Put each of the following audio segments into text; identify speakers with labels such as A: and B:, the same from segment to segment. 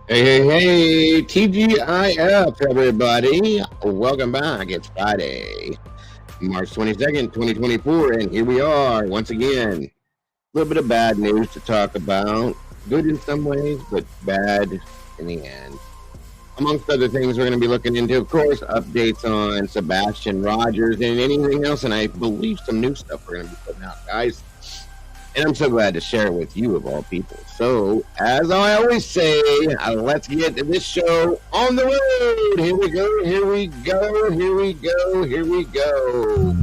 A: Hey, TGIF, everybody. Welcome back. It's Friday, March 22nd, 2024, and here we are once again. A little bit of bad news to talk about. Good in some ways, but bad in the end. Amongst other things, we're going to be looking into, of course, updates on Sebastian Rogers and anything else, and I believe some new stuff we're going to be putting out, guys. And I'm so glad to share it with you, of all people. So, as I always say, let's get this show on the road. Here we go, here we go, here we go, here we go.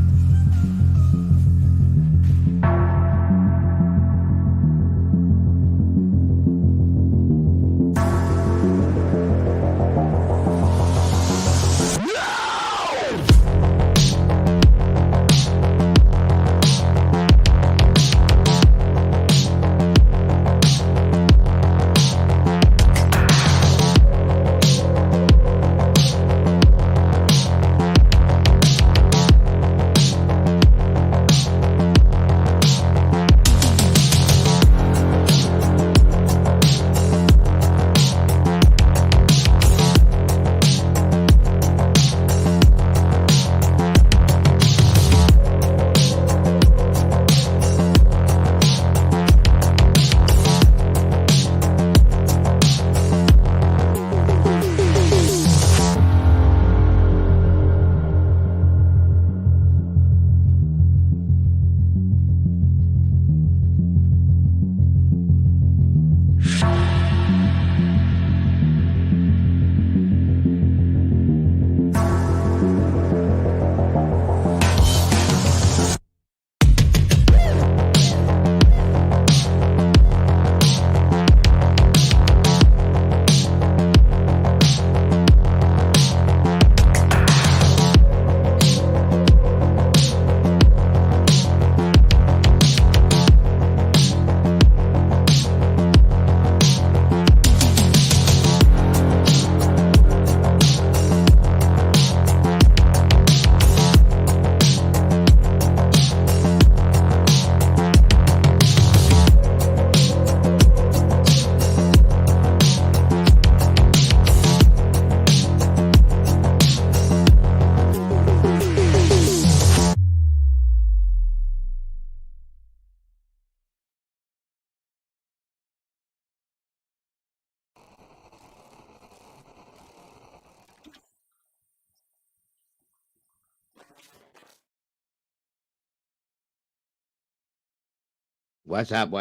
A: What's up,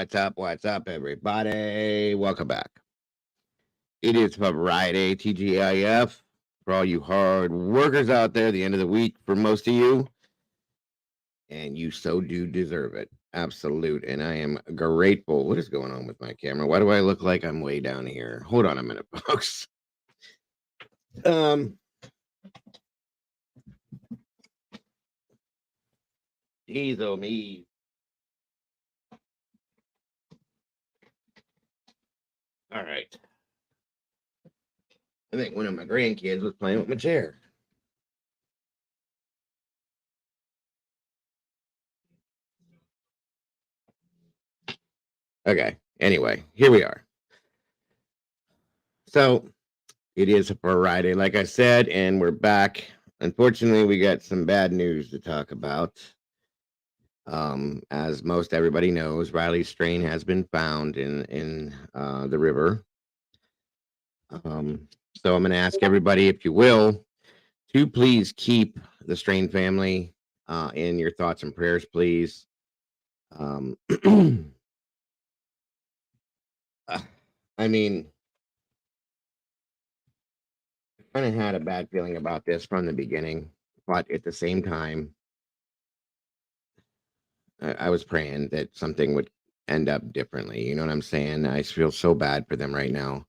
A: everybody? Welcome back. It is Friday, TGIF. For all you hard workers out there, the end of the week for most of you. And you so do deserve it. Absolute. And I am grateful. What is going on with my camera? Why do I look like I'm way down here? Hold on a minute, folks. Jeez, oh me. All right. I think one of my grandkids was playing with my chair. Okay. Anyway, here we are. So it is a Friday, like I said, and we're back. Unfortunately, we got some bad news to talk about. As most everybody knows, Riley's strain has been found in the river. So I'm going to ask everybody, if you will, to please keep the Strain family in your thoughts and prayers, please. I mean, I kind of had a bad feeling about this from the beginning, but at the same time, I was praying that something would end up differently. You know what I'm saying? I feel so bad for them right now.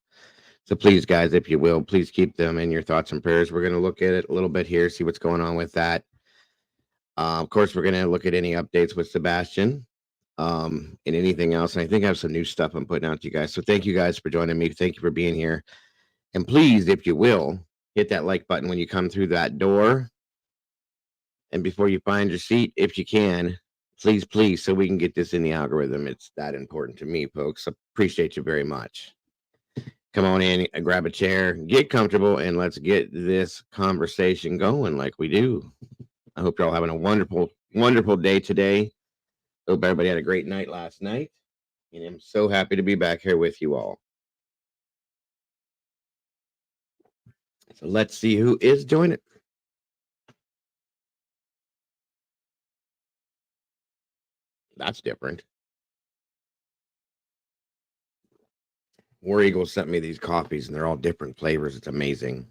A: So please, guys, if you will, please keep them in your thoughts and prayers. We're going to look at it a little bit here, see what's going on with that. Of course, we're going to look at any updates with Sebastian and anything else. And I think I have some new stuff I'm putting out to you guys. So thank you guys for joining me. Thank you for being here. And please, if you will, hit that like button when you come through that door. And before you find your seat, if you can, please, so we can get this in the algorithm. It's that important to me, folks. Appreciate you very much. Come on in, grab a chair, get comfortable, and let's get this conversation going like we do. I hope you're all having a wonderful, wonderful day today. Hope everybody had a great night last night. And I'm so happy to be back here with you all. So let's see who is joining. That's different. War Eagle sent me these coffees, and they're all different flavors. It's amazing.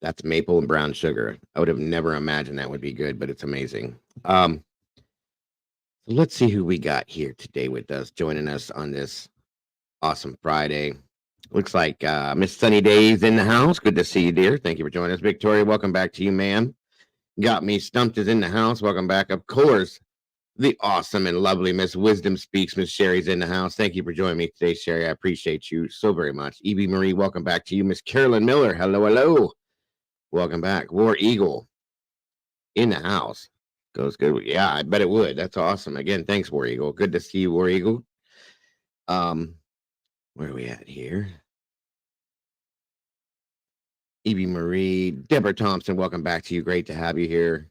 A: That's maple and brown sugar. I would have never imagined that would be good, but it's amazing. So let's see who we got here today with us, joining us on this awesome Friday. Looks like Miss Sunny Days in the house. Good to see you, dear. Thank you for joining us. Victoria, welcome back to you, ma'am. Got Me Stumped is in the house. Welcome back. Of course, the awesome and lovely Miss Wisdom Speaks. Miss Sherry's in the house. Thank you for joining me today, Sherry. I appreciate you so very much. Evie Marie, welcome back to you. Miss Carolyn Miller, hello, hello. Welcome back. War Eagle in the house. Goes good. Yeah, I bet it would. That's awesome. Again, thanks, War Eagle. Good to see you, War Eagle. Where are we at here? Evie Marie, Deborah Thompson, welcome back to you. Great to have you here.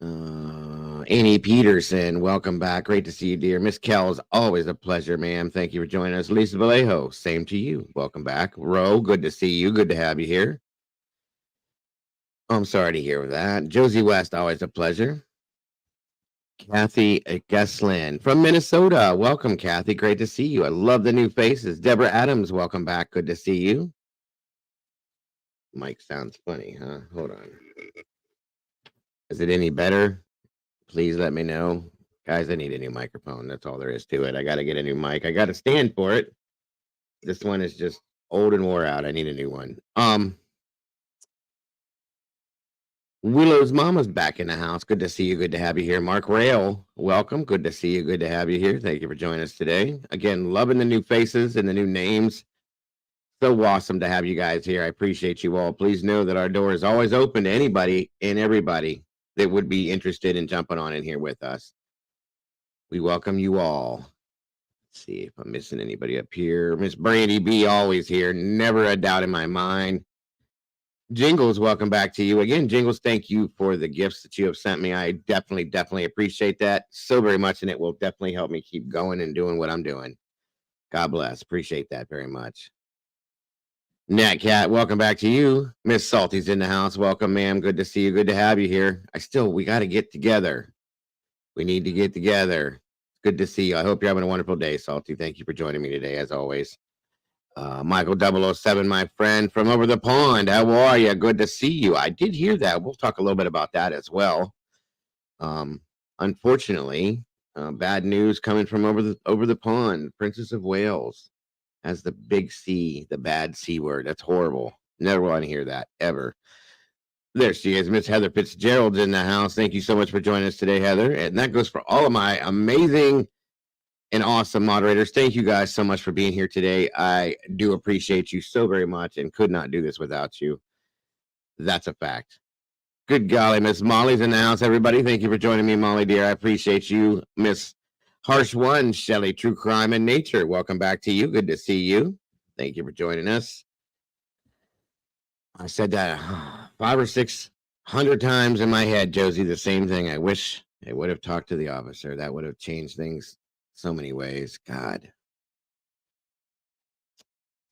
A: Annie Peterson, welcome back. Great to see you, dear. Miss Kells, always a pleasure, ma'am. Thank you for joining us. Lisa Vallejo, same to you. Welcome back. Ro, good to see you. Good to have you here. I'm sorry to hear that. Josie West, always a pleasure. Kathy Gesslin from Minnesota. Welcome, Kathy. Great to see you. I love the new faces. Deborah Adams, welcome back. Good to see you. Mike sounds funny, huh? Hold on. Is it any better? Please let me know. Guys, I need a new microphone. That's all there is to it. I got to get a new mic. I got to stand for it. This one is just old and wore out. I need a new one. Willow's mama's back in the house. Good to see you. Good to have you here. Mark Rail, welcome. Good to see you. Good to have you here. Thank you for joining us today. Again, loving the new faces and the new names. So awesome to have you guys here. I appreciate you all. Please know that our door is always open to anybody and everybody that would be interested in jumping on in here with us. We welcome you all. Let's see if I'm missing anybody up here. Miss Brandy B, always here. Never a doubt in my mind. Jingles, welcome back to you again. Jingles, thank you for the gifts that you have sent me. I definitely appreciate that so very much, and it will definitely help me keep going and doing what I'm doing. God bless. Appreciate that very much. Nat Cat, welcome back to you. Miss Salty's in the house. Welcome, ma'am. Good to see you. Good to have you here. We got to get together. We need to get together. Good to see you. I hope you're having a wonderful day, Salty. Thank you for joining me today, as always. Michael 007, my friend from over the pond. How are you? Good to see you. I did hear that. We'll talk a little bit about that as well. Unfortunately, bad news coming from over the pond. Princess of Wales has the big C, the bad C word. That's horrible. Never want to hear that ever. There she is. Miss Heather Fitzgerald's in the house. Thank you so much for joining us today, Heather. And that goes for all of my amazing and awesome moderators. Thank you guys so much for being here today. I do appreciate you so very much and could not do this without you. That's a fact. Good golly, Miss Molly's in the house, everybody. Thank you for joining me, Molly, dear. I appreciate you. Miss Harsh One, Shelley, True Crime and Nature. Welcome back to you. Good to see you. Thank you for joining us. I said that 500 or 600 times in my head, Josie, the same thing. I wish I would have talked to the officer. That would have changed things so many ways. God.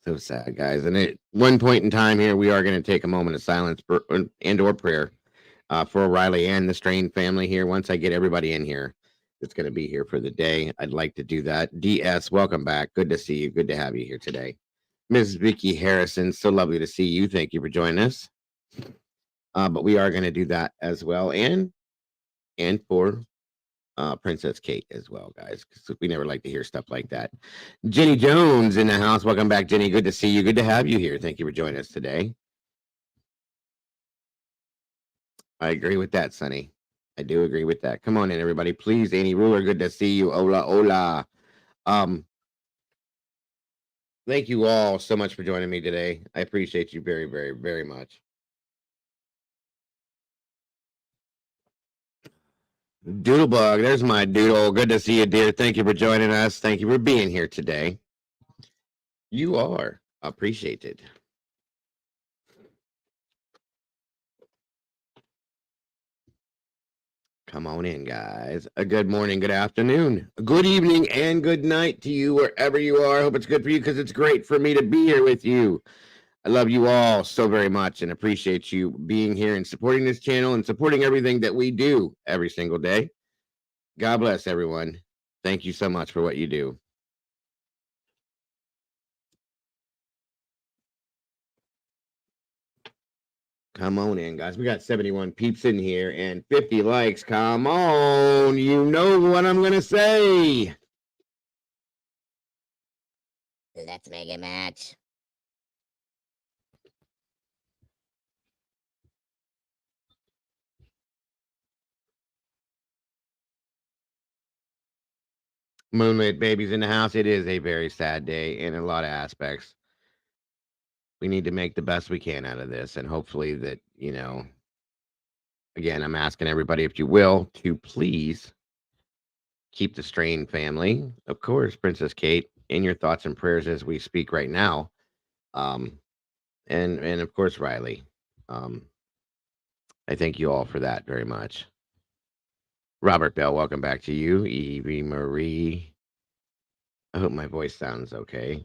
A: So sad, guys. And at one point in time here, we are going to take a moment of silence and or prayer for O'Reilly and the Strain family here. Once I get everybody in here that's going to be here for the day, I'd like to do that. DS, welcome back. Good to see you. Good to have you here today. Ms. Vicki Harrison, so lovely to see you. Thank you for joining us. But we are going to do that as well. And for Princess Kate as well, guys, because we never like to hear stuff like that. Jenny Jones in the house. Welcome back, Jenny. Good to see you. Good to have you here. Thank you for joining us today. I agree with that, Sonny. I do agree with that. Come on in, everybody. Please, Annie Ruler, good to see you. Hola, hola. Thank you all so much for joining me today. I appreciate you very, very, very much. Doodlebug, there's my doodle. Good to see you, dear. Thank you for joining us. Thank you for being here today. You are. Appreciated. Come on in, guys. A good morning, good afternoon, good evening, and good night to you wherever you are. I hope it's good for you because it's great for me to be here with you. I love you all so very much and appreciate you being here and supporting this channel and supporting everything that we do every single day. God bless everyone. Thank you so much for what you do. Come on in, guys. We got 71 peeps in here and 50 likes. Come on. You know what I'm going to say.
B: Let's make a match.
A: Moonlit babies in the house. It is a very sad day in a lot of aspects. We need to make the best we can out of this. And hopefully, that, again, I'm asking everybody, if you will, to please keep the Strain family, of course, Princess Kate, in your thoughts and prayers as we speak right now. Um, and of course, Riley. Um, I thank you all for that very much. Robert Bell, welcome back to you. Evie Marie. I hope my voice sounds okay.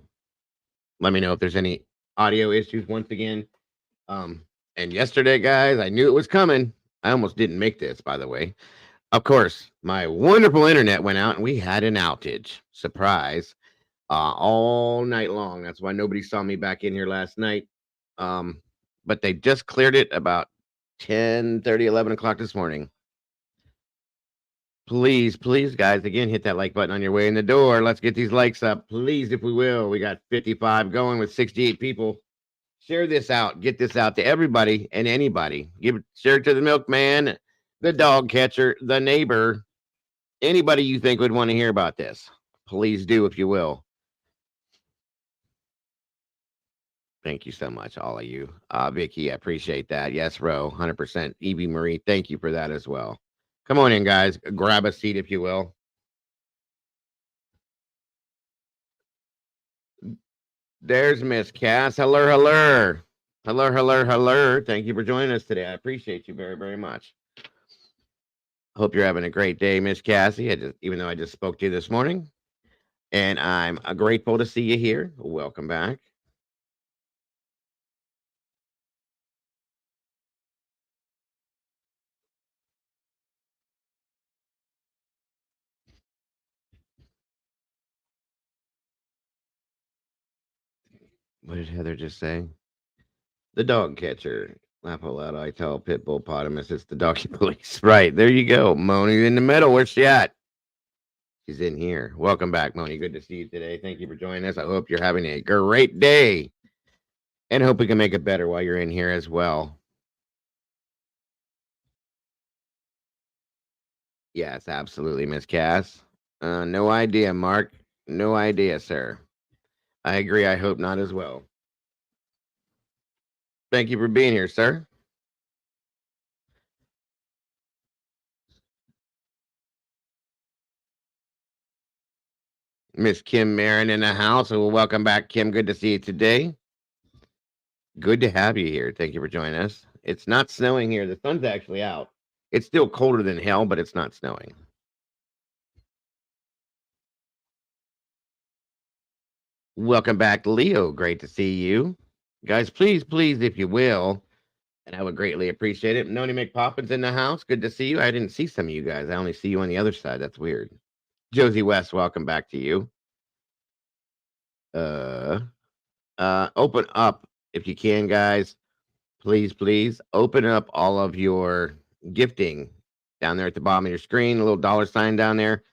A: Let me know if there's any audio issues once again. Um, and yesterday, guys, I knew it was coming. I almost didn't make this, by the way. Of course, my wonderful internet went out and we had an outage. Surprise. All night long. That's why nobody saw me back in here last night. But they just cleared it about 10:30, 11 o'clock this morning. Please, please, guys, again, hit that like button on your way in the door. Let's get these likes up, please, if we will. We got 55 going with 68 people. Share this out. Get this out to everybody and anybody. Share it to the milkman, the dog catcher, the neighbor, anybody you think would want to hear about this. Please do, if you will. Thank you so much, all of you. Vicky, I appreciate that. Yes, Ro, 100%. Evie Marie, thank you for that as well. Come on in, guys. Grab a seat, if you will. There's Miss Cass. Hello, hello. Hello, hello, hello. Thank you for joining us today. I appreciate you very, very much. Hope you're having a great day, Miss Cassie. Even though I just spoke to you this morning, and I'm grateful to see you here. Welcome back. What did Heather just say? The dog catcher. Laugh out loud. I tell Pitbull Potamus it's the doggy police. Right. There you go. Moni's in the middle. Where's she at? She's in here. Welcome back, Moni. Good to see you today. Thank you for joining us. I hope you're having a great day and hope we can make it better while you're in here as well. Yes, absolutely, Miss Cass. No idea, Mark. No idea, sir. I agree. I hope not as well. Thank you for being here, sir. Miss Kim Marin in the house. Well, welcome back, Kim. Good to see you today. Good to have you here. Thank you for joining us. It's not snowing here. The sun's actually out. It's still colder than hell, but it's not snowing. Welcome back, Leo. Great to see you. Guys, please, please, if you will, and I would greatly appreciate it. Noni McPoppins in the house. Good to see you. I didn't see some of you guys. I only see you on the other side. That's weird. Josie West, welcome back to you. Uh open up if you can, guys. Please, please open up all of your gifting down there at the bottom of your screen, a little dollar sign down there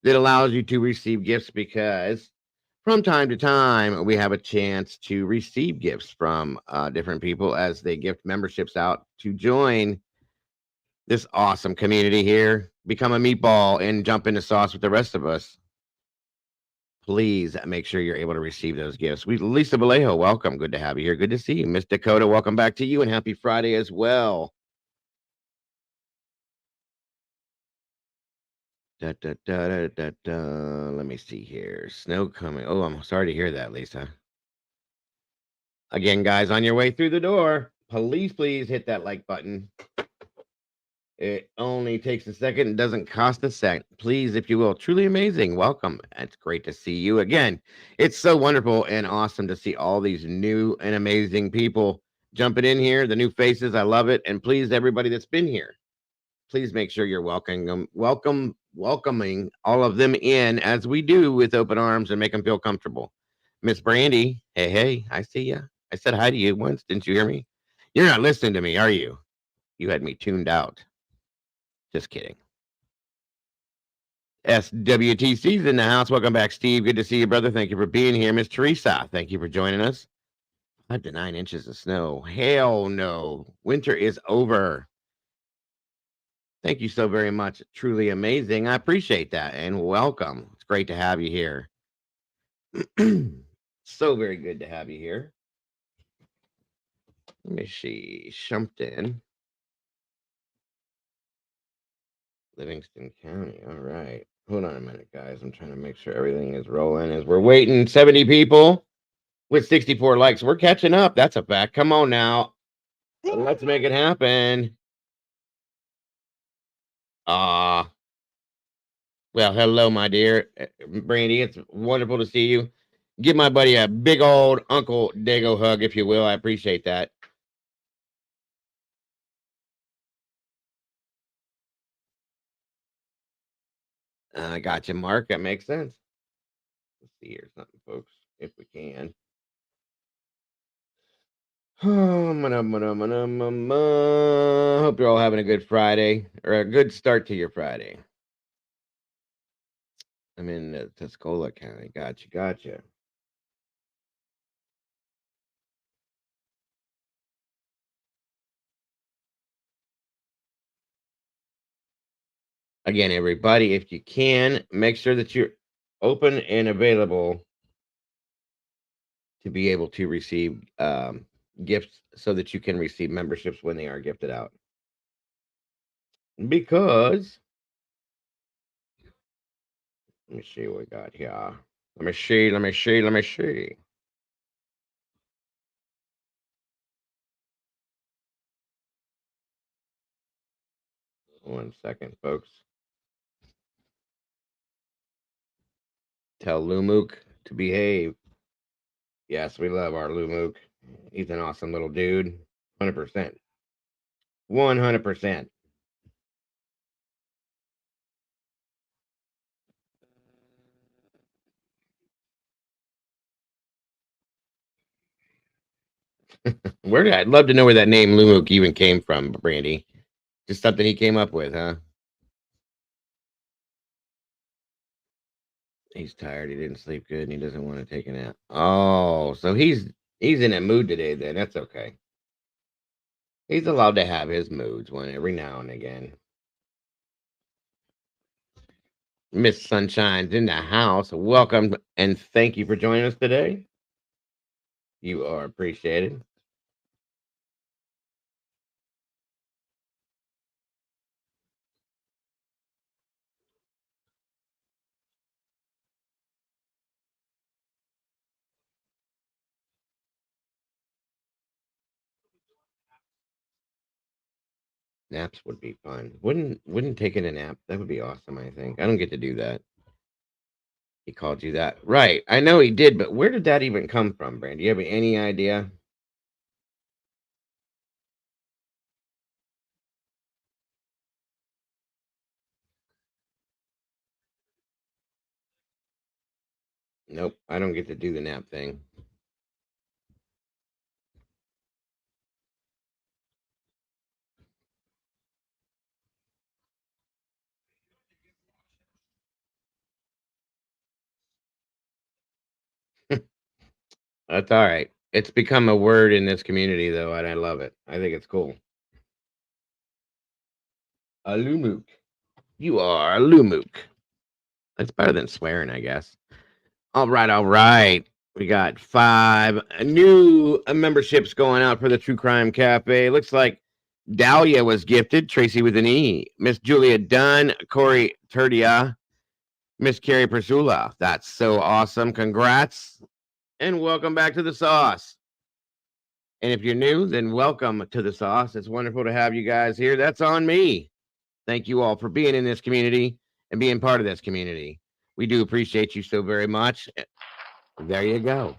A: that allows you to receive gifts, because from time to time we have a chance to receive gifts from different people as they gift memberships out to join this awesome community here, become a meatball, and jump into sauce with the rest of us. Please make sure you're able to receive those gifts. Lisa Vallejo, welcome. Good to have you here. Good to see you. Miss Dakota, welcome back to you, and happy Friday as well. Da, da, da, da, da, da. Let me see here. Snow coming. Oh, I'm sorry to hear that, Lisa. Again, guys, on your way through the door, please hit that like button. It only takes a second. It doesn't cost a cent. Please, if you will. Truly amazing. Welcome. It's great to see you again. It's so wonderful and awesome to see all these new and amazing people jumping in here, the new faces. I love it. And please, everybody that's been here, please make sure you're welcoming all of them in as we do with open arms and make them feel comfortable. Miss Brandy, hey, I see you. I said hi to you once. Didn't you hear me? You're not listening to me, are you? You had me tuned out. Just kidding. SWTC's in the house. Welcome back, Steve. Good to see you, brother. Thank you for being here. Miss Teresa, thank you for joining us. 5 to 9 inches of snow. Hell no. Winter is over. Thank you so very much. Truly amazing. I appreciate that. And welcome. It's great to have you here. So very good to have you here. Let me see. Shumpton. Livingston County. All right. Hold on a minute, guys. I'm trying to make sure everything is rolling as we're waiting. 70 people with 64 likes. We're catching up. That's a fact. Come on now. Let's make it happen. Well, hello, my dear Brandy. It's wonderful to see you. Give my buddy a big old Uncle Dago hug, if you will. I appreciate that. I got you, Mark. That makes sense. Let's see here something, folks, if we can. Hope you're all having a good Friday or a good start to your Friday. I'm in Tuscola County. Gotcha. Again, everybody, if you can, make sure that you're open and available to be able to receive gifts so that you can receive memberships when they are gifted out. Because let me see what we got here. Let me see. 1 second, folks. Tell Lumuk to behave. Yes, we love our Lumuk. He's an awesome little dude. 100%. 100%. I'd love to know where that name Lumuk even came from, Brandy. Just something he came up with, huh? He's tired. He didn't sleep good, and he doesn't want to take a nap. Oh, so he's in a mood today. Then that's okay. He's allowed to have his moods one every now and again. Miss Sunshine's in the house. Welcome and thank you for joining us today. You are appreciated. Naps would be fun. Wouldn't taking a nap? That would be awesome, I think. I don't get to do that. He called you that. Right. I know he did, but where did that even come from, Brand? Do you have any idea? Nope. I don't get to do the nap thing. That's all right. It's become a word in this community, though, and I love it. I think it's cool. A lumuk. You are a lumuk. That's better than swearing, I guess. All right. We got 5 new memberships going out for the True Crime Cafe. Looks like Dahlia was gifted. Tracy with an E. Miss Julia Dunn. Corey Turdia. Miss Carrie Persula. That's so awesome. Congrats. And welcome back to the sauce. And if you're new, then welcome to the sauce. It's wonderful to have you guys here. That's on me. Thank you all for being in this community and being part of this community. We do appreciate you so very much. There you go.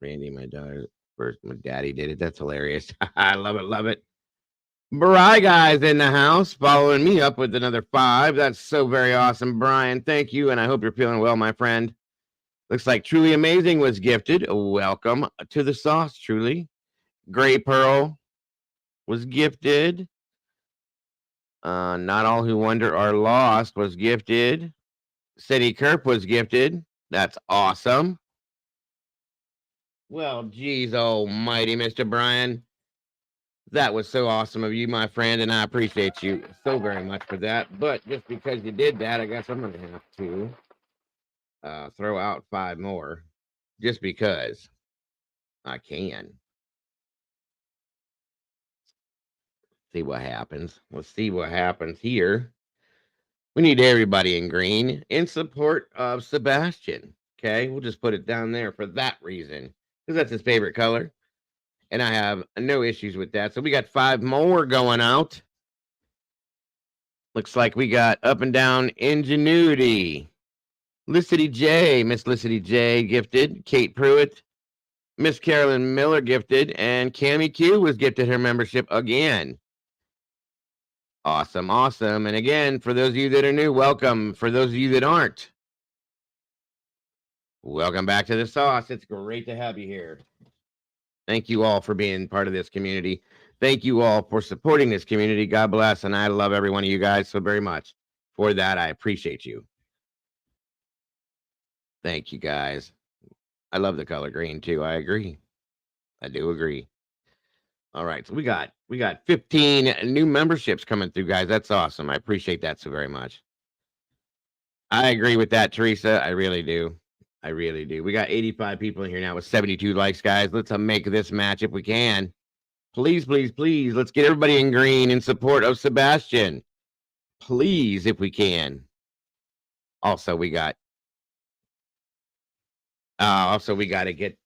A: Randy, my daughter, first, my daddy did it. That's hilarious. I love it. Love it. Bri guys in the house following me up with another 5. That's so very awesome, Brian. Thank you. And I hope you're feeling well, my friend. Looks like Truly Amazing was gifted. Welcome to the sauce, Truly. Gray Pearl was gifted. Not All Who Wonder Are Lost was gifted. City Kerp was gifted. That's awesome. Well, geez, almighty, Mr. Brian. That was so awesome of you, my friend, and I appreciate you so very much for that. But just because you did that, I guess I'm going to have to throw out 5 more just because I can. See what happens. Let's see what happens here. We need everybody in green in support of Sebastian. Okay, we'll just put it down there for that reason because that's his favorite color. And I have no issues with that. So we got 5 more going out. Looks like we got Up and Down Ingenuity. Licity J, Miss Licity J gifted. Kate Pruitt, Miss Carolyn Miller gifted, and Cami Q was gifted her membership again. Awesome, awesome. And again, for those of you that are new, welcome. For those of you that aren't, welcome back to the sauce. It's great to have you here. Thank you all for being part of this community. Thank you all for supporting this community. God bless. And I love every one of you guys so very much. For that, I appreciate you. Thank you guys. I love the color green too. I agree. I do agree. All right. So we got 15 new memberships coming through, guys. That's awesome. I appreciate that so very much. I agree with that, Teresa. I really do. I really do. We got 85 people in here now with 72 likes, guys. Let's make this match if we can. Please, please, please. Let's get everybody in green in support of Sebastian. Please, if we can. Also, we got we got to get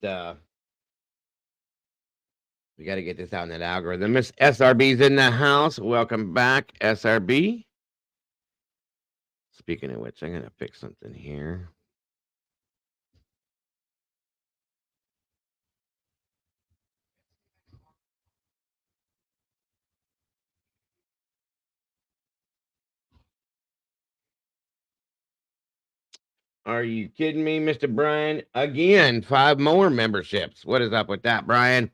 A: this out in that algorithm. Miss SRB's in the house. Welcome back, SRB. Speaking of which, I'm going to fix something here. Are you kidding me, Mr. Brian? Again, 5 more memberships. What is up with that, Brian?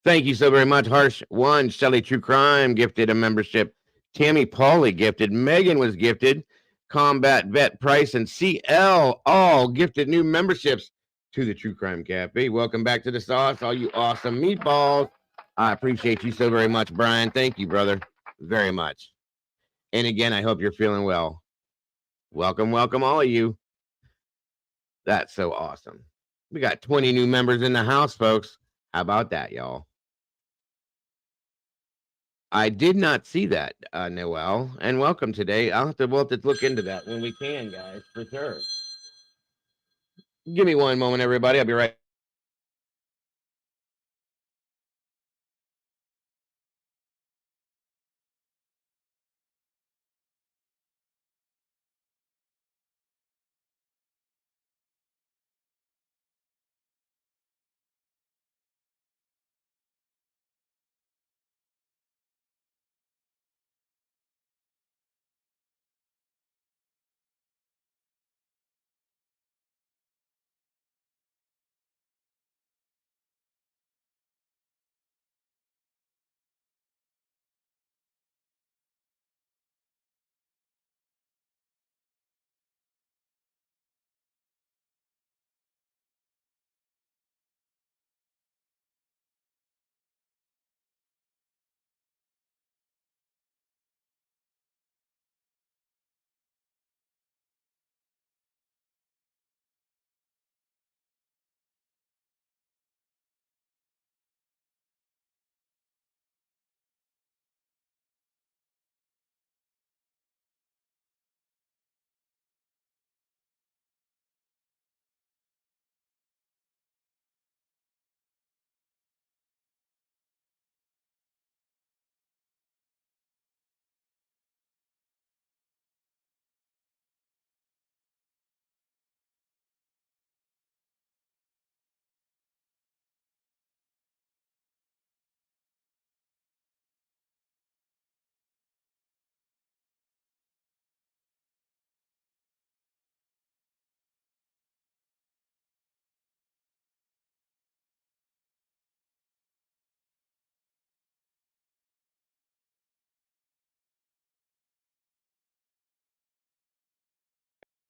A: Thank you so very much. Harsh One, Shelly True Crime gifted a membership. Tammy Pauly gifted. Megan was gifted. Combat Vet Price and CL all gifted new memberships to the True Crime Cafe. Welcome back to the sauce, all you awesome meatballs. I appreciate you so very much, Brian. Thank you, brother, very much. And again, I hope you're feeling well. Welcome, welcome, all of you. That's so awesome. We got 20 new members in the house, folks. How about that, y'all? I did not see that, Noel, and welcome today. We'll have to look into that when we can, guys, for sure. Give me one moment, everybody. I'll be right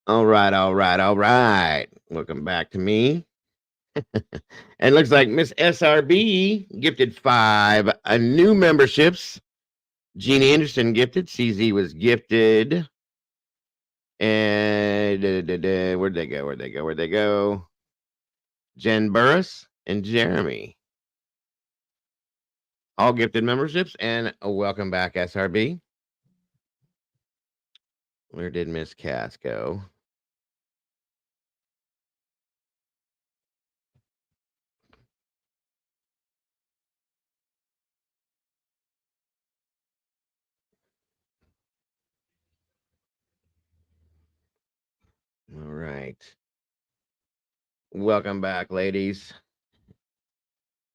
A: All right. Welcome back to me. And looks like Miss SRB gifted 5 new memberships. Gene Anderson gifted. CZ was gifted. And where'd they go? Jen Burris and Jeremy. All gifted memberships. And welcome back, SRB. Where did Miss Cass go? All right. Welcome back, ladies.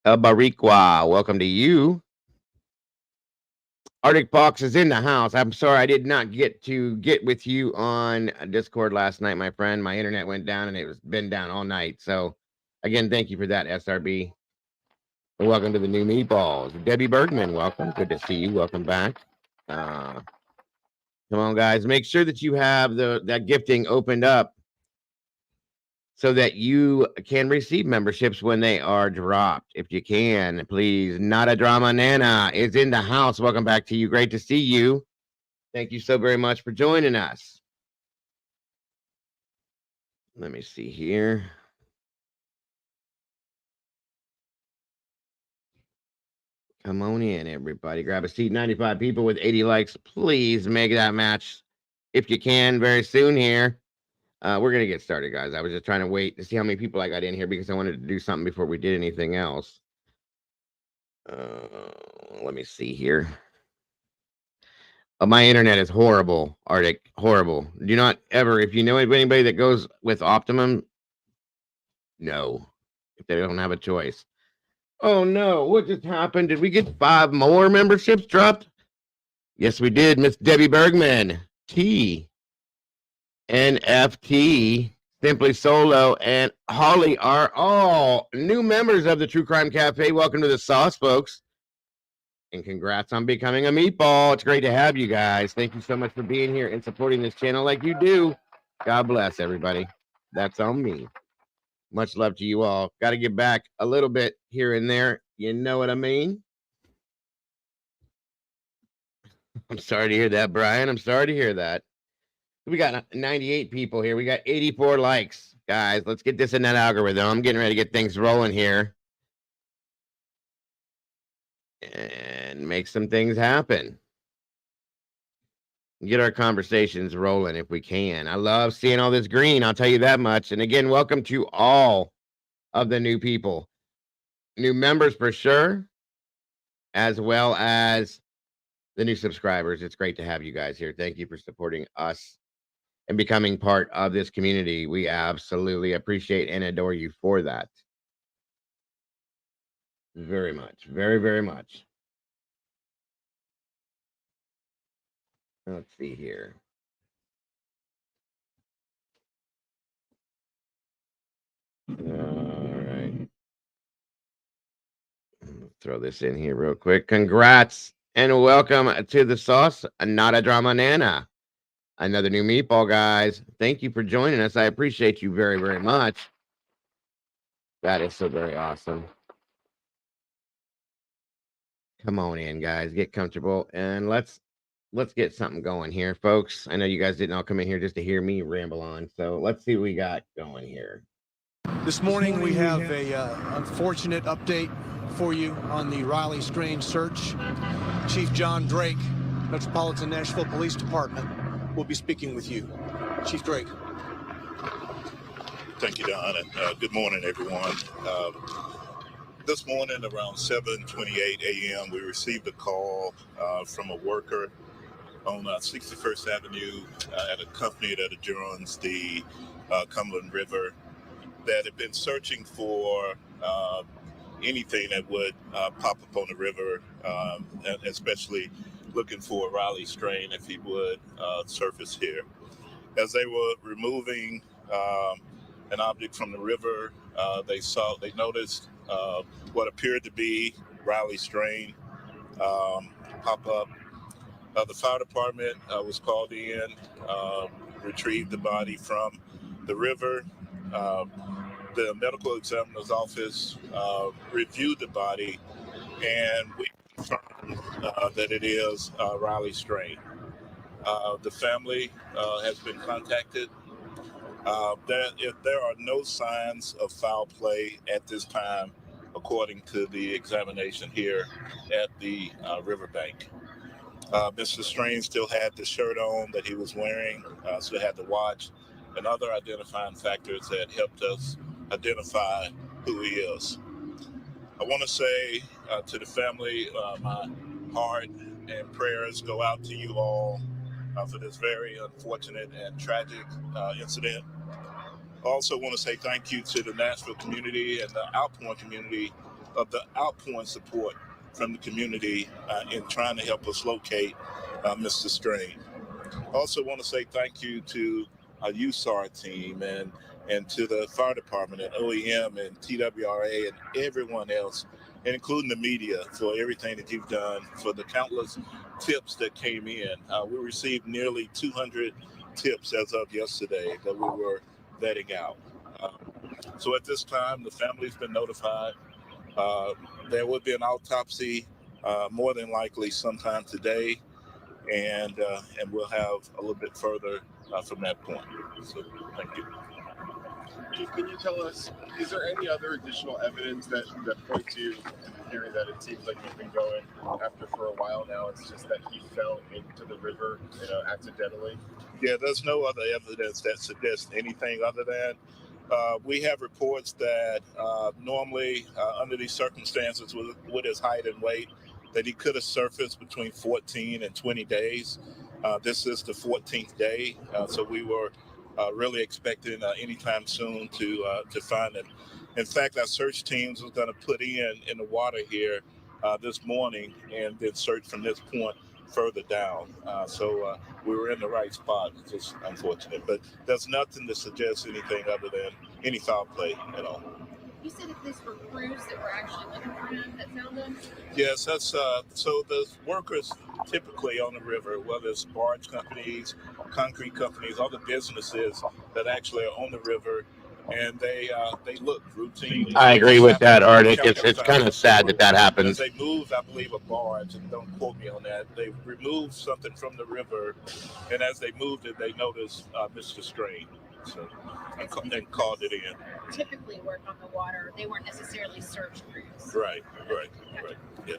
A: Barikwa, welcome to you. Arctic Fox is in the house. I'm sorry I did not get with you on Discord last night, my friend. My internet went down and it was been down all night. So again, thank you for that, SRB. And welcome to the new meatballs. Debbie Bergman, welcome. Good to see you. Welcome back. Come on, guys. Make sure that you have that gifting opened up so that you can receive memberships when they are dropped. If you can, please. Not a Drama Nana is in the house. Welcome back to you. Great to see you. Thank you so very much for joining us. Let me see here. Come on in, everybody. Grab a seat. 95 people with 80 likes. Please make that match if you can very soon here. We're going to get started, guys. I was just trying to wait to see how many people I got in here because I wanted to do something before we did anything else. Let me see here. My internet is horrible, Arctic. Horrible. Do not ever, if you know anybody that goes with Optimum, no, if they don't have a choice. Oh no, what just happened? Did we get 5 more memberships dropped? Yes, we did. Miss Debbie Bergman, T, NFT, Simply Solo, and Holly are all new members of the True Crime Cafe. Welcome to the sauce, folks. And congrats on becoming a meatball. It's great to have you guys. Thank you so much for being here and supporting this channel like you do. God bless everybody. That's on me. Much love to you all. Got to get back a little bit here and there. You know what I mean? I'm sorry to hear that, Brian. I'm sorry to hear that. We got 98 people here. We got 84 likes. Guys, let's get this in that algorithm. I'm getting ready to get things rolling here. And make some things happen. Get our conversations rolling if we can. I love seeing all this green. I'll tell you that much. And again, welcome to all of the new people, new members for sure, as well as the new subscribers. It's great to have you guys here. Thank you for supporting us and becoming part of this community. We absolutely appreciate and adore you for that. Very much. Very, very much. Let's see here. All right. Throw this in here real quick. Congrats and welcome to the sauce. Not a Drama Nana. Another new meatball, guys. Thank you for joining us. I appreciate you very, very much. That is so very awesome. Come on in, guys. Get comfortable and let's get something going here, folks. I know you guys didn't all come in here just to hear me ramble on. So let's see what we got going here.
C: This morning we have a unfortunate update for you on the Riley Strange search. Chief John Drake, Metropolitan Nashville Police Department, will be speaking with you. Chief Drake.
D: Thank you, Don, and good morning, everyone. This morning around 7:28 a.m., we received a call from a worker on 61st Avenue at a company that adjoins the Cumberland River that had been searching for anything that would pop up on the river, especially looking for a Riley Strain if he would surface here. As they were removing an object from the river, they noticed what appeared to be Riley Strain pop up. The fire department was called in. retrieved the body from the river. The medical examiner's office reviewed the body, and we confirmed that it is Riley Strain. The family has been contacted. There are no signs of foul play at this time, according to the examination here at the riverbank. Mr. Strain still had the shirt on that he was wearing, still had the watch, and other identifying factors that helped us identify who he is. I want to say to the family, my heart and prayers go out to you all for this very unfortunate and tragic incident. I also want to say thank you to the Nashville community and the Outpouring community of the outpouring support from the community in trying to help us locate Mr. Strain. I also want to say thank you to our USAR team and to the fire department and OEM and TWRA and everyone else, and including the media, for everything that you've done, for the countless tips that came in. We received nearly 200 tips as of yesterday that we were vetting out. So at this time, the family's been notified. There will be an autopsy more than likely sometime today, and we'll have a little bit further from that point. So thank you.
E: Can you tell us, is there any other additional evidence that points you to the theory that it seems like you've been going after for a while now? It's just that he fell into the river, accidentally?
D: Yeah, there's no other evidence that suggests anything other than we have reports that normally under these circumstances with his height and weight, that he could have surfaced between 14 and 20 days. This is the 14th day, so we were really expecting anytime soon to find him. In fact, our search teams was going to put in the water here this morning and then search from this point further down. So we were in the right spot. It's just unfortunate, but there's nothing to suggest anything other than any foul play at all.
F: You said that these were crews that were actually looking for him that found him?
D: Yes, that's so the workers typically on the river, whether it's barge companies, concrete companies, all the businesses that actually are on the river, and they look routinely.
A: I agree with that, Arctic. It's kind of sad that happens.
D: As they moved, I believe, a barge, and don't quote me on that. They removed something from the river, and as they moved it, they noticed Mr. Strain, so and called it in.
F: Typically work on the water. They weren't necessarily search crews.
D: Right. Yeah.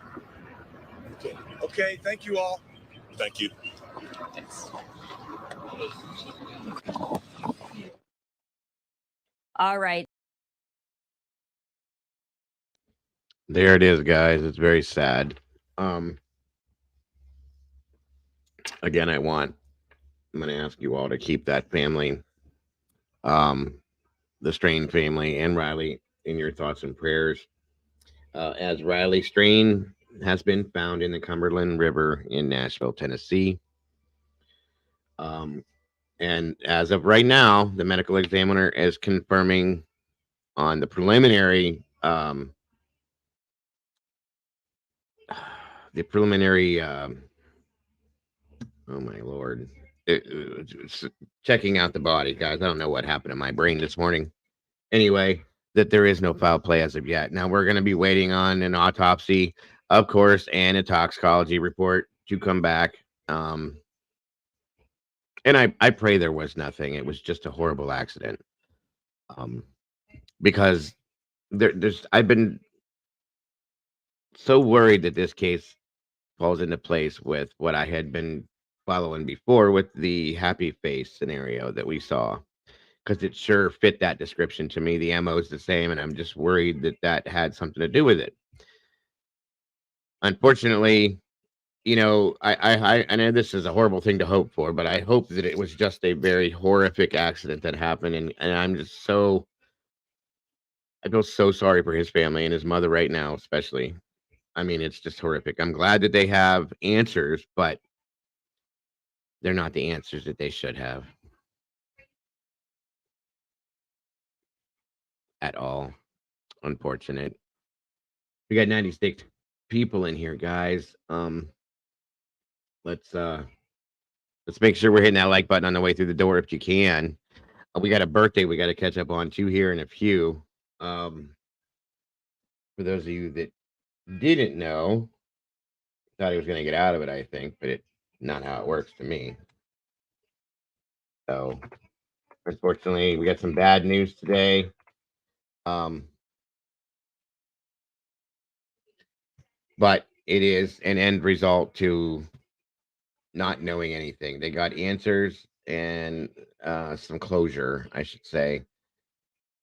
C: Okay, thank you all.
D: Thank you.
F: Thanks.
G: All right.
A: There it is, guys. It's very sad. Again, I'm going to ask you all to keep that family, the Strain family and Riley, in your thoughts and prayers. As Riley Strain has been found in the Cumberland River in Nashville, Tennessee. And as of right now, the medical examiner is confirming on the preliminary, oh my Lord, it's checking out the body, guys. I don't know what happened to my brain this morning. Anyway, that there is no foul play as of yet. Now we're going to be waiting on an autopsy, of course, and a toxicology report to come back. And I pray there was nothing. It was just a horrible accident. Because I've been so worried that this case falls into place with what I had been following before with the happy face scenario that we saw, because it sure fit that description to me. The MO is the same, and I'm just worried that had something to do with it. Unfortunately, I know this is a horrible thing to hope for, but I hope that it was just a very horrific accident that happened. And I'm just I feel so sorry for his family and his mother right now, especially. I mean, it's just horrific. I'm glad that they have answers, but they're not the answers that they should have at all. Unfortunate. We got 96 people in here, guys. Let's Let's make sure we're hitting that like button on the way through the door if you can. We got a birthday we got to catch up on too here in a few. For those of you that didn't know, thought he was going to get out of it, I think, but it's not how it works to me. So, unfortunately, we got some bad news today. But it is an end result to not knowing anything. They got answers and some closure, I should say.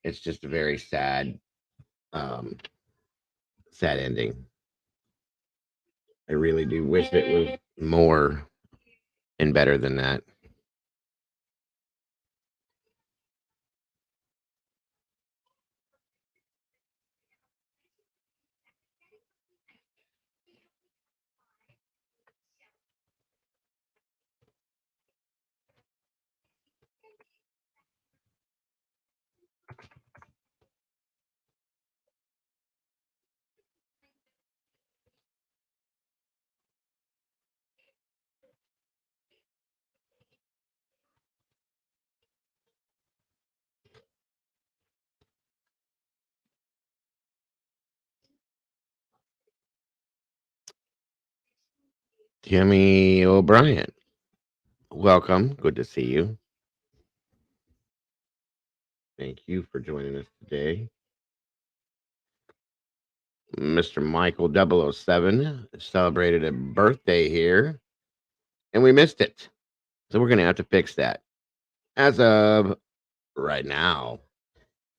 A: It's just a very sad, sad ending. I really do wish it was more and better than that. Timmy O'Brien, welcome. Good to see you. Thank you for joining us today. Mr. Michael 007 celebrated a birthday here, and we missed it. So we're going to have to fix that as of right now.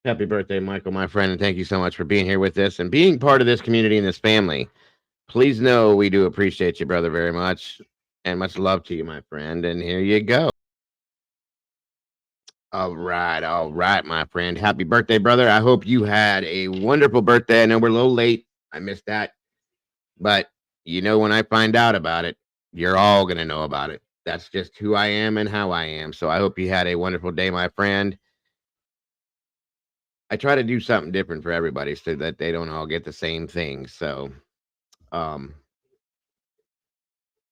A: Happy birthday, Michael, my friend, and thank you so much for being here with us and being part of this community and this family. Please know we do appreciate you, brother, very much, and much love to you, my friend. And here you go. All right, my friend. Happy birthday, brother. I hope you had a wonderful birthday. I know we're a little late. I missed that. But when I find out about it, you're all going to know about it. That's just who I am and how I am. So I hope you had a wonderful day, my friend. I try to do something different for everybody so that they don't all get the same thing. So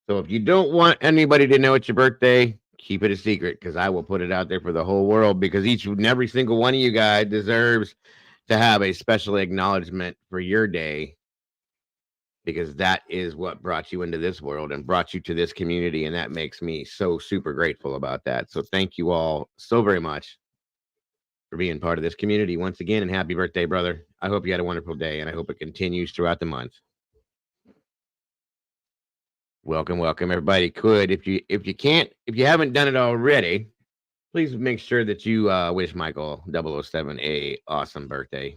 A: if you don't want anybody to know it's your birthday, keep it a secret because I will put it out there for the whole world because each and every single one of you guys deserves to have a special acknowledgement for your day because that is what brought you into this world and brought you to this community. And that makes me so super grateful about that. So thank you all so very much for being part of this community once again. And happy birthday, brother. I hope you had a wonderful day and I hope it continues throughout the month. Welcome, everybody. If you haven't done it already, please make sure that you wish Michael 007 a awesome birthday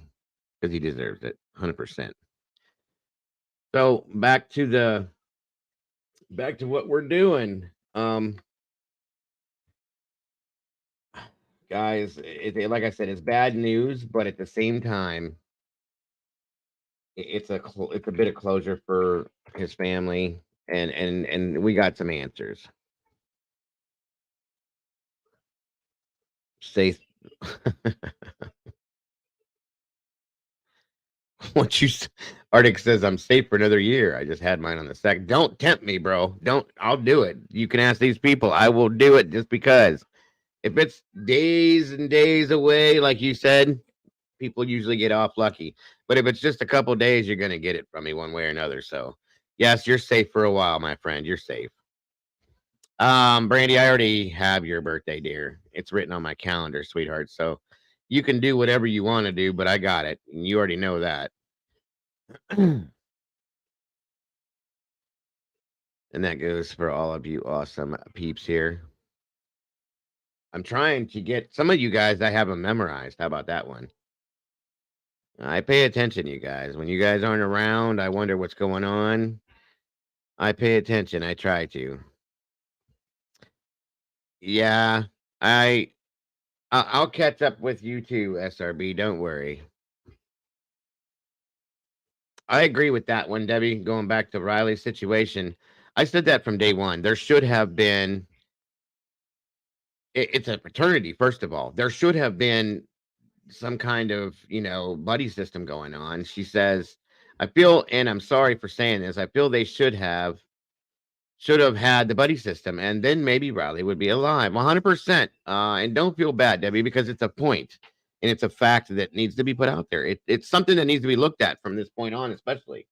A: because he deserves it 100%. So back to what we're doing. Guys, like I said, it's bad news, but at the same time, it's a bit of closure for his family, and we got some answers. Say what you Arctic says I'm safe for another year. I just had mine on the second. Don't tempt me, bro. I'll do it. You can ask these people. I will do it just because. If it's days and days away, like you said, people usually get off lucky. But if it's just a couple days, you're gonna get it from me one way or another. So yes, you're safe for a while, my friend. You're safe. Brandy, I already have your birthday, dear. It's written on my calendar, sweetheart. So you can do whatever you want to do, but I got it. And you already know that. And that goes for all of you awesome peeps here. I'm trying to get some of you guys, I have them memorized. How about that one? I pay attention, you guys. When you guys aren't around, I wonder what's going on. I pay attention. I try to. Yeah, I'll catch up with you too, SRB. Don't worry. I agree with that one, Debbie. Going back to Riley's situation, I said that from day one. There should have been. It's a fraternity, first of all. There should have been some kind of buddy system going on. She says, I feel, and I'm sorry for saying this, I feel they should have should have had the buddy system, and then maybe Riley would be alive 100%. And don't feel bad, Debbie, because it's a point and it's a fact that needs to be put out there. It's something that needs to be looked at from this point on, especially.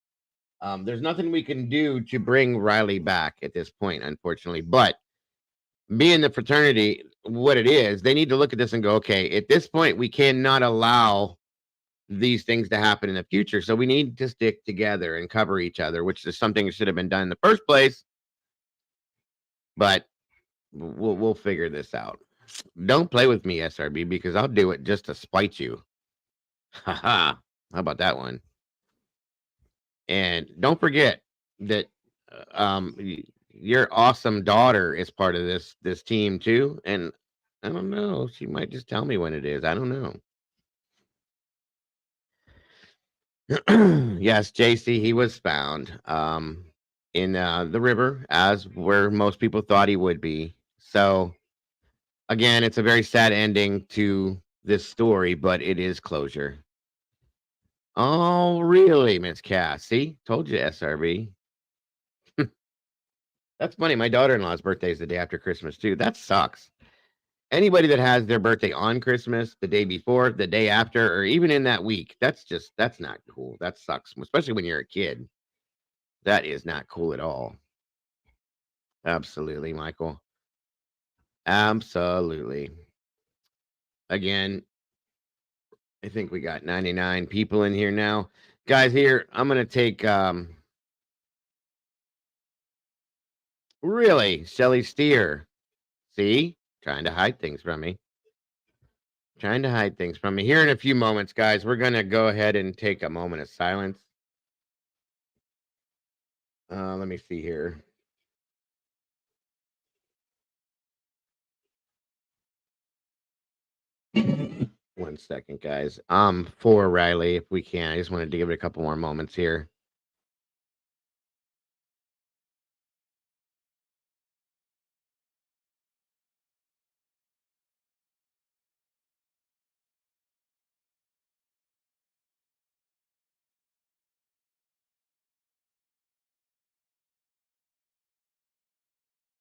A: There's nothing we can do to bring Riley back at this point, unfortunately. But being the fraternity, what it is, they need to look at this and go, okay, at this point, we cannot allow these things to happen in the future. So we need to stick together and cover each other, which is something that should have been done in the first place. But we'll figure this out. Don't play with me, SRB, because I'll do it just to spite you. Haha. How about that one? And don't forget that your awesome daughter is part of this team too. And I don't know, she might just tell me when it is. I don't know. Yes, JC, he was found in the river, as where most people thought he would be. So again, it's a very sad ending to this story, but it is closure. Oh, really, Miss Cass? See, told you, SRB. That's funny. My daughter-in-law's birthday is the day after Christmas too. That sucks. Anybody that has their birthday on Christmas, the day before, the day after, or even in that week, that's not cool. That sucks, especially when you're a kid. That is not cool at all. Absolutely, Michael. Absolutely. Again, I think we got 99 people in here now. Guys, here, I'm going to take, really, Shelly Steer. See? Trying to hide things from me. Trying to hide things from me. Here in a few moments, guys, we're going to go ahead and take a moment of silence. Let me see here. One second, guys. For Riley, if we can. I just wanted to give it a couple more moments here.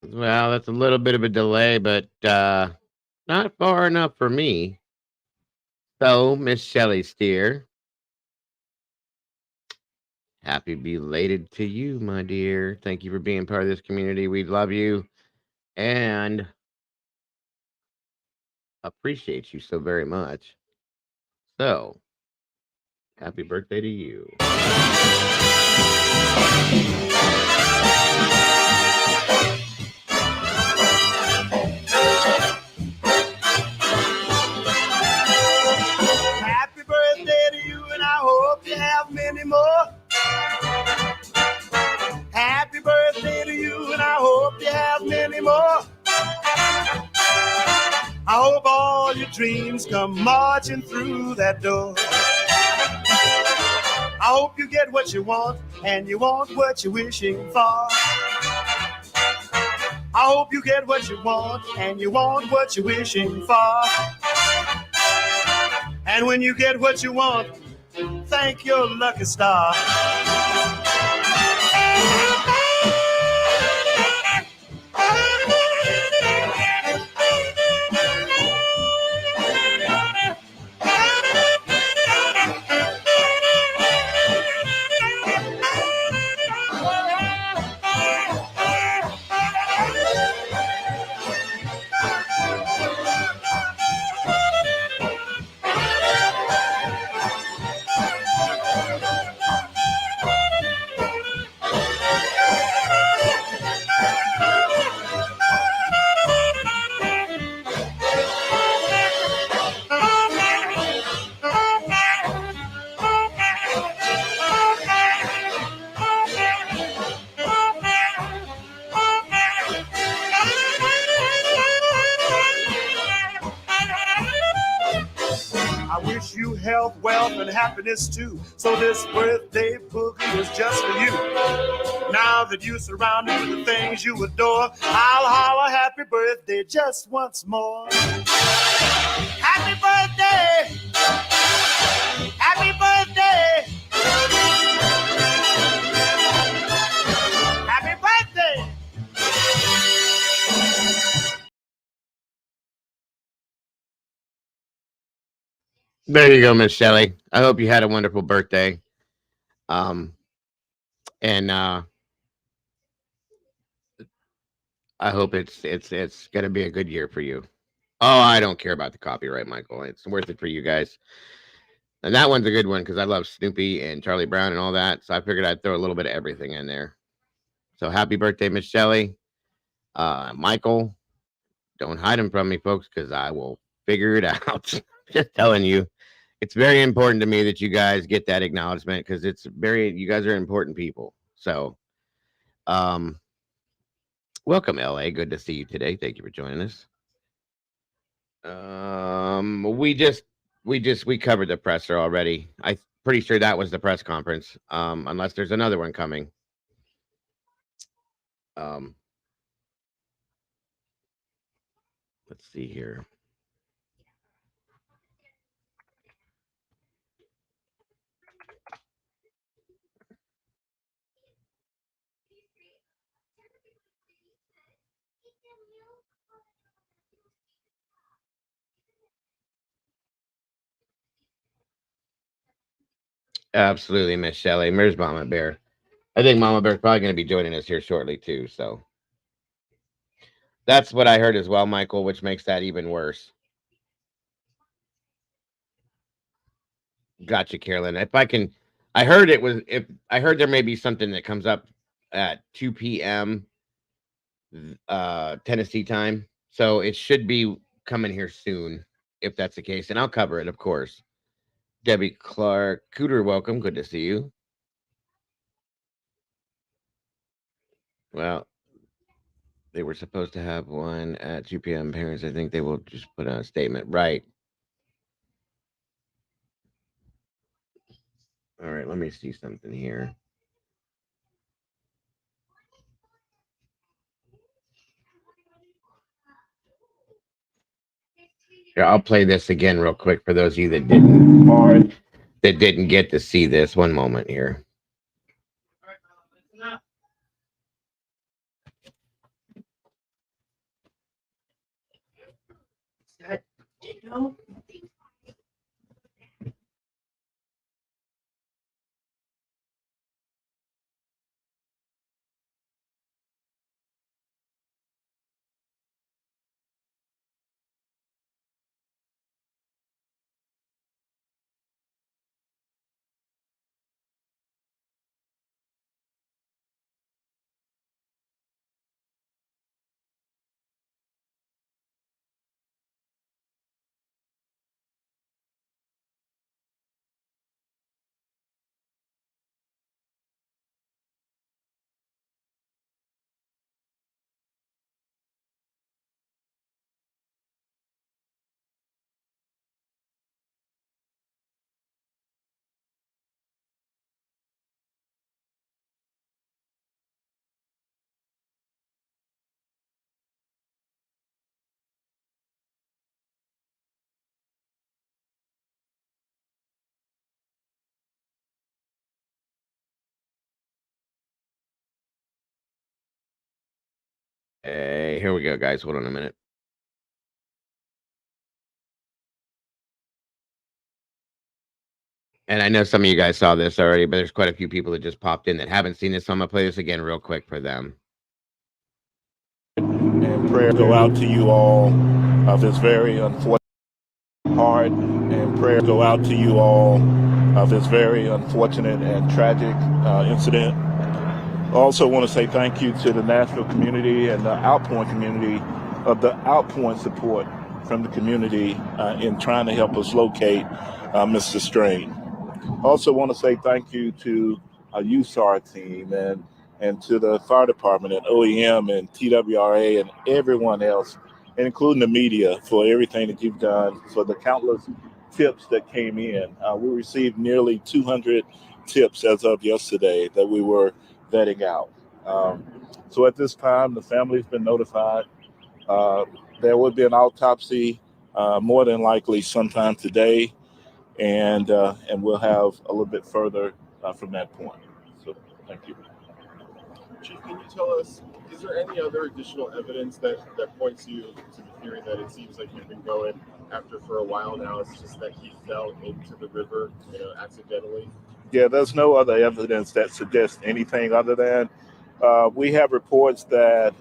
A: Well, that's a little bit of a delay, but not far enough for me. So, Miss Shelly Steer, happy belated to you, my dear. Thank you for being part of this community. We love you and appreciate you so very much. So, happy birthday to you.
G: Happy birthday to you, and I hope you have many more. Happy birthday to you, and I hope you have many more. I hope all your dreams come marching through that door. I hope you get what you want, and you want what you're wishing for. I hope you get what you want, and you want what you're wishing for. And when you get what you want, thank your lucky star. Health, wealth, and happiness too. So this birthday boogie is just for you. Now that you're surrounded with the things you adore, I'll holler happy birthday just once more. Happy birthday! Happy birthday! Happy birthday!
A: There you go, Miss Shelley. I hope you had a wonderful birthday. And I hope it's gonna be a good year for you. Oh, I don't care about the copyright, Michael. It's worth it for you guys. And that one's a good one because I love Snoopy and Charlie Brown and all that. So I figured I'd throw a little bit of everything in there. So happy birthday, Miss Shelley. Michael, don't hide them from me, folks, because I will figure it out. Just telling you. It's very important to me that you guys get that acknowledgement because you guys are important people. So um welcome, LA. Good to see you today. Thank you for joining us. We covered the presser already. I'm pretty sure that was the press conference. Unless there's another one coming. Um, let's see here. Absolutely, Miss Shelley. Where's Mama Bear? I think Mama Bear's probably going to be joining us here shortly too. So that's what I heard as well, Michael, which makes that even worse. Gotcha, Carolyn. I heard there may be something that comes up at 2 p.m. Tennessee time, so it should be coming here soon if that's the case, and I'll cover it, of course. Debbie Clark, Cooter, welcome. Good to see you. Well, they were supposed to have one at 2 p.m. Parents, I think they will just put out a statement, right? All right, let me see something here. Here, I'll play this again real quick for those of you that didn't get to see this. One moment here. Hey, here we go, guys. Hold on a minute. And I know some of you guys saw this already, but there's quite a few people that just popped in that haven't seen this. So I'm gonna play this again real quick for them.
H: And prayers go out to you all of this very unfortunate hard, and prayers go out to you all of this very unfortunate and tragic incident. I also want to say thank you to the Nashville community and the Outpoint community of the Outpoint support from the community in trying to help us locate Mr. Strain. I also want to say thank you to our USAR team and to the fire department and OEM and TWRA and everyone else, including the media, for everything that you've done, for the countless tips that came in. We received nearly 200 tips as of yesterday that we were vetting out. So at this time, the family's been notified. There will be an autopsy more than likely sometime today, and we'll have a little bit further from that point. So thank you.
E: Chief, can you tell us Is there any other additional evidence that points you to the theory that it seems like you've been going after for a while now? It's just that he fell into the river, accidentally?
H: Yeah, there's no other evidence that suggests anything other than we have reports that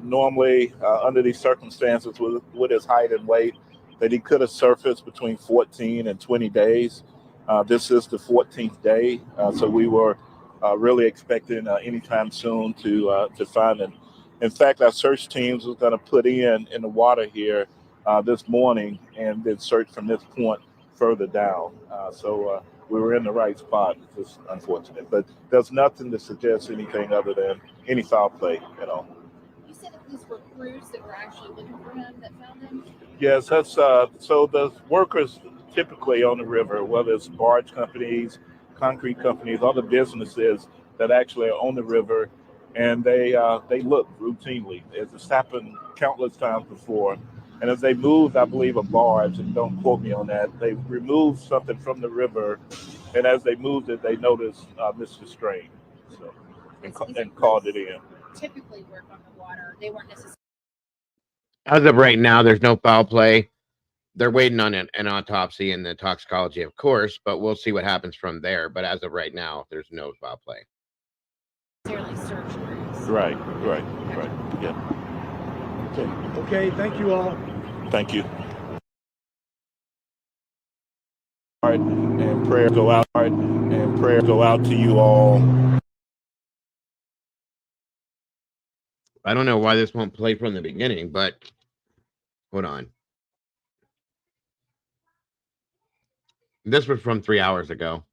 H: normally under these circumstances with his height and weight, that he could have surfaced between 14 and 20 days. This is the 14th day, so we were really expecting anytime soon to find him. In fact, our search teams was going to put in the water here this morning and then search from this point further down. So we were in the right spot. It's just unfortunate, but there's nothing to suggest anything other than any foul play at all.
F: You said that these were crews that were actually looking for him that found him?
H: Yes, that's so the workers typically on the river, whether it's barge companies, concrete companies, other businesses that actually are on the river, and they look routinely. It's happened countless times before. And as they moved, I believe, a barge, and don't quote me on that, they removed something from the river, and as they moved it, they noticed Mr. Strain, so and called it in.
F: Typically work on the water. They weren't necessarily.
A: As of right now, there's no foul play. They're waiting on an autopsy and the toxicology, of course, but we'll see what happens from there. But as of right now, there's no foul play.
F: Search crews.
H: Right, yeah.
C: Okay, thank you all.
H: Thank you. And prayers go out to you all.
A: I don't know why this won't play from the beginning, but hold on. This was from 3 hours ago.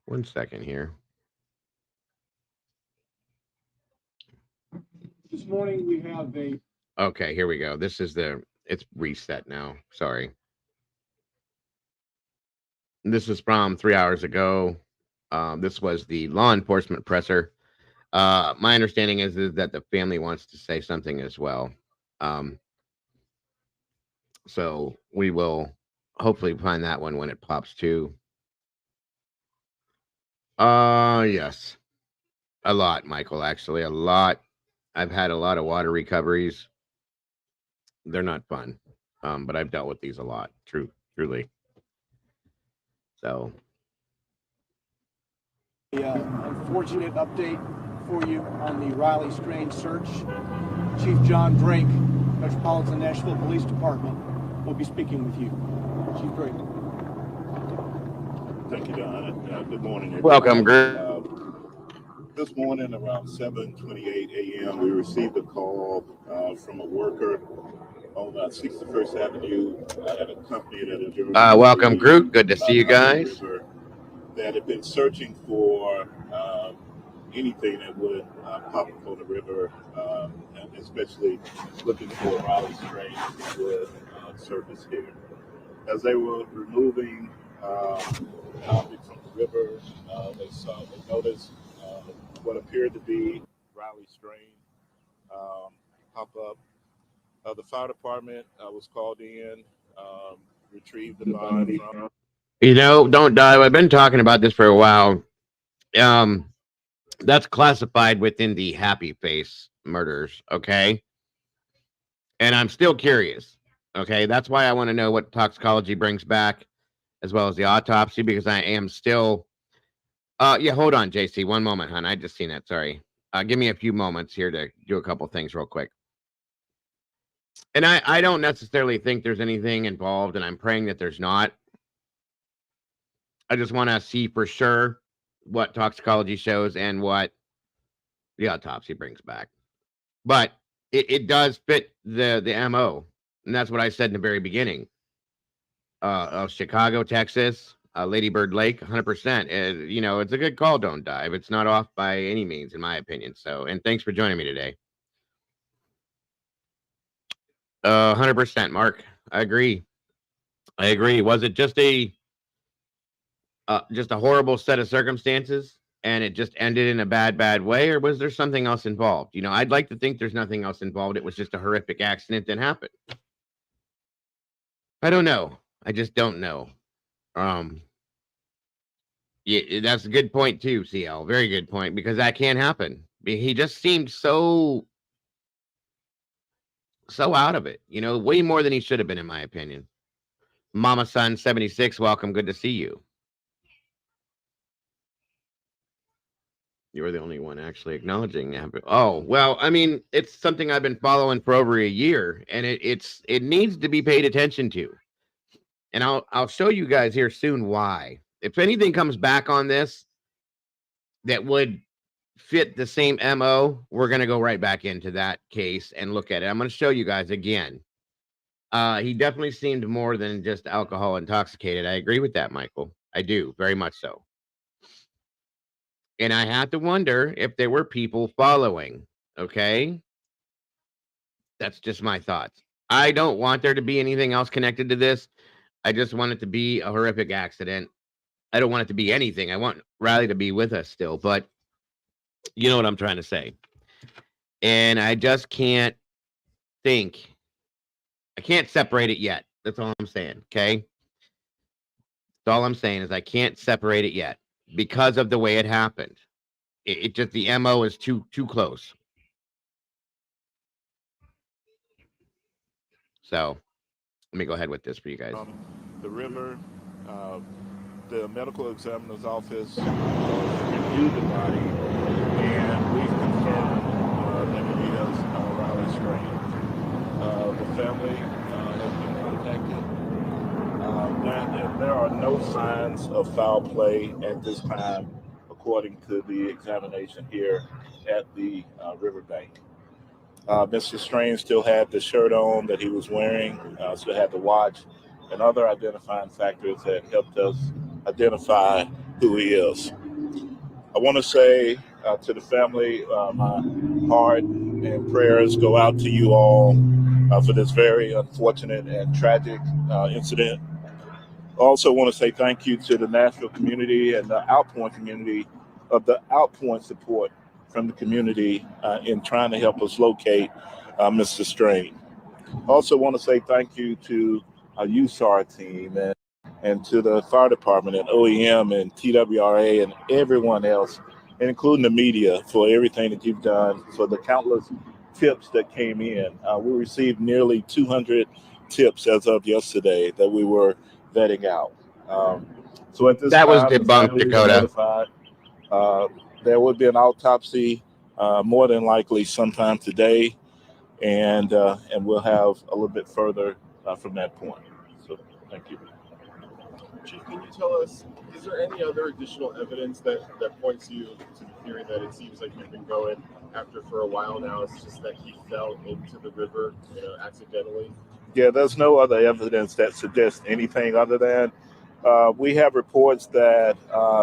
A: One second here.
C: This morning we have a.
A: Okay, here we go. This is it's reset now. Sorry. This is from 3 hours ago. This was the law enforcement presser. My understanding is that the family wants to say something as well. So we will hopefully find that one when it pops too. Yes. A lot, Michael, actually. A lot. I've had a lot of water recoveries. They're not fun. But I've dealt with these a lot, truly. So
C: Unfortunate update for you on the Riley Strange search. Chief John Drake, Metropolitan Nashville Police Department, will be speaking with you. Chief Drake.
D: Thank you, Don. Good morning, everybody.
A: welcome, Greg.
D: This morning around 7:28 a.m., we received a call from a worker on 61st Avenue at a company that is
A: Welcome, Groot. Good to see you guys.
D: That had been searching for anything that would pop up on the river, and especially looking for Riley Strange that would surface here. As they were removing objects from the river, they noticed what appeared to be Riley Strange pop up. The fire department was called in, retrieved the body from.
A: Don't die. I've been talking about this for a while. That's classified within the happy face murders, okay? And I'm still curious, okay? That's why I want to know what toxicology brings back, as well as the autopsy, because I am still. Yeah, hold on, JC. One moment, hon. I just seen that. Sorry. Give me a few moments here to do a couple things real quick. And I don't necessarily think there's anything involved, and I'm praying that there's not. I just want to see for sure what toxicology shows and what the autopsy brings back. But it does fit the MO. And that's what I said in the very beginning. Of Chicago, Texas, Lady Bird Lake, 100%. It's a good call, don't dive. It's not off by any means, in my opinion. So, and thanks for joining me today. 100%, Mark. I agree. Was it just a horrible set of circumstances and it just ended in a bad way, or was there something else involved? I'd like to think there's nothing else involved. It was just a horrific accident that happened. I don't know. I just don't know. Yeah, that's a good point too, CL. Very good point, because that can't happen. He just seemed so out of it, way more than he should have been, in my opinion. Mama Son 76, welcome. Good to see you. You were the only one actually acknowledging that. Oh, well, I mean, it's something I've been following for over a year, and it needs to be paid attention to. And I'll show you guys here soon why. If anything comes back on this that would fit the same MO, we're going to go right back into that case and look at it. I'm going to show you guys again. He definitely seemed more than just alcohol intoxicated. I agree with that, Michael. I do, very much so. And I have to wonder if there were people following. Okay. That's just my thoughts. I don't want there to be anything else connected to this. I just want it to be a horrific accident. I don't want it to be anything. I want Riley to be with us still, but you know what I'm trying to say. And I just can't think. I can't separate it yet. That's all I'm saying. Okay. That's all I'm saying is I can't separate it yet because of the way it happened. It just, the MO is too close. So let me go ahead with this for you guys.
H: The river, the medical examiner's office reviewed the body, and we've confirmed that it is Riley Strange. The family has been contacted. There are no signs of foul play at this time, according to the examination here at the riverbank. Mr. Strange still had the shirt on that he was wearing, still had the watch, and other identifying factors that helped us identify who he is. I want to say to the family, my heart and prayers go out to you all for this very unfortunate and tragic incident. I also want to say thank you to the Nashville community and the Outpoint community of the Outpoint support from the community in trying to help us locate Mr. Strange. I also want to say thank you to our USAR team and to the fire department and OEM and TWRA and everyone else, including the media, for everything that you've done, for the countless tips that came in. We received nearly 200 tips as of yesterday that we were vetting out. So at this
A: that
H: time,
A: was debunked, Dakota.
H: There would be an autopsy more than likely sometime today, and we'll have a little bit further from that point. So thank you.
E: Chief, can you tell us, is there any other additional evidence that points you to the theory that it seems like you've been going after for a while now? It's just that he fell into the river, accidentally?
H: Yeah, there's no other evidence that suggests anything other than we have reports that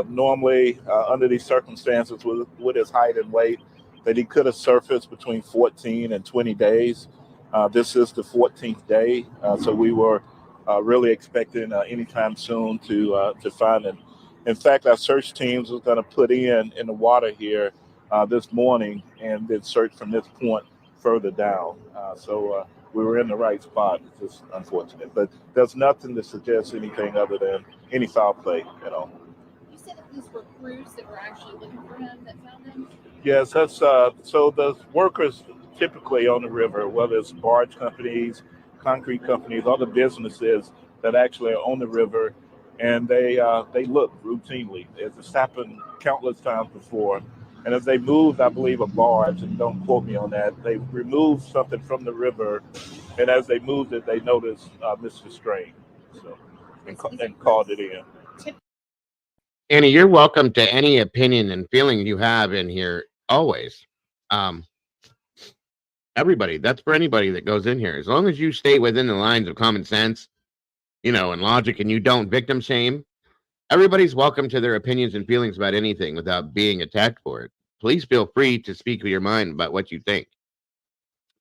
H: normally under these circumstances with his height and weight, that he could have surfaced between 14 and 20 days. This is the 14th day, so we were really expecting anytime soon to find him. In fact, our search teams was going to put in the water here this morning and then search from this point further down. So we were in the right spot. It's just unfortunate, but there's nothing to suggest anything other than any foul play at all.
F: You said that these were crews that were actually looking for him that found him?
H: Yes, that's so the workers typically on the river, whether it's barge companies, concrete companies, other businesses that actually are on the river, and they look routinely. It's happened countless times before. And as they moved, I believe, a barge, and don't quote me on that, they removed something from the river, and as they moved it, they noticed Mr. Strange, so and called it in.
A: Annie, you're welcome to any opinion and feeling you have in here, always. Everybody, that's for anybody that goes in here. As long as you stay within the lines of common sense, and logic, and you don't victim shame, everybody's welcome to their opinions and feelings about anything without being attacked for it. Please feel free to speak with your mind about what you think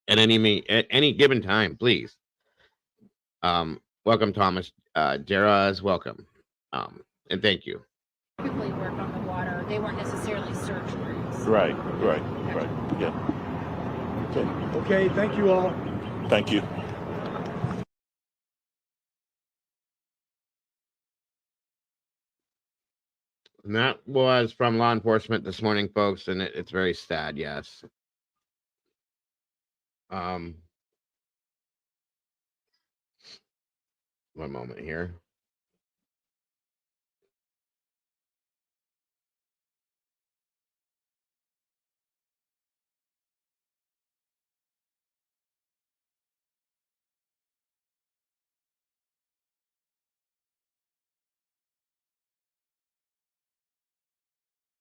A: at any given time, please. Welcome, Thomas. Jara is welcome. And thank you.
F: Typically work on the water. They weren't necessarily search crews.
H: Right. Yeah.
C: Okay, thank you all.
H: Thank you.
A: And that was from law enforcement this morning, folks, and it's very sad. Yes. One moment here.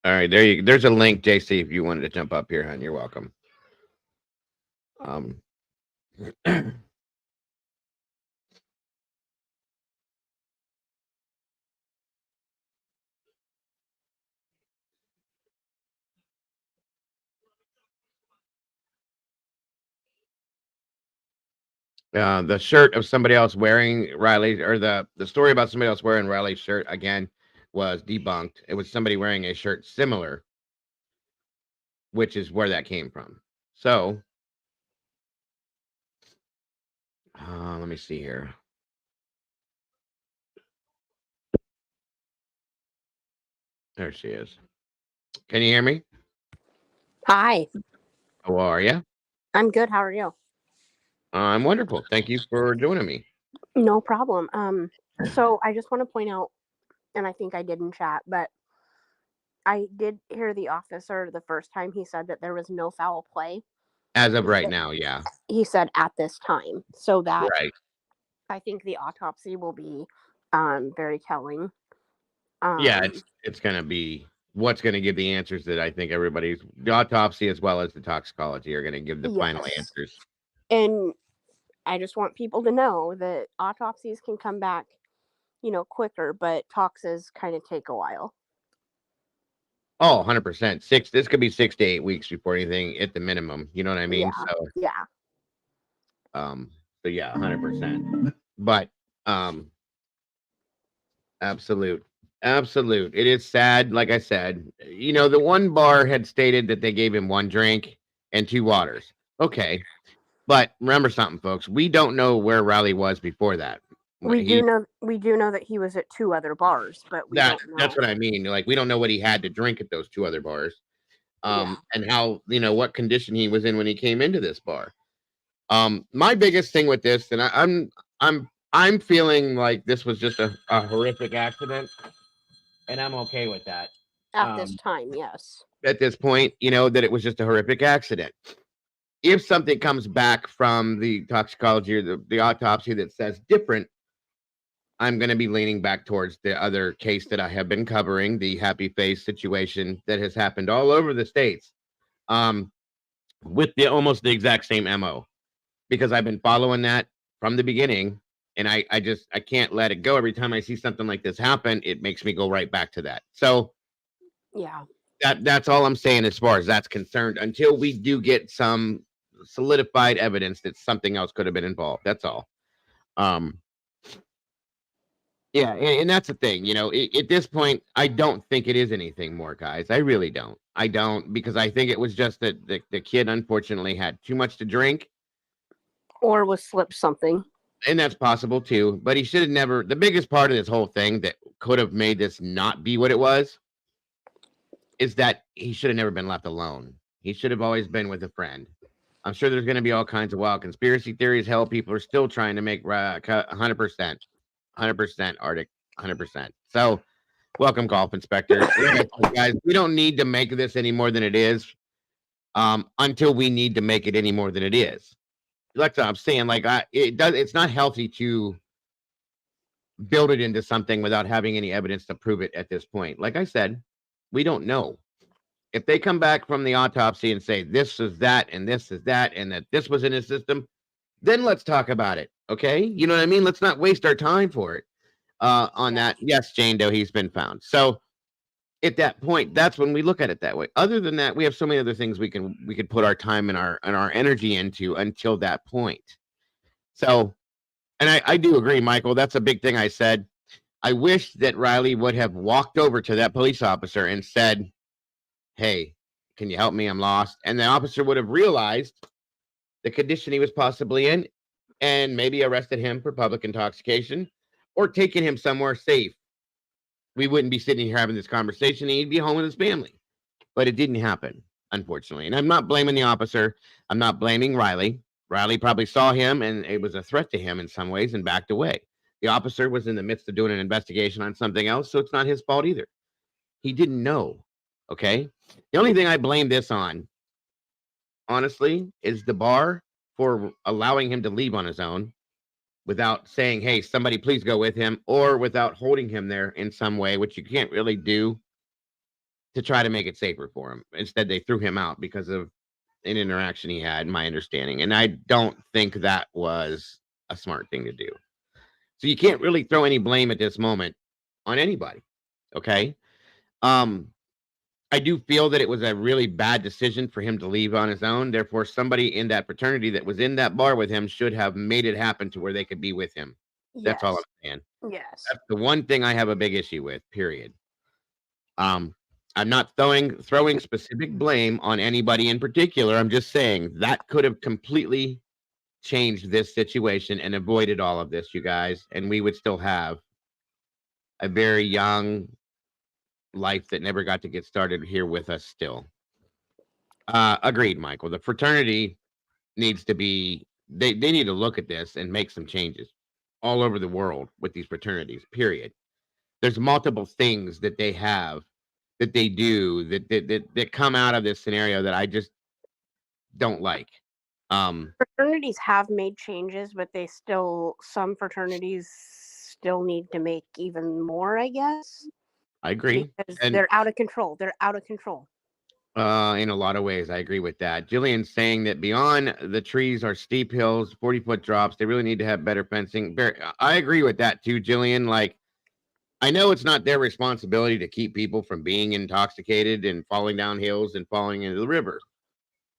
A: All right, there's a link, JC, if you wanted to jump up here, hon. You're welcome. The shirt of somebody else wearing Riley, or the story about somebody else wearing Riley's shirt again was debunked. It was somebody wearing a shirt similar, which is where that came from. So, let me see here. There she is. Can you hear me?
I: Hi.
A: How are you?
I: I'm good. How are you?
A: I'm wonderful. Thank you for joining me.
I: No problem. So I just want to point out, and I think I did in chat, but I did hear the officer the first time he said that there was no foul play.
A: As of right now, yeah.
I: He said at this time. So that
A: Right.
I: I think the autopsy will be very telling.
A: Yeah, it's going to be what's going to give the answers that I think the autopsy as well as the toxicology are going to give the final answers.
I: And I just want people to know that autopsies can come back, quicker, but toxes kind of take a while.
A: Oh, 100%. This could be 6 to 8 weeks before anything at the minimum. You know what I mean?
I: Yeah.
A: So,
I: yeah.
A: So yeah, 100%. But, absolute. It is sad. Like I said, the one bar had stated that they gave him 1 drink and 2 waters. Okay. But remember something, folks. We don't know where Riley was before that.
I: We do know that he was at 2 other bars, but we don't know.
A: That's what I mean. Like, we don't know what he had to drink at those 2 other bars. And how, what condition he was in when he came into this bar. My biggest thing with this, and I'm feeling like this was just a horrific accident, and I'm okay with that.
I: At this time, yes.
A: At this point, that it was just a horrific accident. If something comes back from the toxicology or the autopsy that says different, I'm going to be leaning back towards the other case that I have been covering, the Happy Face situation that has happened all over the states, with almost the exact same MO, because I've been following that from the beginning, and I can't let it go. Every time I see something like this happen, it makes me go right back to that. So
I: yeah,
A: that's all I'm saying as far as that's concerned, until we do get some solidified evidence that something else could have been involved. That's all. Yeah, and that's the thing, at this point, I don't think it is anything more, guys. I really don't. I don't, because I think it was just that the kid unfortunately had too much to drink.
I: Or was slipped something.
A: And that's possible too. But he should have never, the biggest part of this whole thing that could have made this not be what it was, is that he should have never been left alone. He should have always been with a friend. I'm sure there's going to be all kinds of wild conspiracy theories. Hell, people are still trying to make 100%. 100% Arctic, 100%. So, welcome, Golf Inspector. Guys, we don't need to make this any more than it is, until we need to make it any more than it is. Like I'm saying, it's not healthy to build it into something without having any evidence to prove it at this point. Like I said, we don't know. If they come back from the autopsy and say this is that and this is that and that this was in his system, then let's talk about it. Okay. You know what I mean? Let's not waste our time for it. On that. Yes, Jane Doe, he's been found. So at that point, that's when we look at it that way. Other than that, we have so many other things we could put our time and our energy into until that point. So, and I do agree, Michael. That's a big thing I said. I wish that Riley would have walked over to that police officer and said, "Hey, can you help me? I'm lost." And the officer would have realized the condition he was possibly in, and maybe arrested him for public intoxication or taken him somewhere safe. we wouldn't be sitting here having this conversation. He'd be home with his family. But it didn't happen, unfortunately. And I'm not blaming the officer. I'm not blaming Riley. Riley probably saw him and it was a threat to him in some ways and backed away. The officer was in the midst of doing an investigation on something else, so it's not his fault either. He didn't know. Okay. The only thing I blame this on, honestly, is the bar for allowing him to leave on his own without saying, hey, somebody please go with him, or without holding him there in some way, which you can't really do to try to make it safer for him. Instead, they threw him out because of an interaction he had, my understanding. And I don't think that was a smart thing to do. So you can't really throw any blame at this moment on anybody. Okay. I do feel that it was a really bad decision for him to leave on his own. Therefore, somebody in that fraternity that was in that bar with him should have made it happen to where they could be with him. That's all I'm saying.
I: Yes.
A: That's the one thing I have a big issue with, period. I'm not throwing specific blame on anybody in particular. I'm just saying that could have completely changed this situation and avoided all of this, you guys, and we would still have a very young life that never got to get started here with us still. Agreed, Michael. The fraternity needs to be, they need to look at this and make some changes all over the world with these fraternities, period. There's multiple things that they have, that they do, that come out of this scenario that I just don't like.
I: Fraternities have made changes, but some fraternities still need to make even more, I guess.
A: I agree.
I: Because
A: And
I: they're out of control. They're out of control.
A: in a lot of ways, I agree with that. Jillian's saying that beyond the trees are steep hills, 40-foot drops. They really need to have better fencing. I agree with that too, Jillian. Like, I know it's not their responsibility to keep people from being intoxicated and falling down hills and falling into the river.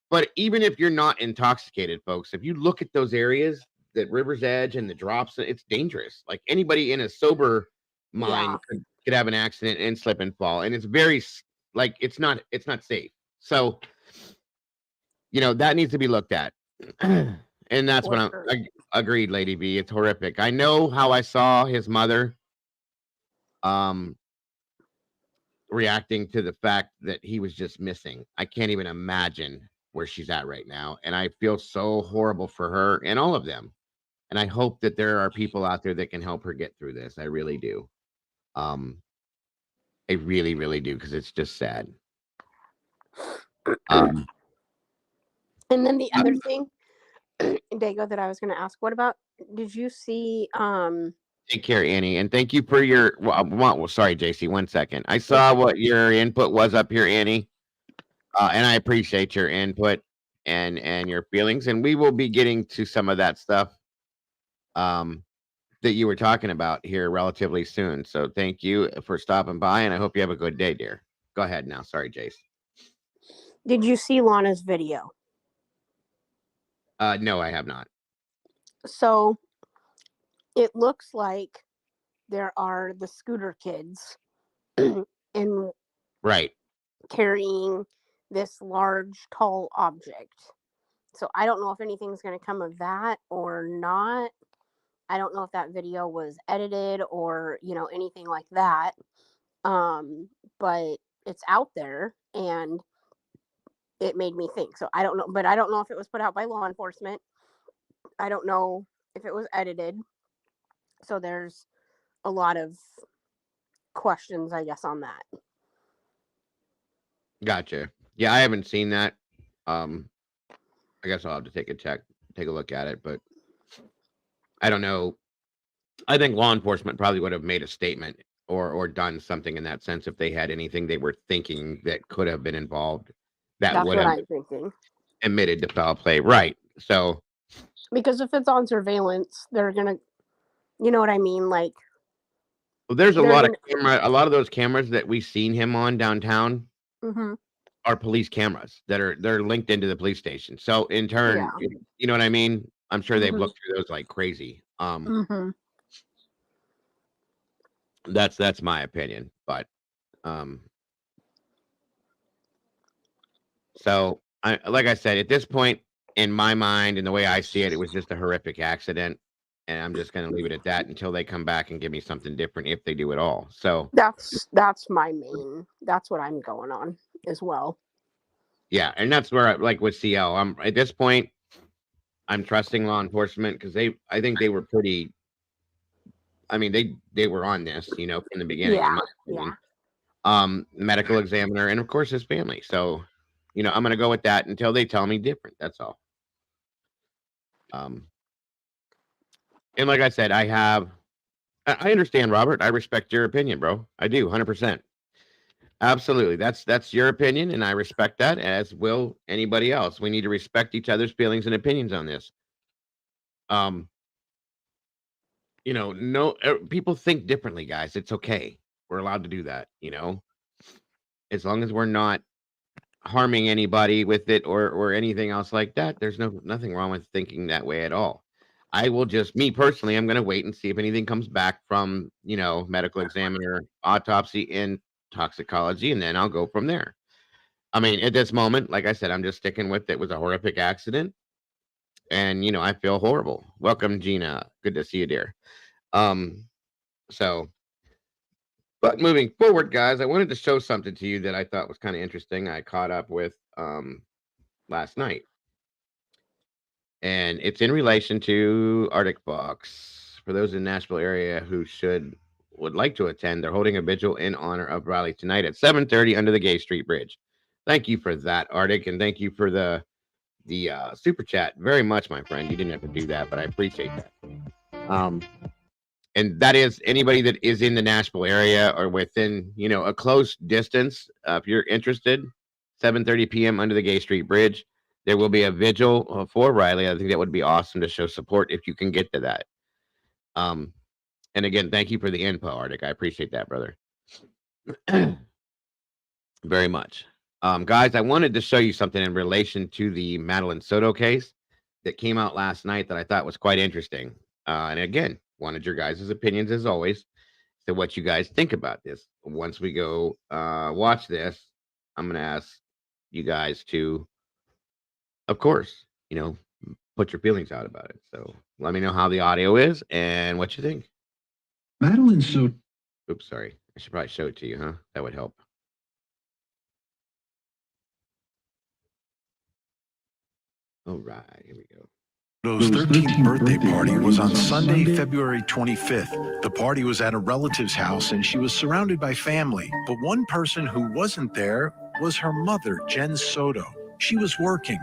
A: But even if you're not intoxicated, folks, if you look at those areas, that river's edge and the drops, it's dangerous. Like, anybody in a sober mind could have an accident and slip and fall. And it's very, like, it's not safe. So, that needs to be looked at. And that's what I agreed, Lady V. It's horrific. I know how I saw his mother reacting to the fact that he was just missing. I can't even imagine where she's at right now. And I feel so horrible for her and all of them. And I hope that there are people out there that can help her get through this. I really do. I really, really do, because it's just sad.
I: And then the other thing, Dago, that I was going to ask, did you see
A: Take care, Annie, and thank you for your. Well, sorry, JC. 1 second. I saw what your input was up here, Annie, and I appreciate your input and your feelings. And we will be getting to some of that stuff that you were talking about here relatively soon. So thank you for stopping by, and I hope you have a good day, dear. Go ahead now. Sorry, Jace.
I: Did you see Lana's video?
A: No, I have not.
I: So it looks like there are the scooter kids and carrying this large, tall object. So I don't know if anything's going to come of that or not. I don't know if that video was edited or, anything like that. But it's out there and it made me think. So I don't know, but I don't know if it was put out by law enforcement. I don't know if it was edited. So there's a lot of questions, I guess, on that.
A: Gotcha. Yeah, I haven't seen that. I guess I'll have to take a look at it, but I don't know. I think law enforcement probably would have made a statement or done something in that sense if they had anything they were thinking that could have been involved. That's would
I: what
A: have
I: I'm thinking.
A: Admitted to foul play, right? So,
I: because if it's on surveillance, they're gonna, you know what I mean, like.
A: Well, there's a lot of those cameras that we've seen him on downtown.
I: Mm-hmm.
A: Are police cameras they're linked into the police station. So in turn, you know what I mean? I'm sure they've looked through those like crazy. That's my opinion. But so like I said, at this point, in my mind and the way I see it, it was just a horrific accident. and I'm just going to leave it at that until they come back and give me something different, if they do at all. So
I: That's my main. That's what I'm going on as well.
A: yeah, and that's where, like with CL, I'm at this point, I'm trusting law enforcement because I think they were pretty. I mean, they were on this, from the beginning. In
I: Yeah,
A: my opinion. Medical examiner, and of course his family. So, I'm going to go with that until they tell me different. That's all. And like I said, I understand, Robert. I respect your opinion, bro. I do, 100%. Absolutely. That's your opinion, and I respect that, as will anybody else. We need to respect each other's feelings and opinions on this. No, people think differently, guys. It's okay. We're allowed to do that, as long as we're not harming anybody with it or anything else like that. There's nothing wrong with thinking that way at all. I will me personally, I'm going to wait and see if anything comes back from, medical examiner, autopsy, and toxicology, and then I'll go from there. I mean, at this moment, like I said, I'm just sticking with it was a horrific accident, and I feel horrible. Welcome, Gina. Good to see you, dear. So, but moving forward, guys, I wanted to show something to you that I thought was kind of interesting. I caught up with last night, and it's in relation to Arctic Fox. For those in the Nashville area who would like to attend, they're holding a vigil in honor of Riley tonight at 7:30 under the Gay Street Bridge. Thank you for that, Arctic, and thank you for the super chat very much, my friend. You didn't have to do that, but I appreciate that. And that is anybody that is in the Nashville area or within, a close distance. If you're interested, 7:30 p.m. under the Gay Street Bridge. There will be a vigil for Riley. I think that would be awesome to show support if you can get to that. And again, thank you for the info, Arctic. I appreciate that, brother. Very much. Guys, I wanted to show you something in relation to the Melanie Sodto case that came out last night that I thought was quite interesting. And again, wanted your guys' opinions as always. So what you guys think about this. Once we go watch this, I'm going to ask you guys to, of course, put your feelings out about it. So let me know how the audio is and what you think.
J: Melanie Sodto.
A: Oops, sorry. I should probably show it to you, huh? That would help. All right, here we go.
J: Sodto's 13th birthday party was on Sunday, February 25th. The party was at a relative's house and she was surrounded by family. But one person who wasn't there was her mother, Jen Sodto. She was working.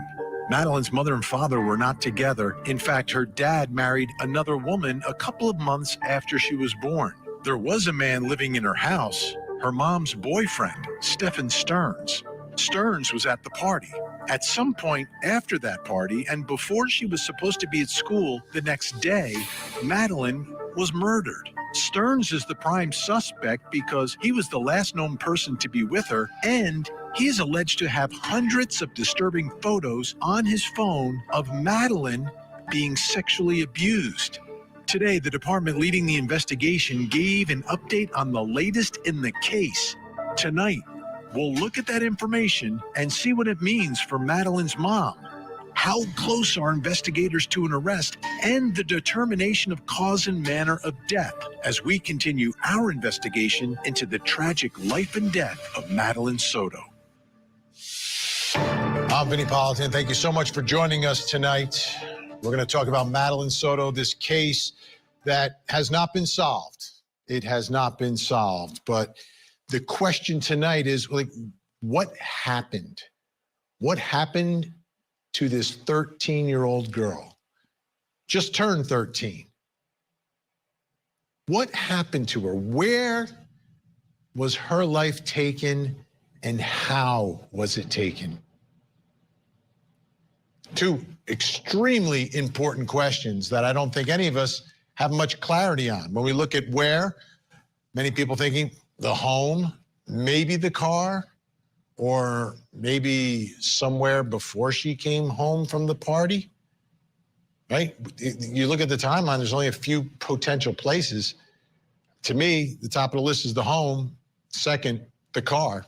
J: Madeline's mother and father were not together. In fact, her dad married another woman a couple of months after she was born. There was a man living in her house, her mom's boyfriend, Stephen Stearns. Stearns was at the party. At some point after that party, and before she was supposed to be at school the next day, Madeline was murdered. Stearns is the prime suspect because he was the last known person to be with her, and he is alleged to have hundreds of disturbing photos on his phone of Madeline being sexually abused. Today, the department leading the investigation gave an update on the latest in the case. Tonight, we'll look at that information and see what it means for Madeline's mom. How close are investigators to an arrest and the determination of cause and manner of death as we continue our investigation into the tragic life and death of Melanie Sodto.
K: I'm Vinnie Politan. Thank you so much for joining us tonight. We're going to talk about Melanie Sodto, this case that has not been solved. It has not been solved, but the question tonight is, what happened? What happened to this 13-year-old girl? Just turned 13. What happened to her? Where was her life taken, and how was it taken? Two extremely important questions that I don't think any of us have much clarity on. When we look at where, many people thinking the home, maybe the car, or maybe somewhere before she came home from the party, right? You look at the timeline, there's only a few potential places. To me, the top of the list is the home, second, the car.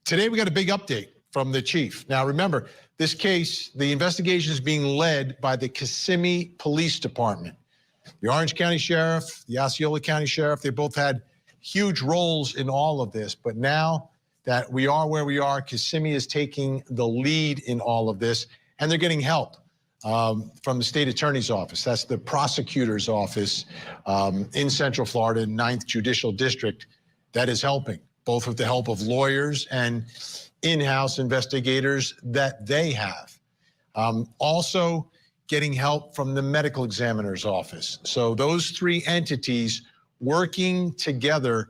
K: Today we got a big update from the chief. Now, remember, this case, the investigation is being led by the Kissimmee Police Department. The Orange County Sheriff, the Osceola County Sheriff, they both had huge roles in all of this. But now that we are where we are, Kissimmee is taking the lead in all of this, and they're getting help from the state attorney's office. That's the prosecutor's office in Central Florida, 9th Judicial District, that is helping, both with the help of lawyers and in-house investigators that they have. Also getting help from the medical examiner's office. So those three entities working together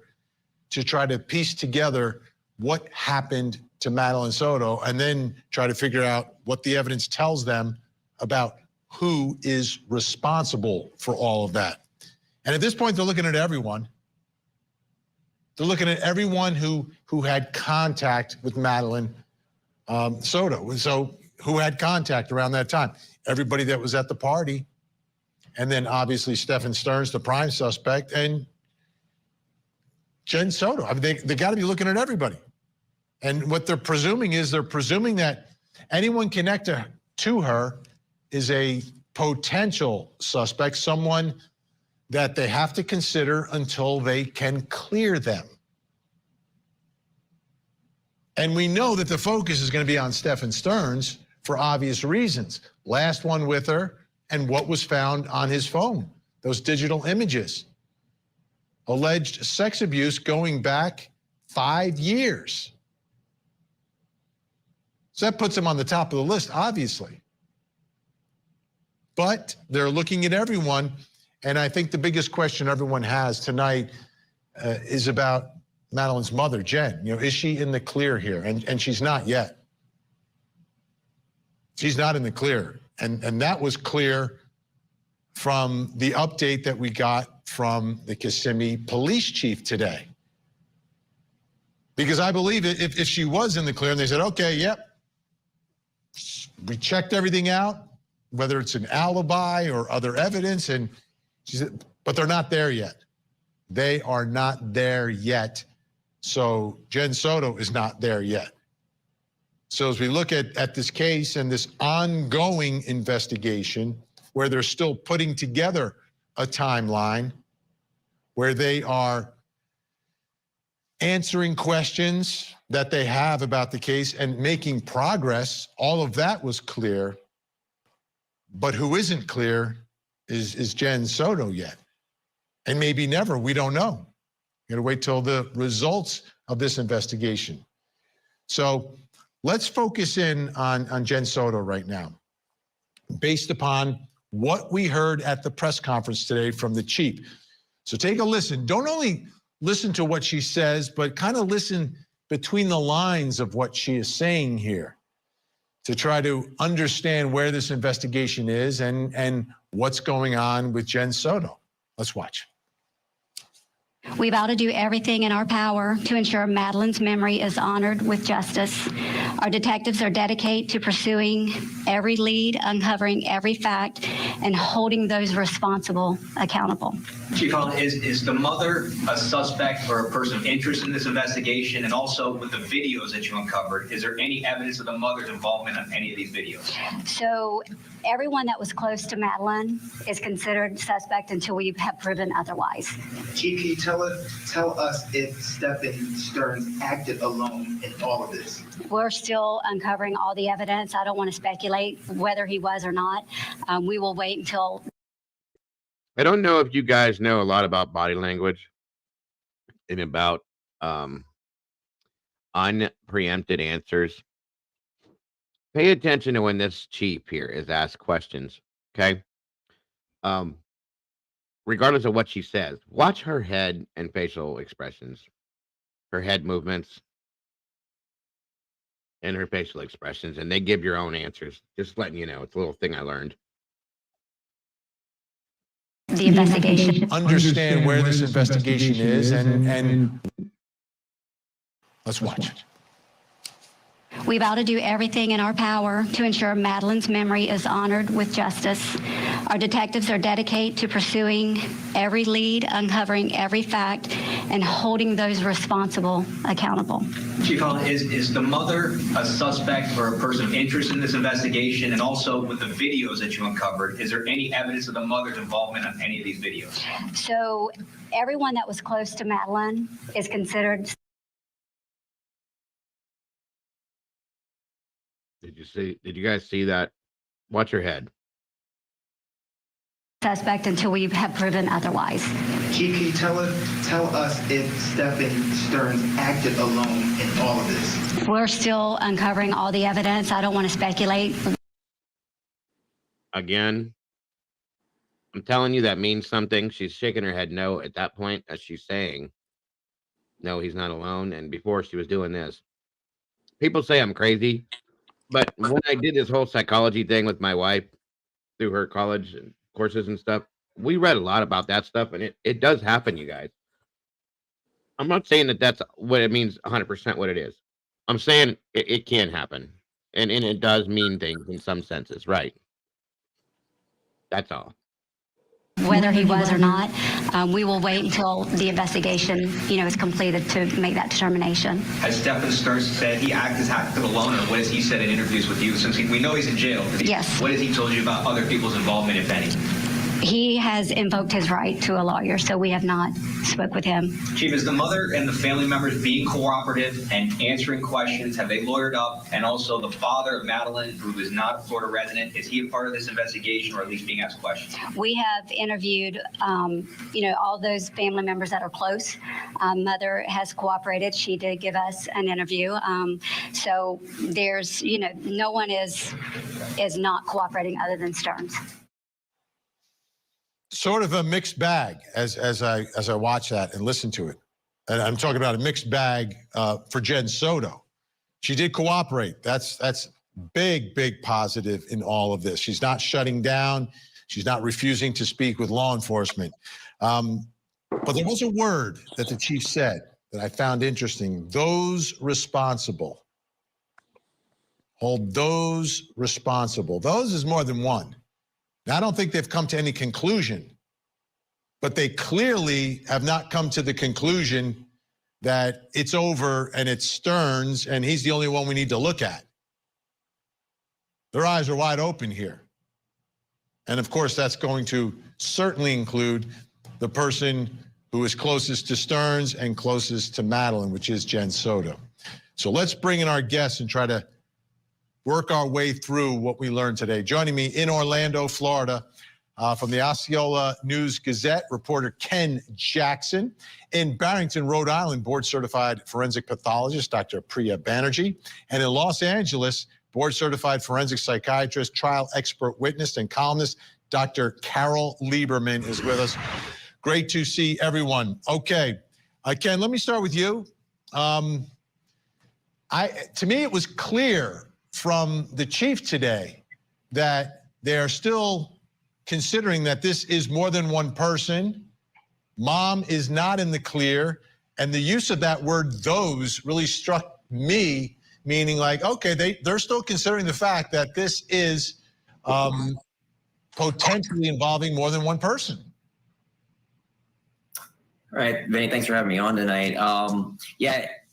K: to try to piece together what happened to Melanie Sodto and then try to figure out what the evidence tells them about who is responsible for all of that. And at this point, they're looking at everyone. They're looking at everyone who had contact with Melanie Sodto. So who had contact around that time? Everybody that was at the party. And then obviously Stephen Stearns, the prime suspect, and Jen Sodto. I mean, they got to be looking at everybody. And what they're presuming is they're presuming that anyone connected to her is a potential suspect, someone that they have to consider until they can clear them. And we know that the focus is going to be on Stephen Stearns for obvious reasons. Last one with her and what was found on his phone, those digital images. Alleged sex abuse going back 5 years. So that puts him on the top of the list, obviously. But they're looking at everyone. And I think the biggest question everyone has tonight is about Madeline's mother, Jen. You know, is she in the clear here? And she's not yet. She's not in the clear. And that was clear from the update that we got from the Kissimmee police chief today. Because I believe if she was in the clear and they said, okay, yep, we checked everything out, whether it's an alibi or other evidence, and she said, but they're not there yet. They are not there yet. So Jen Sodto is not there yet. So as we look at this case and this ongoing investigation, where they're still putting together a timeline, where they are answering questions that they have about the case and making progress, all of that was clear. But who isn't clear is Jen Sodto yet. And maybe never, we don't know. You gotta wait till the results of this investigation. So let's focus in on Jen Sodto right now, based upon what we heard at the press conference today from the chief. So take a listen. Don't only listen to what she says, but kind of listen between the lines of what she is saying here to try to understand where this investigation is and what's going on with Jen Sodto. Let's watch.
L: We vow to do everything in our power to ensure Madeline's memory is honored with justice. Our detectives are dedicated to pursuing every lead, uncovering every fact, and holding those responsible accountable.
M: Chief Holland, is the mother a suspect or a person of interest in this investigation? And also with the videos that you uncovered, is there any evidence of the mother's involvement on any of these videos?
L: So everyone that was close to Madeline is considered suspect until we have proven otherwise.
N: Chief, can you tell us if Stephen Stearns acted alone in all of this?
L: We're still uncovering all the evidence. I don't want to speculate whether he was or not. We will wait until.
A: I don't know if you guys know a lot about body language and about unpreempted answers. Pay attention to when this chief here is asked questions, okay? Regardless of what she says, watch her head and facial expressions, her head movements and her facial expressions, and they give your own answers. Just letting you know, it's a little thing I learned.
L: The investigation.
K: Understand where this investigation is and let's watch.
L: We vow to do everything in our power to ensure Madeline's memory is honored with justice. Our detectives are dedicated to pursuing every lead, uncovering every fact, and holding those responsible accountable.
M: Chief Holland, is the mother a suspect or a person of interest in this investigation? And also with the videos that you uncovered, is there any evidence of the mother's involvement on any of these videos?
L: So everyone that was close to Madeline is considered.
A: Did you guys see that? Watch your head.
L: Suspect until we have proven otherwise.
N: Chief, can you tell us if Stephen Stearns acted alone in all of this?
L: We're still uncovering all the evidence. I don't want to speculate.
A: Again, I'm telling you that means something. She's shaking her head no at that point as she's saying, no, he's not alone. And before she was doing this, people say I'm crazy. But when I did this whole psychology thing with my wife through her college and courses and stuff, we read a lot about that stuff, and it does happen, you guys. I'm not saying that that's what it means 100% what it is. I'm saying it can happen, and it does mean things in some senses, right? That's all.
L: Whether he was or not, we will wait until the investigation, is completed to make that determination.
M: Has Stephen Stearns said he acted alone, or what has he said in interviews with you? Since we know he's in jail.
L: Yes.
M: What has he told you about other people's involvement, if any?
L: He has invoked his right to a lawyer, so we have not spoke with him.
M: Chief, is the mother and the family members being cooperative and answering questions? Have they lawyered up? And also the father of Madeline, who is not a Florida resident, is he a part of this investigation or at least being asked questions?
L: We have interviewed, all those family members that are close. Mother has cooperated. She did give us an interview. So there's, no one is not cooperating other than Stearns.
K: Sort of a mixed bag as I watch that and listen to it. And I'm talking about a mixed bag for Jen Sodto. She did cooperate. That's big positive in all of this. She's not shutting down. She's not refusing to speak with law enforcement. But there was a word that the chief said that I found interesting. Those responsible. Hold those responsible. Those is more than one. Now, I don't think they've come to any conclusion, but they clearly have not come to the conclusion that it's over and it's Stearns and he's the only one we need to look at. Their eyes are wide open here. And of course, that's going to certainly include the person who is closest to Stearns and closest to Madeline, which is Jen Sodto. So let's bring in our guests and try to work our way through what we learned today. Joining me in Orlando, Florida, from the Osceola News-Gazette, reporter Ken Jackson. In Barrington, Rhode Island, board-certified forensic pathologist, Dr. Priya Banerjee. And in Los Angeles, board-certified forensic psychiatrist, trial expert witness, and columnist, Dr. Carol Lieberman is with us. Great to see everyone. Okay, Ken, let me start with you. To me, it was clear from the chief today that they are still considering that this is more than one person. Mom is not in the clear. And the use of that word, those, really struck me, meaning like, okay, they're still considering the fact that this is potentially involving more than one person.
O: All right, Vinny, thanks for having me on tonight.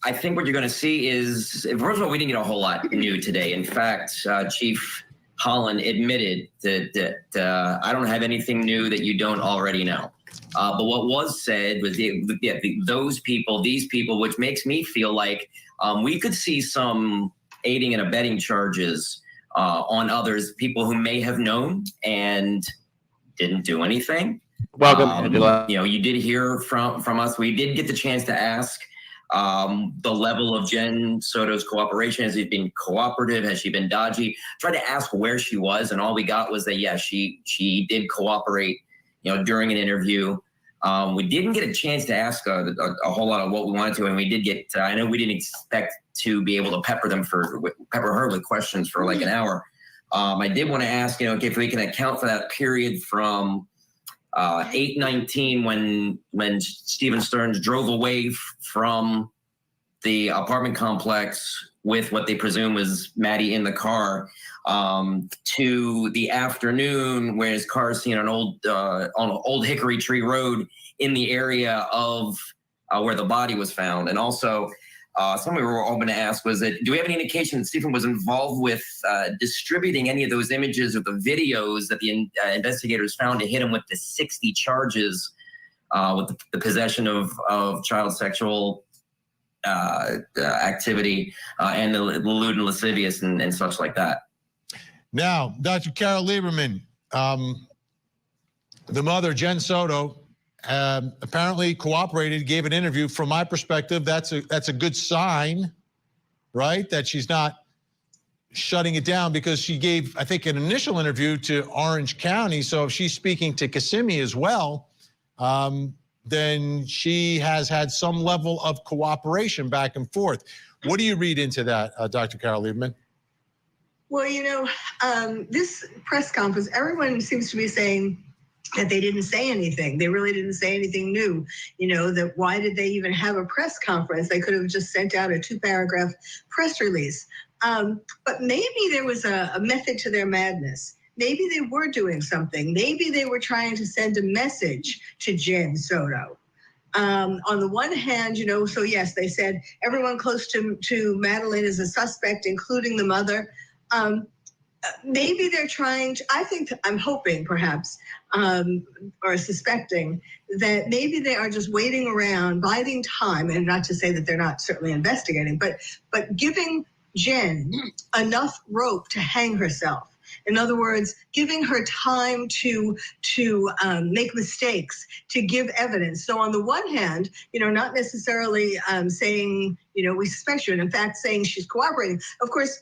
O: I think what you're going to see is, first of all, we didn't get a whole lot new today. In fact, Chief Holland admitted that I don't have anything new that you don't already know. But what was said was those people, these people, which makes me feel like we could see some aiding and abetting charges on others, people who may have known and didn't do anything.
A: Welcome, Angela.
O: You did hear from us. We did get the chance to ask the level of Jen Sodto's cooperation. Has she been cooperative? Has she been dodgy? Tried to ask where she was, and all we got was that, yeah, she did cooperate, during an interview. We didn't get a chance to ask a whole lot of what we wanted to, and we did get, I know we didn't expect to be able to pepper her with questions for like an hour. I did want to ask, if we can account for that period from 8/19 when Stephen Stearns drove away from the apartment complex with what they presume was Maddie in the car to the afternoon where his car is seen on Old Hickory Tree Road in the area of where the body was found. And also, something we were all going to ask was that, do we have any indication that Stephen was involved with distributing any of those images or the videos that the investigators found to hit him with the 60 charges with the possession of child sexual activity and the lewd and lascivious and such like that?
K: Now, Dr. Carol Lieberman, the mother, Jen Sodto, apparently cooperated, gave an interview. From my perspective, that's a good sign, right? That she's not shutting it down, because she gave, I think, an initial interview to Orange County. So if she's speaking to Kissimmee as well, then she has had some level of cooperation back and forth. What do you read into that, Dr. Carol Lieberman?
P: Well, this press conference, everyone seems to be saying that they didn't say anything. They really didn't say anything new. That why did they even have a press conference? They could have just sent out a 2-paragraph press release. But maybe there was a method to their madness. Maybe they were doing something. Maybe they were trying to send a message to Jen Sodto. On the one hand, so yes, they said everyone close to Madeline is a suspect, including the mother. Maybe they're trying to, I'm hoping perhaps, or suspecting that maybe they are just waiting around, biding time, and not to say that they're not certainly investigating, but giving Jen enough rope to hang herself. In other words, giving her time to make mistakes, to give evidence. So on the one hand, not necessarily saying, we suspect you, and in fact saying she's cooperating. Of course,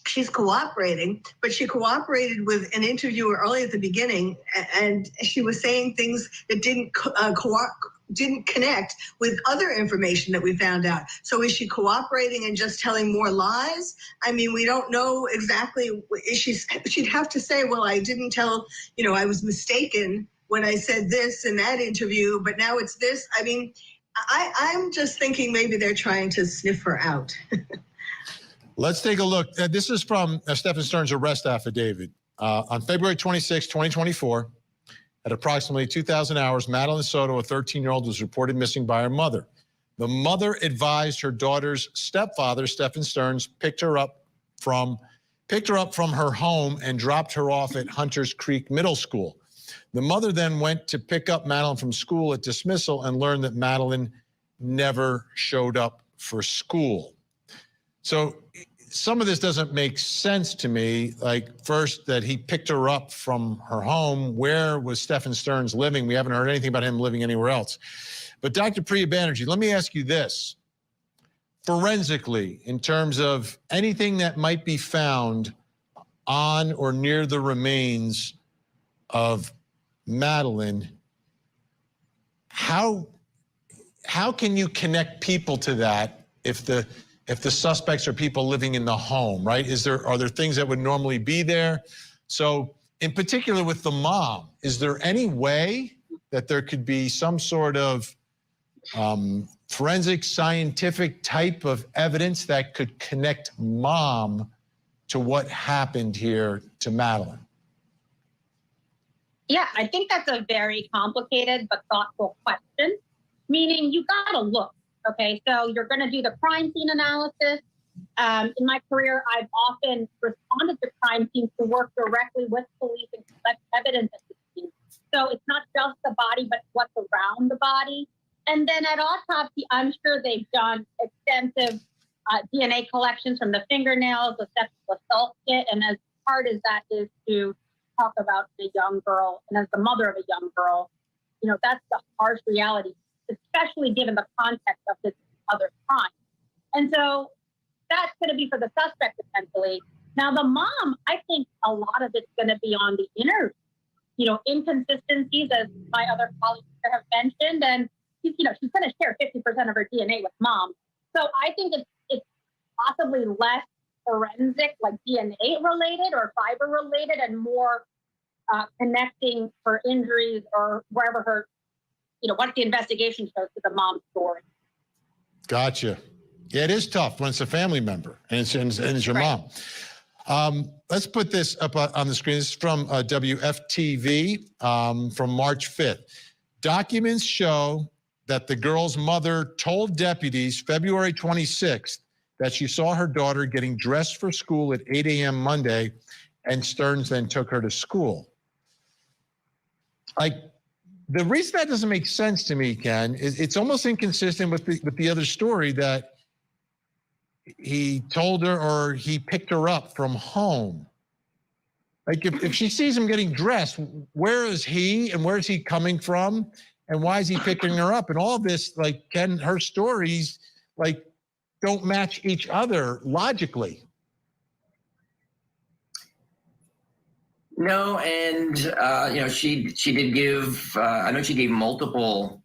P: she's cooperating, but she cooperated with an interviewer early at the beginning, and she was saying things that didn't connect with other information that we found out. So is she cooperating and just telling more lies? I mean, we don't know exactly. She'd have to say, well, I didn't tell, I was mistaken when I said this in that interview, but now it's this. I mean, I'm just thinking maybe they're trying to sniff her out.
K: Let's take a look. This is from Stephen Stern's arrest affidavit. On February 26, 2024, at approximately 2,000 hours, Madeline Sodto, a 13-year-old, was reported missing by her mother. The mother advised her daughter's stepfather, Stephen Stearns, picked her up from her home and dropped her off at Hunters Creek Middle School. The mother then went to pick up Madeline from school at dismissal and learned that Madeline never showed up for school. So some of this doesn't make sense to me. Like, first, that he picked her up from her home. Where was Stephen Stearns living? We haven't heard anything about him living anywhere else. But Dr. Priya Banerjee, let me ask you this. Forensically, in terms of anything that might be found on or near the remains of Madeline, how can you connect people to that if the suspects are people living in the home, right? Are there things that would normally be there? So in particular with the mom, is there any way that there could be some sort of forensic scientific type of evidence that could connect mom to what happened here to Madeline?
Q: Yeah, I think that's a very complicated but thoughtful question, meaning you got to look. Okay, so you're going to do the crime scene analysis. In my career, I've often responded to crime scenes to work directly with police and collect evidence at the scene. So it's not just the body, but what's around the body. And then at autopsy, I'm sure they've done extensive DNA collections from the fingernails, the sexual assault kit. And as hard as that is to talk about a young girl, and as the mother of a young girl, that's the harsh reality, especially given the context of this other crime. And so that's going to be for the suspect potentially. Now, the mom, I think a lot of it's going to be on the inner, inconsistencies, as my other colleagues have mentioned. And, she's going to share 50% of her DNA with mom. So I think it's possibly less forensic, like DNA related or fiber related, and more connecting her injuries or wherever her, what the investigation shows to the mom's story.
K: Gotcha. Yeah, it is tough when it's a family member and it's your mom. Let's put this up on the screen. This is from WFTV from March 5th. Documents show that the girl's mother told deputies February 26th that she saw her daughter getting dressed for school at 8 a.m. Monday, and Stearns then took her to school. Like, the reason that doesn't make sense to me, Ken, is it's almost inconsistent with the other story that he told her or he picked her up from home. Like, if she sees him getting dressed, where is he and where is he coming from and why is he picking her up? And all this, like, Ken, her stories, like, don't match each other logically.
O: No, and she did give. I know she gave multiple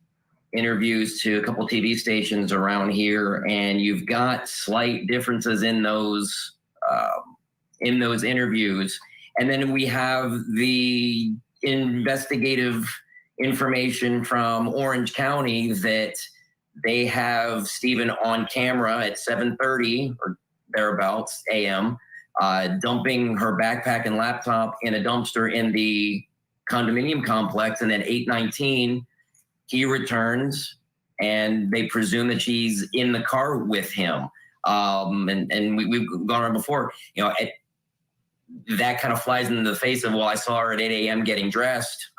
O: interviews to a couple TV stations around here, and you've got slight differences in those interviews. And then we have the investigative information from Orange County that they have Stephen on camera at 7:30 or thereabouts a.m. Dumping her backpack and laptop in a dumpster in the condominium complex, and then 8:19 he returns, and they presume that she's in the car with him. And we've gone on before, that kind of flies in the face of, well, I saw her at 8 a.m. getting dressed.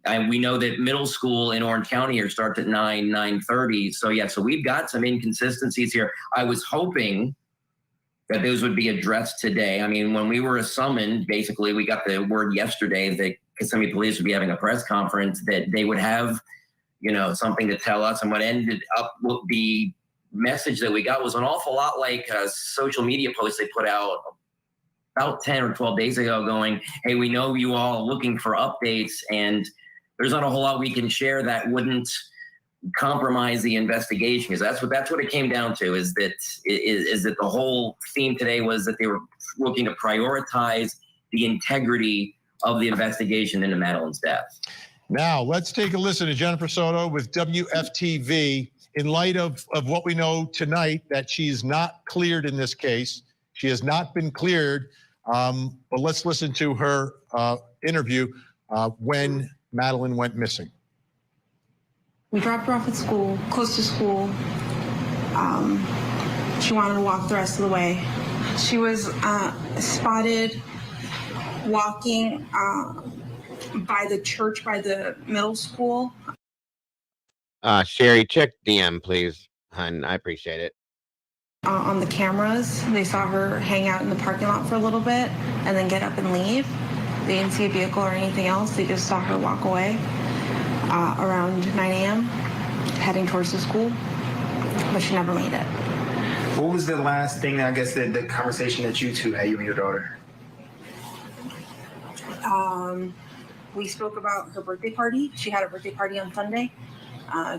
O: And we know that middle school in Orange County starts at 9:30. So we've got some inconsistencies here. I was hoping that those would be addressed today. I mean, when we were summoned, basically, we got the word yesterday that Kissimmee Police would be having a press conference, that they would have, something to tell us. And what ended up with the message that we got was an awful lot like a social media post they put out about 10 or 12 days ago going, hey, we know you all looking for updates, and there's not a whole lot we can share that wouldn't compromise the investigation, because that's what it came down to, is that the whole theme today was that they were looking to prioritize the integrity of the investigation into Madeline's death.
K: Now let's take a listen to Jennifer Sodto with WFTV in light of what we know tonight, that she is not cleared in this case. She has not been cleared, but let's listen to her interview when Madeline went missing.
R: We dropped her off at school, close to school. She wanted to walk the rest of the way. She was spotted walking by the church, by the middle school.
A: Sherry, check DM, please, hun. I appreciate it.
R: On the cameras, they saw her hang out in the parking lot for a little bit and then get up and leave. They didn't see a vehicle or anything else. They just saw her walk away around 9 a.m. heading towards the school, but she never made it.
N: What was the last thing, I guess, the conversation that you two had, you and your daughter?
R: We spoke about her birthday party. She had a birthday party on Sunday.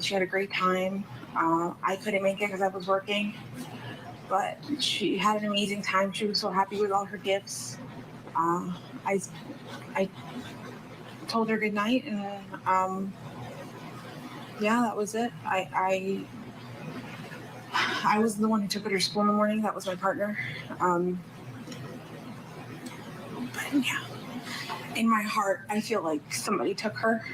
R: She had a great time. I couldn't make it because I was working, but she had an amazing time. She was so happy with all her gifts. I told her good night, and that was it. I was the one who took her to school in the morning. That was my partner. But yeah, in my heart, I feel like somebody took her.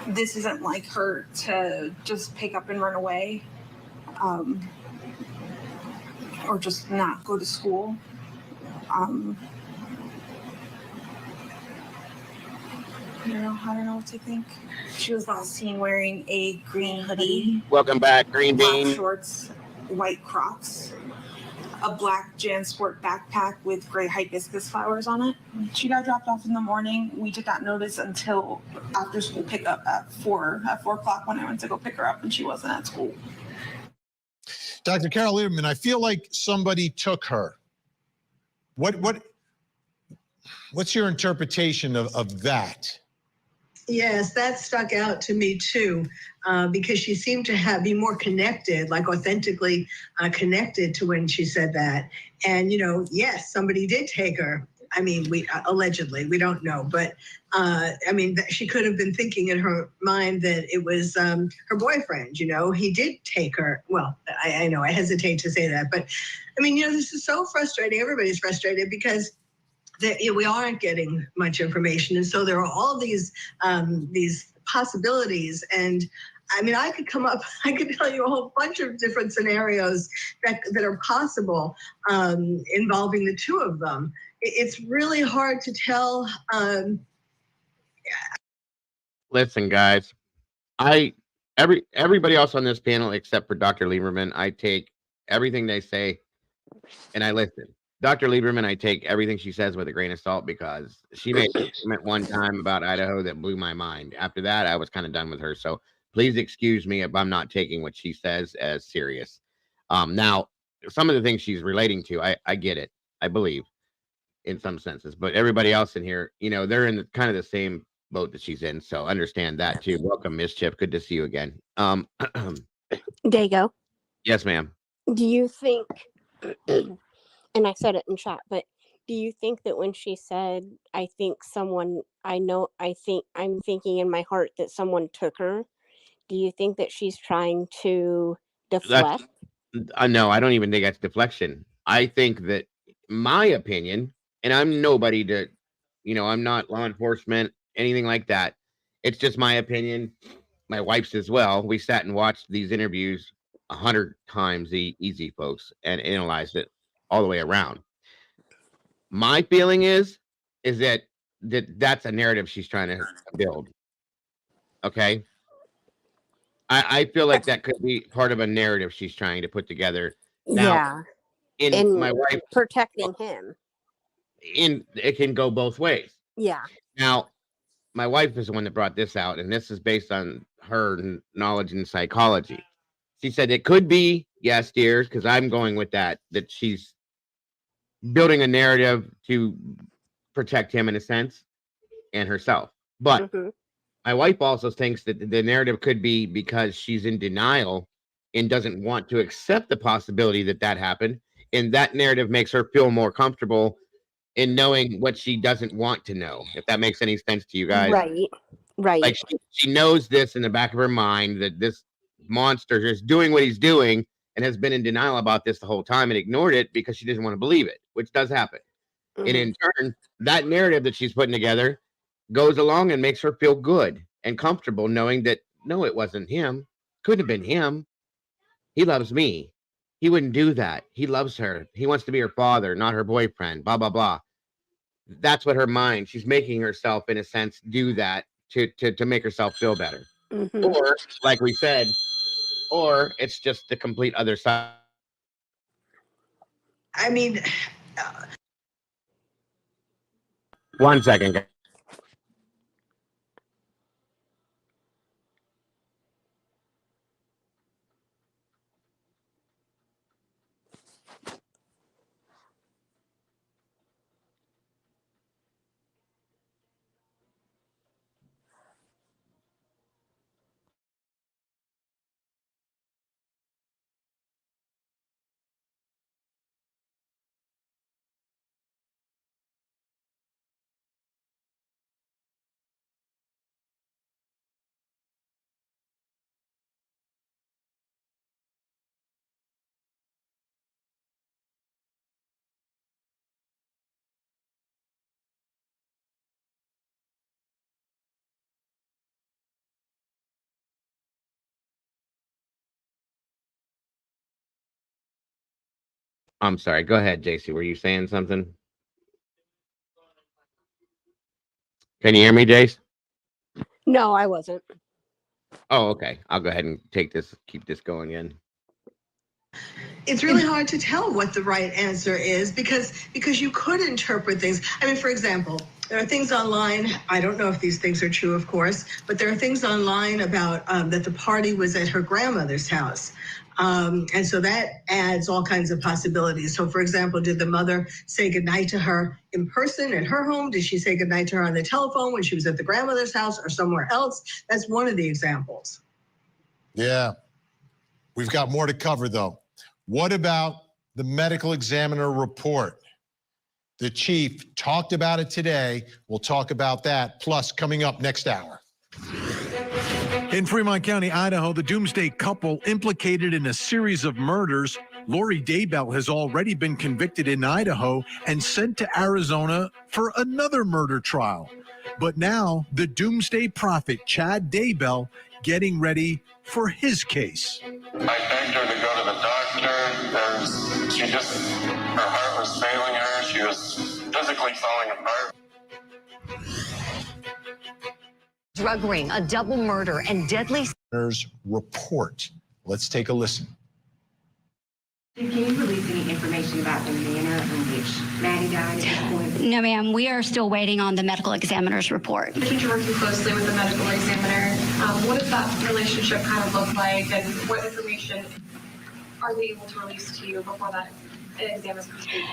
R: This isn't like her to just pick up and run away, or just not go to school. I don't know what to think. She was last seen wearing a green hoodie.
A: Welcome back, Green Bean.
R: Black shorts, white Crocs, a black JanSport backpack with gray hibiscus flowers on it. She got dropped off in the morning. We did not notice until after school pickup at 4 o'clock when I went to go pick her up, and she wasn't at school.
K: Dr. Carol Lieberman, I feel like somebody took her. What's your interpretation of that?
P: Yes, that stuck out to me too, because she seemed to be more connected, like authentically connected to when she said that. And, yes, somebody did take her. I mean, we allegedly, we don't know, but I mean, she could have been thinking in her mind that it was her boyfriend. You know, he did take her. Well, I know I hesitate to say that, but I mean, you know, this is so frustrating. Everybody's frustrated because we aren't getting much information, and so there are all these possibilities. And I mean, I could tell you a whole bunch of different scenarios that are possible involving the two of them. It's really hard to tell.
A: Listen, guys, everybody else on this panel except for Dr. Lieberman, I take everything they say and I listen. Dr. Lieberman, I take everything she says with a grain of salt because she made a statement one time about Idaho that blew my mind. After that, I was kind of done with her. So please excuse me if I'm not taking what she says as serious. Now, some of the things she's relating to, I get it. I believe in some senses, but everybody else in here, you know, they're in kind of the same boat that she's in. So understand that too. Welcome, Mischief. Good to see you again.
I: Dago,
A: Yes, ma'am.
I: do you think, and I said it in chat, but do you think that when she said, I think I'm thinking in my heart that someone took her, do you think that she's trying to deflect?
A: No, I don't even think that's deflection. I think that my opinion, and I'm nobody to, you know, I'm not law enforcement, anything like that. It's just my opinion. My wife's as well. We sat and watched these interviews 100 times easy, folks, and analyzed it all the way around. My feeling is that that's a narrative she's trying to build. Okay. I feel like that could be part of a narrative she's trying to put together. Now,
I: Yeah.
A: in my wife
I: protecting him.
A: It can go both ways.
I: Yeah.
A: Now, my wife is the one that brought this out, and this is based on her knowledge in psychology. She said it could be, yes, dear, because I'm going with that she's building a narrative to protect him in a sense and herself. But my wife also thinks that the narrative could be because she's in denial and doesn't want to accept the possibility that happened. And that narrative makes her feel more comfortable in knowing what she doesn't want to know, if that makes any sense to you guys.
I: Right.
A: Like she knows this in the back of her mind that this monster is doing what he's doing and has been in denial about this the whole time and ignored it because she doesn't want to believe it, which does happen. And in turn, that narrative that she's putting together goes along and makes her feel good and comfortable knowing that, no, it wasn't him. Couldn't have been him. He loves me. He wouldn't do that. He loves her. He wants to be her father, not her boyfriend, blah, blah, blah. That's what her mind, she's making herself, in a sense, do that to make herself feel better. Or, like we said, or it's just the complete other side.
P: I mean,
A: 1 second, guys. I'm sorry. Go ahead, JC. Were you saying something? Can you hear me, Jace?
I: No, I wasn't.
A: Oh, okay. I'll go ahead and keep this going in.
P: It's really hard to tell what the right answer is because you could interpret things. I mean, for example, there are things online. I don't know if these things are true, of course, but there are things online about that the party was at her grandmother's house. And so that adds all kinds of possibilities. So, for example, did the mother say goodnight to her in person at her home? Did she say goodnight to her on the telephone when she was at the grandmother's house or somewhere else? That's one of the examples.
K: Yeah. We've got more to cover, though. What about the medical examiner report? The chief talked about it today. We'll talk about that. Plus, coming up next hour.
J: In Fremont County, Idaho, the doomsday couple implicated in a series of murders. Lori Daybell has already been convicted in Idaho and sent to Arizona for another murder trial. But now the doomsday prophet, Chad Daybell, getting ready for his case.
S: I begged her to go to the doctor. Her heart was failing her. She was physically falling apart.
T: Drug ring, a double murder, and deadly
K: Report. Let's take a listen.
U: Can you release any information about the manner in which Maddie died at this point?
L: No, ma'am. We are still waiting on the medical examiner's report.
F: The teacher working closely with the medical examiner. What does that relationship kind of look like, and what information are they able to release to you before that exam is complete?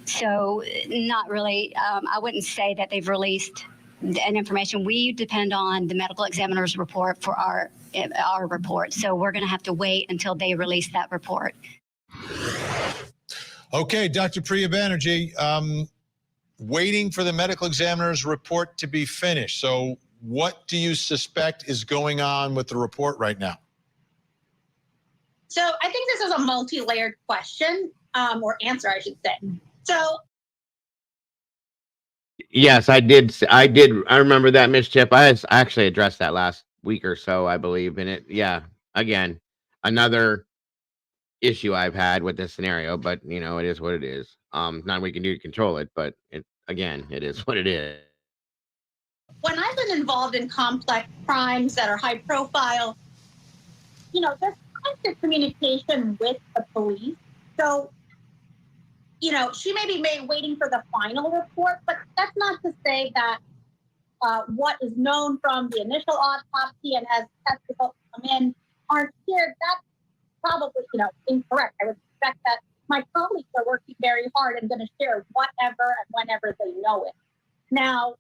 L: So, not really. I wouldn't say that they've released an information. We depend on the medical examiner's report for our report. So we're going to have to wait until they release that report.
K: Okay, Dr. Priya Banerjee, waiting for the medical examiner's report to be finished. So what do you suspect is going on with the report right now?
Q: So I think this is a multi-layered question, or answer, I should say. So
A: Yes, I did. I remember that, Mischief. I actually addressed that last week or so, I believe. And again, another issue I've had with this scenario, but it is what it is. Not we can do to control it, but it is what it is.
Q: when I've been involved in complex crimes that are high profile, there's constant communication with the police. So, she may be waiting for the final report, but that's not to say that what is known from the initial autopsy and as test results come in aren't shared. That's probably, incorrect. I would expect that my colleagues are working very hard and going to share whatever and whenever they know it. Now,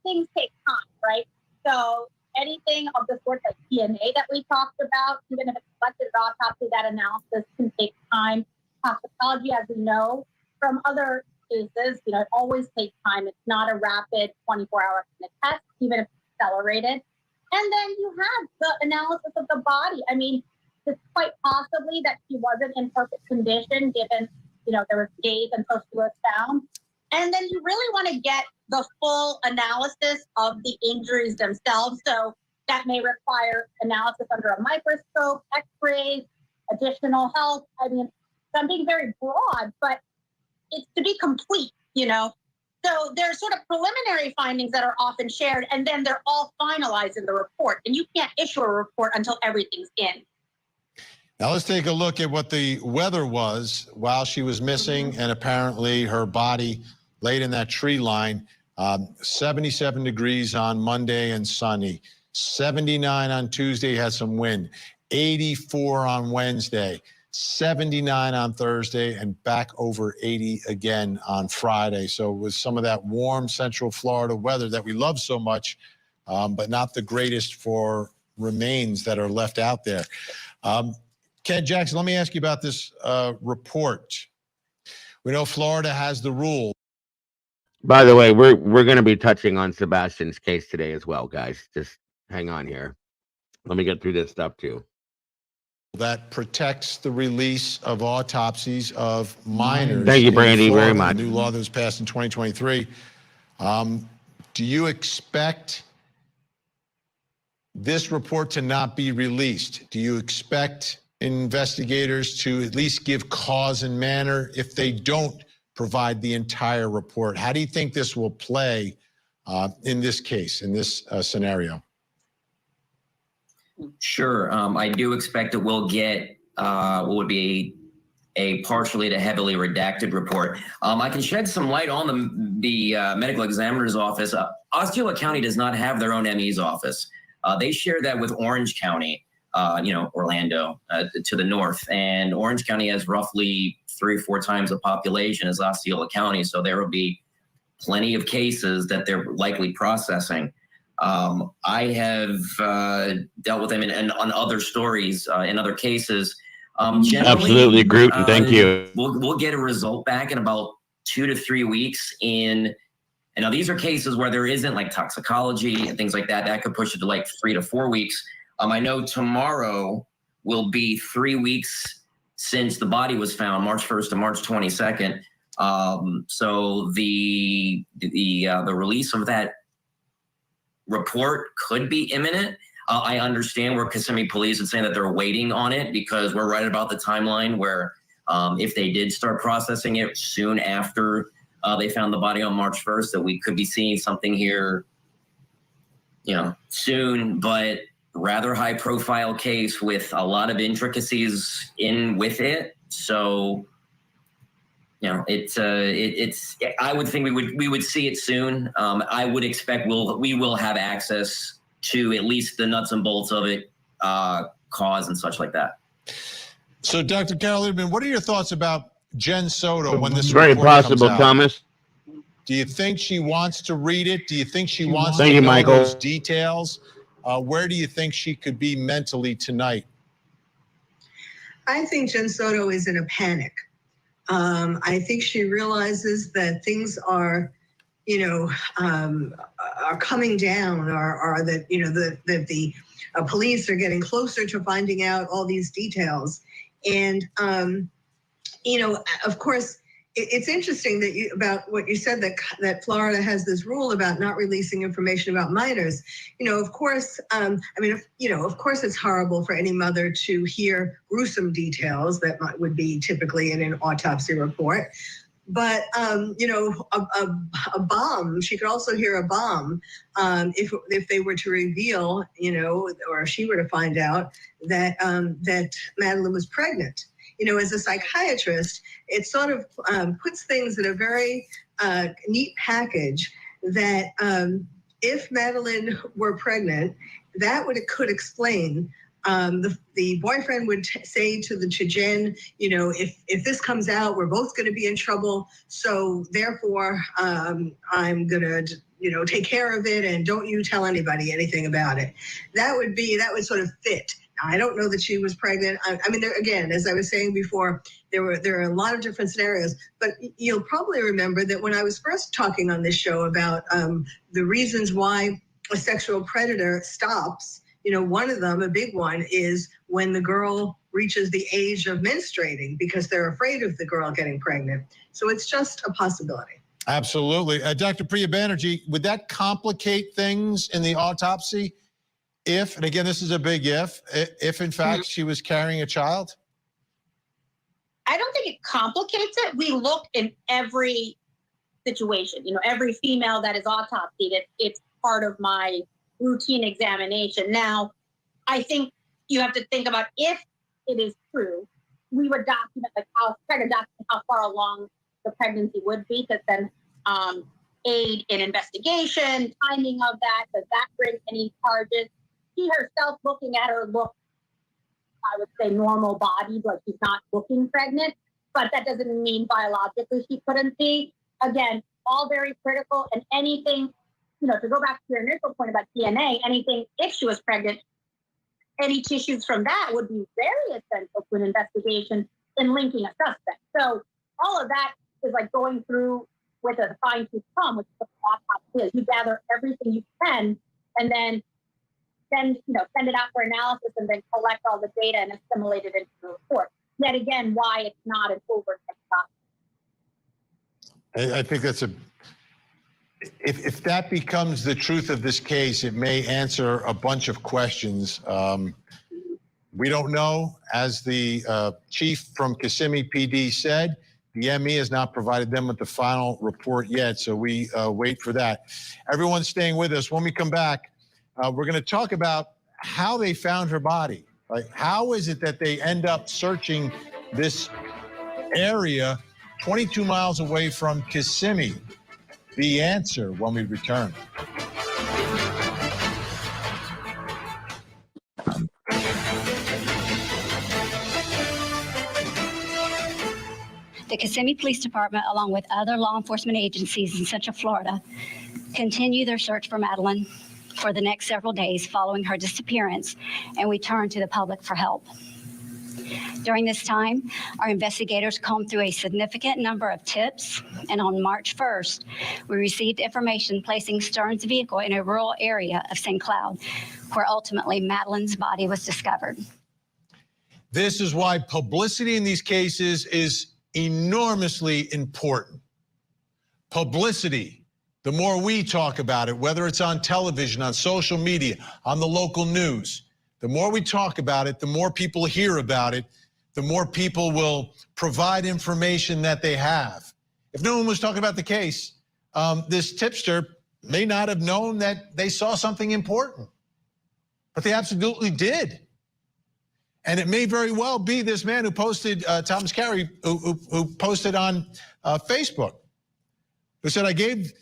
Q: things take time, right? So anything of the sort, like DNA that we talked about, even if it's collected at autopsy, that analysis can take time. Toxicology, as we know from other cases, it always takes time. It's not a rapid 24-hour test, even if it's accelerated. And then you have the analysis of the body. I mean, it's quite possibly that she wasn't in perfect condition, given, there was days until she was found. And then you really want to get the full analysis of the injuries themselves. So that may require analysis under a microscope, x-rays, additional help. I mean, I'm being very broad, but it's to be complete, So there's sort of preliminary findings that are often shared, and then they're all finalized in the report. And you can't issue a report until everything's in.
K: Now let's take a look at what the weather was while she was missing, and apparently her body laid in that tree line. 77 degrees on Monday and sunny. 79 on Tuesday, had some wind. 84 on Wednesday. 79 on Thursday, and back over 80 again on Friday. So it was some of that warm Central Florida weather that we love so much, but not the greatest for remains that are left out there. Ken Jackson, let me ask you about this report. We know Florida has the rule.
A: By the way, we're going to be touching on Sebastian's case today as well, guys. Just hang on here. Let me get through this stuff too.
K: That protects the release of autopsies of minors.
A: Thank you, Brandy, very much.
K: The new law that was passed in 2023. Do you expect this report to not be released? Do you expect investigators to at least give cause and manner if they don't provide the entire report? How do you think this will play in this case, in this scenario?
O: Sure. I do expect that we'll get what would be a partially to heavily redacted report. I can shed some light on the medical examiner's office. Osceola County does not have their own ME's office. They share that with Orange County, Orlando to the north. And Orange County has roughly 3 or 4 times the population as Osceola County. So there will be plenty of cases that they're likely processing. I have dealt with them on other stories, in other cases.
A: Absolutely, Groot, and thank you.
O: We'll get a result back in about 2 to 3 weeks in. And now these are cases where there isn't like toxicology and things like that. That could push it to like 3 to 4 weeks. I know tomorrow will be 3 weeks since the body was found, March 1st to March 22nd. So the release of that report could be imminent. I understand where Kissimmee Police is saying that they're waiting on it because we're right about the timeline where if they did start processing it soon after they found the body on March 1st, that we could be seeing something here, soon, but rather high profile case with a lot of intricacies in with it. So, it's I would think we would see it soon. I would expect we will have access to at least the nuts and bolts of it, cause and such like that.
K: So, Dr. Carol Lieberman, what are your thoughts about Jen Sodto when this
A: very
K: report
A: possible,
K: comes out?
A: Thomas?
K: Do you think she wants to read it? Do you think she wants
A: Thank
K: to
A: you,
K: know
A: Michael.
K: those details? Where do you think she could be mentally tonight?
P: I think Jen Sodto is in a panic. I think she realizes that things are, are coming down, or that, that the police are getting closer to finding out all these details. And, of course, it's interesting that about what you said, that Florida has this rule about not releasing information about minors. Of course, of course it's horrible for any mother to hear gruesome details that would be typically in an autopsy report. But, a bomb, she could also hear a bomb if they were to reveal, or if she were to find out that Madeline was pregnant. As a psychiatrist, it sort of puts things in a very neat package that if Madeline were pregnant, that could explain. The boyfriend would say to Jen, if this comes out, we're both going to be in trouble. So therefore, I'm going to, take care of it, and don't you tell anybody anything about it. That would sort of fit. I don't know that she was pregnant. Again, as I was saying before, there are a lot of different scenarios, but you'll probably remember that when I was first talking on this show about the reasons why a sexual predator stops, one of them, a big one, is when the girl reaches the age of menstruating because they're afraid of the girl getting pregnant. So it's just a possibility.
K: Absolutely. Dr. Priya Banerjee, would that complicate things in the autopsy if, and again, this is a big if in fact she was carrying a child?
Q: I don't think it complicates it. We look in every situation, every female that is autopsied, it's part of my routine examination. Now, I think you have to think about if it is true, we would document how far along the pregnancy would be, to then aid in investigation, timing of that. Does that bring any charges? She herself, looking at her, look, I would say normal bodied, like she's not looking pregnant, but that doesn't mean biologically she couldn't be. Again, all very critical, and anything, to go back to your initial point about DNA, anything, if she was pregnant, any tissues from that would be very essential to an investigation in linking a suspect. So all of that is like going through with a fine-tooth comb, which is what the autopsy is. You gather everything you can, and then send it out for analysis, and then collect all the data and assimilate it into the report. Yet again, why it's not an overnight process.
K: I think that's if that becomes the truth of this case, it may answer a bunch of questions. We don't know. As the chief from Kissimmee PD said, the ME has not provided them with the final report yet, so we wait for that. Everyone's staying with us. When we come back, we're going to talk about how they found her body. Like, how is it that they end up searching this area 22 miles away from Kissimmee? The answer when we return.
L: The Kissimmee Police Department, along with other law enforcement agencies in Central Florida, continue their search for Madeline for the next several days following her disappearance, and we turn to the public for help. During this time, our investigators combed through a significant number of tips, and on March 1st, we received information placing Stern's vehicle in a rural area of St. Cloud, where ultimately Madeline's body was discovered.
K: This is why publicity in these cases is enormously important. Publicity, the more we talk about it, whether it's on television, on social media, on the local news, the more we talk about it, the more people hear about it, the more people will provide information that they have. If no one was talking about the case, this tipster may not have known that they saw something important, but they absolutely did. And it may very well be this man who posted, Thomas Carey, who posted on Facebook, who said, I gave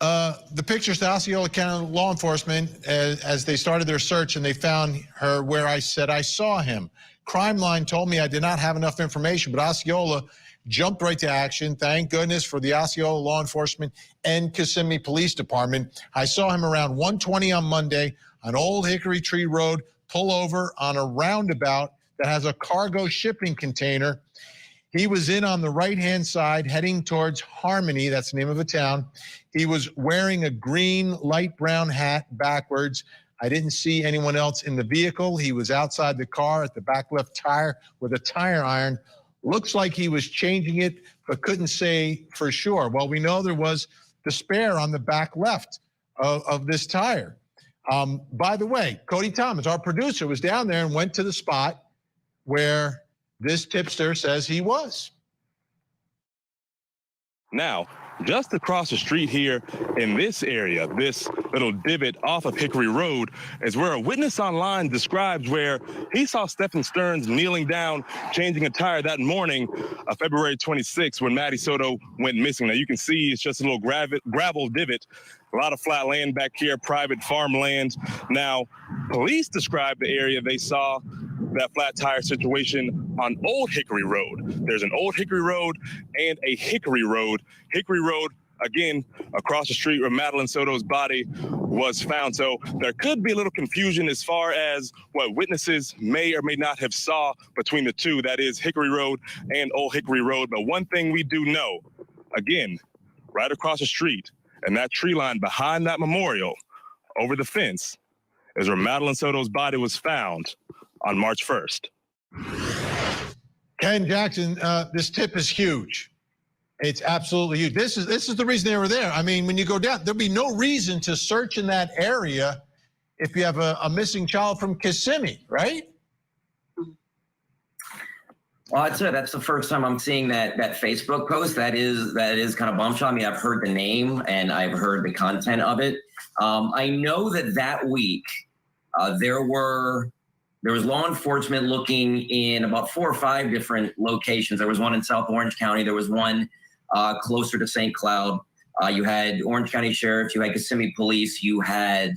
K: the pictures to Osceola County law enforcement as they started their search, and they found her where I said I saw him. Crime Line told me I did not have enough information, but Osceola jumped right to action. Thank goodness for the Osceola law enforcement and Kissimmee Police Department. I saw him around 1:20 on Monday on Old Hickory Tree Road, pull over on a roundabout that has a cargo shipping container. He was in on the right-hand side heading towards Harmony, that's the name of a town. He was wearing a green, light brown hat backwards. I didn't see anyone else in the vehicle. He was outside the car at the back left tire with a tire iron. Looks like he was changing it, but couldn't say for sure. Well, we know there was the spare on the back left of this tire. By the way, Cody Thomas, our producer, was down there and went to the spot where this tipster says he was.
B: Now, just across the street here in this area, this little divot off of Hickory Road, is where a witness online describes where he saw Stephen Stearns kneeling down, changing a tire that morning, February 26th, when Maddie Sodto went missing. Now, you can see it's just a little gravel divot, a lot of flat land back here, private farmland. Now, police described the area they saw that flat tire situation on Old Hickory Road. There's an Old Hickory Road and a Hickory Road. Hickory Road, again, across the street where Madeline Sodto's body was found. So there could be a little confusion as far as what witnesses may or may not have saw between the two, that is Hickory Road and Old Hickory Road. But one thing we do know, again, right across the street and that tree line behind that memorial over the fence is where Madeline Sodto's body was found on March 1st.
K: Ken Jackson, this tip is huge. It's absolutely huge. This is the reason they were there. I mean, when you go down, there'll be no reason to search in that area if you have a missing child from Kissimmee, right?
O: Well, I'd say that's the first time I'm seeing that Facebook post. That is kind of bombshell. I mean, I've heard the name and I've heard the content of it. I know that week there was law enforcement looking in about 4 or 5 different locations. There was one in South Orange County. There was one closer to St. Cloud. You had Orange County Sheriff. You had Kissimmee Police. You had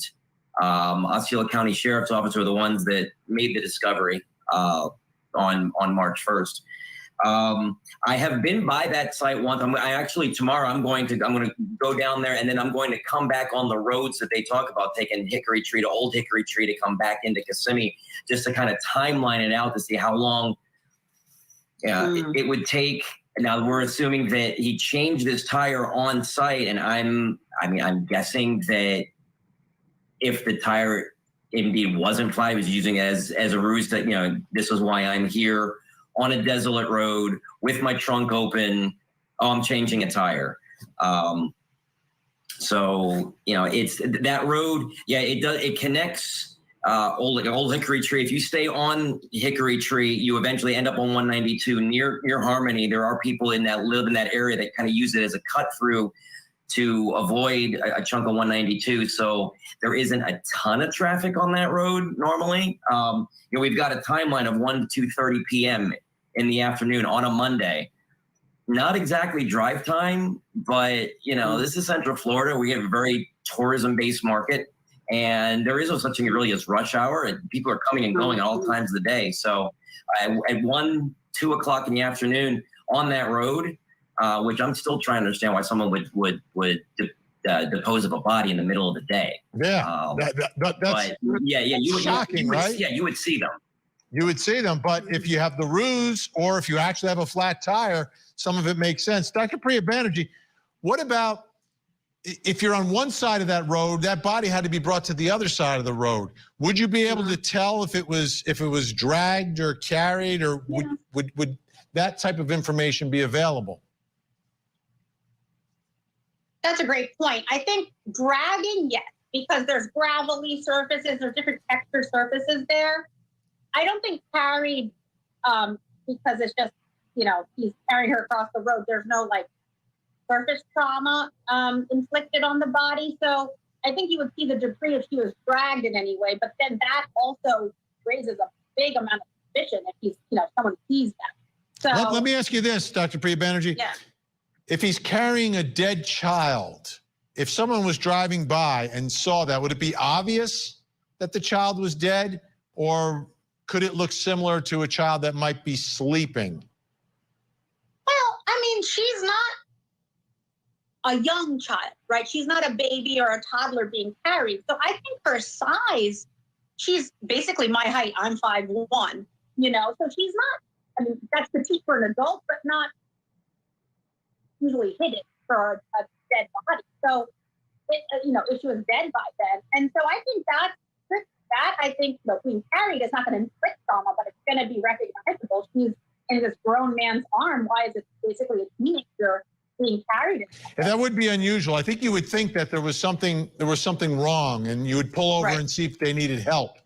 O: Osceola County Sheriff's Office were the ones that made the discovery on March 1st. I have been by that site once. Tomorrow I'm going to go down there, and then I'm going to come back on the roads that they talk about, taking Hickory Tree to Old Hickory Tree to come back into Kissimmee, just to kind of timeline it out to see how long it would take. Now we're assuming that he changed this tire on site, and I'm guessing that if the tire indeed wasn't flat, he was using it as a ruse that, this is why I'm here on a desolate road with my trunk open. Oh, I'm changing a tire. It's that road. Yeah, it connects Old Hickory Tree. If you stay on Hickory Tree, you eventually end up on 192 near Harmony. There are people live in that area that kind of use it as a cut through to avoid a chunk of 192. So there isn't a ton of traffic on that road normally. We've got a timeline of 1 to 2:30 p.m. in the afternoon on a Monday. Not exactly drive time, but this is Central Florida. We have a very tourism-based market, and there is no such thing really as rush hour, and people are coming and going at all times of the day. So at 1, 2 o'clock in the afternoon on that road, which I'm still trying to understand why someone would dispose of a body in the middle of the day.
K: Yeah, that's
O: you
K: shocking, right?
O: Yeah, you would see them.
K: You would see them, but if you have the ruse or if you actually have a flat tire, some of it makes sense. Dr. Priya Banerjee, what about if you're on one side of that road, that body had to be brought to the other side of the road? Would you be able to tell if it was dragged or carried, or would that type of information be available?
Q: That's a great point. I think dragging, yes, because there's gravelly surfaces, there's different texture surfaces there. I don't think carried, because it's just, he's carrying her across the road. There's no like surface trauma inflicted on the body. So I think you would see the debris if she was dragged in any way, but then that also raises a big amount of suspicion if he's, someone sees that. So
K: let me ask you this, Dr. Priya Banerjee.
Q: Yeah.
K: If he's carrying a dead child, if someone was driving by and saw that, would it be obvious that the child was dead, or could it look similar to a child that might be sleeping?
Q: Well, I mean, she's not a young child, right? She's not a baby or a toddler being carried. So I think her size, she's basically my height. I'm 5'1", so she's not, I mean, that's petite for an adult, but not usually hidden for a dead body. So, if she was dead by then. And so I think I think being carried is not going to inflict trauma, but it's going to be recognizable. She's in this grown man's arm. Why is it basically a teenager being carried?
K: And that would be unusual. I think you would think that there was something wrong, and you would pull over and see if they needed help.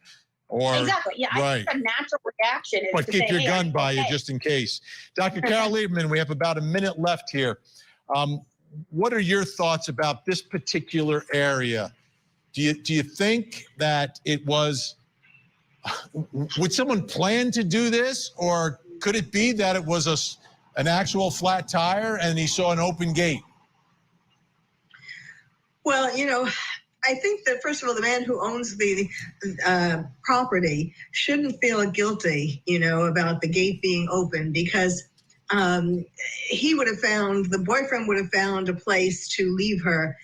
K: Or,
Q: exactly. Yeah.
K: Right.
Q: I think a natural reaction is
K: But
Q: to
K: keep
Q: say,
K: your
Q: hey,
K: gun by you
Q: okay.
K: just in case. Dr. Carol Lieberman, we have about a minute left here. What are your thoughts about this particular area? Do you think that it was, would someone plan to do this, or could it be that it was an actual flat tire and he saw an open gate?
P: Well, I think that, first of all, the man who owns the property shouldn't feel guilty, about the gate being open, because the boyfriend would have found a place to leave her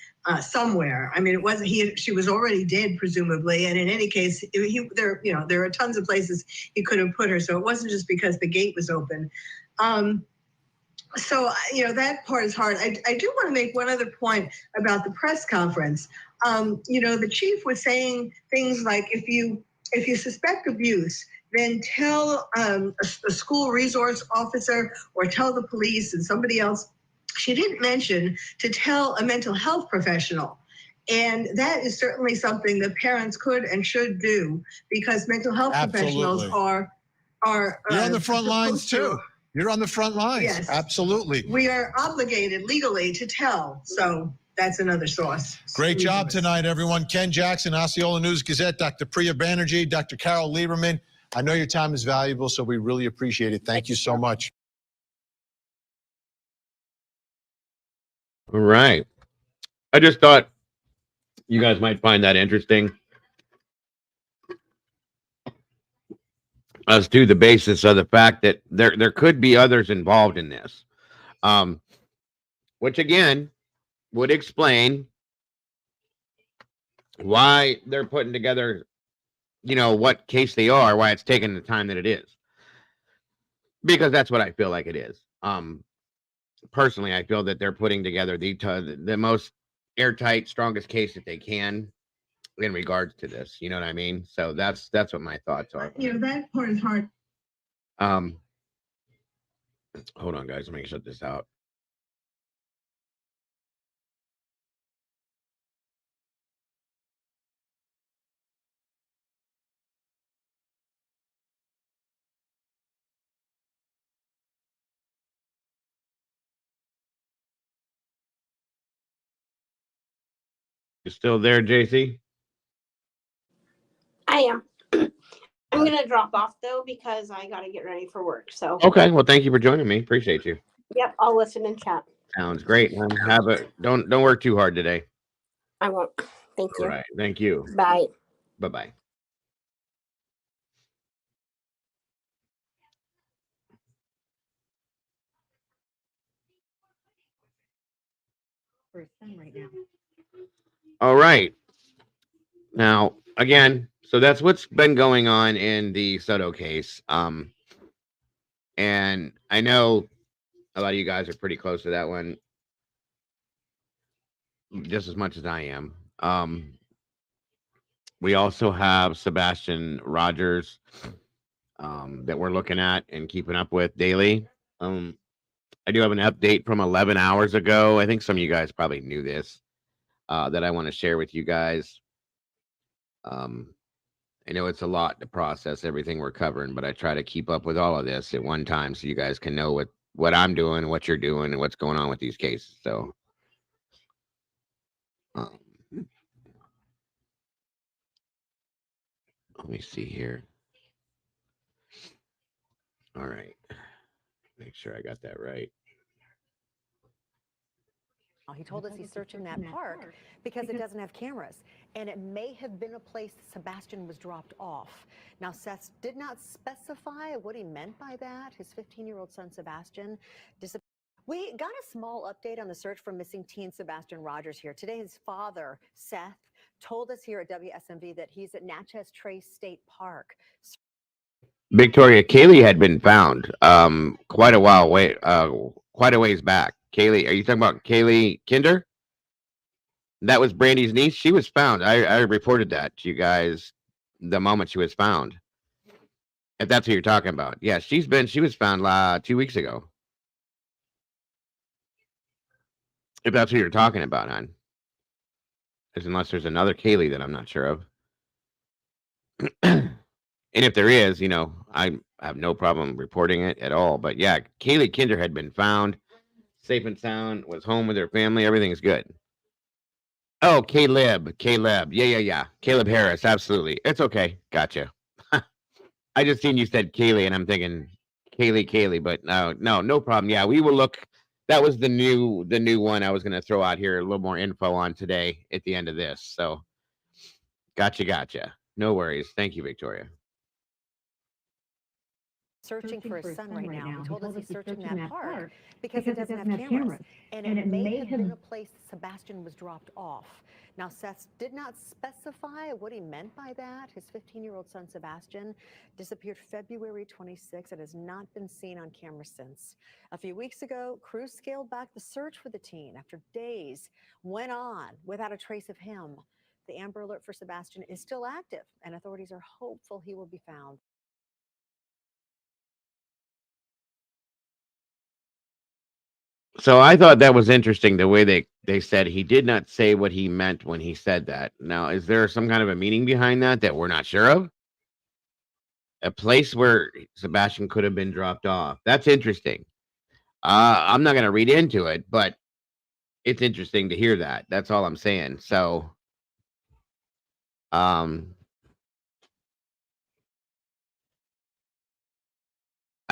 P: somewhere. I mean, it wasn't she was already dead, presumably, and in any case, there are tons of places he could have put her. So it wasn't just because the gate was open. So, that part is hard. I do want to make one other point about the press conference. The chief was saying things like, if you suspect abuse, then tell a school resource officer or tell the police and somebody else. She didn't mention to tell a mental health professional. And that is certainly something that parents could and should do, because mental health professionals are
K: You're on the front lines too. You're on the front lines.
P: Yes.
K: Absolutely.
P: We are obligated legally to tell. So that's another source.
K: Great job tonight, everyone. Ken Jackson, Osceola News Gazette, Dr. Priya Banerjee, Dr. Carol Lieberman. I know your time is valuable, so we really appreciate it. Thank you so much.
A: All right. I just thought you guys might find that interesting as to the basis of the fact that there could be others involved in this, which again would explain why they're putting together, what case they are, why it's taking the time that it is, because that's what I feel like it is. Personally, I feel that they're putting together the most airtight, strongest case that they can in regards to this. You know what I mean? So that's what my thoughts are.
P: That part is hard.
A: Hold on, guys. Let me shut this out. You still there, JC?
I: I am. I'm going to drop off, though, because I got to get ready for work. So.
A: Okay. Well, thank you for joining me. Appreciate you.
I: Yep. I'll listen and chat.
A: Sounds great. Don't work too hard today.
I: I won't. Thank you.
A: All right. Thank you.
I: Bye.
A: Bye-bye.
U: For his son right now.
A: All right. Now, again, So that's what's been going on in the Sodto case. And I know a lot of you guys are pretty close to that one, just as much as I am. We also have Sebastian Rogers that we're looking at and keeping up with daily. I do have an update from 11 hours ago. I think some of you guys probably knew this that I want to share with you guys. I know it's a lot to process everything we're covering, but I try to keep up with all of this at one time so you guys can know what I'm doing, what you're doing, and what's going on with these cases. So, let me see here. All right. Make sure I got that right.
T: He told us he's searching that park because it doesn't have cameras, and it may have been a place Sebastian was dropped off. Now, Seth did not specify what he meant by that. His 15-year-old son, Sebastian, disappeared. We got a small update on the search for missing teen Sebastian Rogers here. Today, his father, Seth, told us here at WSMV that he's at Natchez Trace State Park.
A: Victoria, Kaylee had been found quite a while quite a ways back. Kaylee, are you talking about Kaylee Kinder? That was Brandy's niece. She was found. I reported that to you guys the moment she was found. If that's what you're talking about. Yeah, she was found 2 weeks ago. If that's what you're talking about, hon. Unless there's another Kaylee that I'm not sure of. And if there is, I have no problem reporting it at all. But yeah, Kaylee Kinder had been found safe and sound, was home with her family. Everything's good. Oh, Caleb. Yeah. Caleb Harris. Absolutely. It's okay. Gotcha. I just seen you said Kaylee and I'm thinking Kaylee, but no problem. Yeah, we will look. That was the new one I was going to throw out here, a little more info on today at the end of this. So gotcha. No worries. Thank you, Victoria.
T: Searching for his son right now. He told us he's searching that park because it doesn't have cameras, and it may have been a place Sebastian was dropped off. Now, Seth did not specify what he meant by that. His 15-year-old son, Sebastian, disappeared February 26 and has not been seen on camera since. A few weeks ago, crews scaled back the search for the teen after days went on without a trace of him. The Amber Alert for Sebastian is still active, and authorities are hopeful he will be found.
A: So I thought that was interesting the way they said he did not say what he meant when he said that. Now, is there some kind of a meaning behind that we're not sure of? A place where Sebastian could have been dropped off. That's interesting. I'm not going to read into it, but it's interesting to hear that. That's all I'm saying. So, I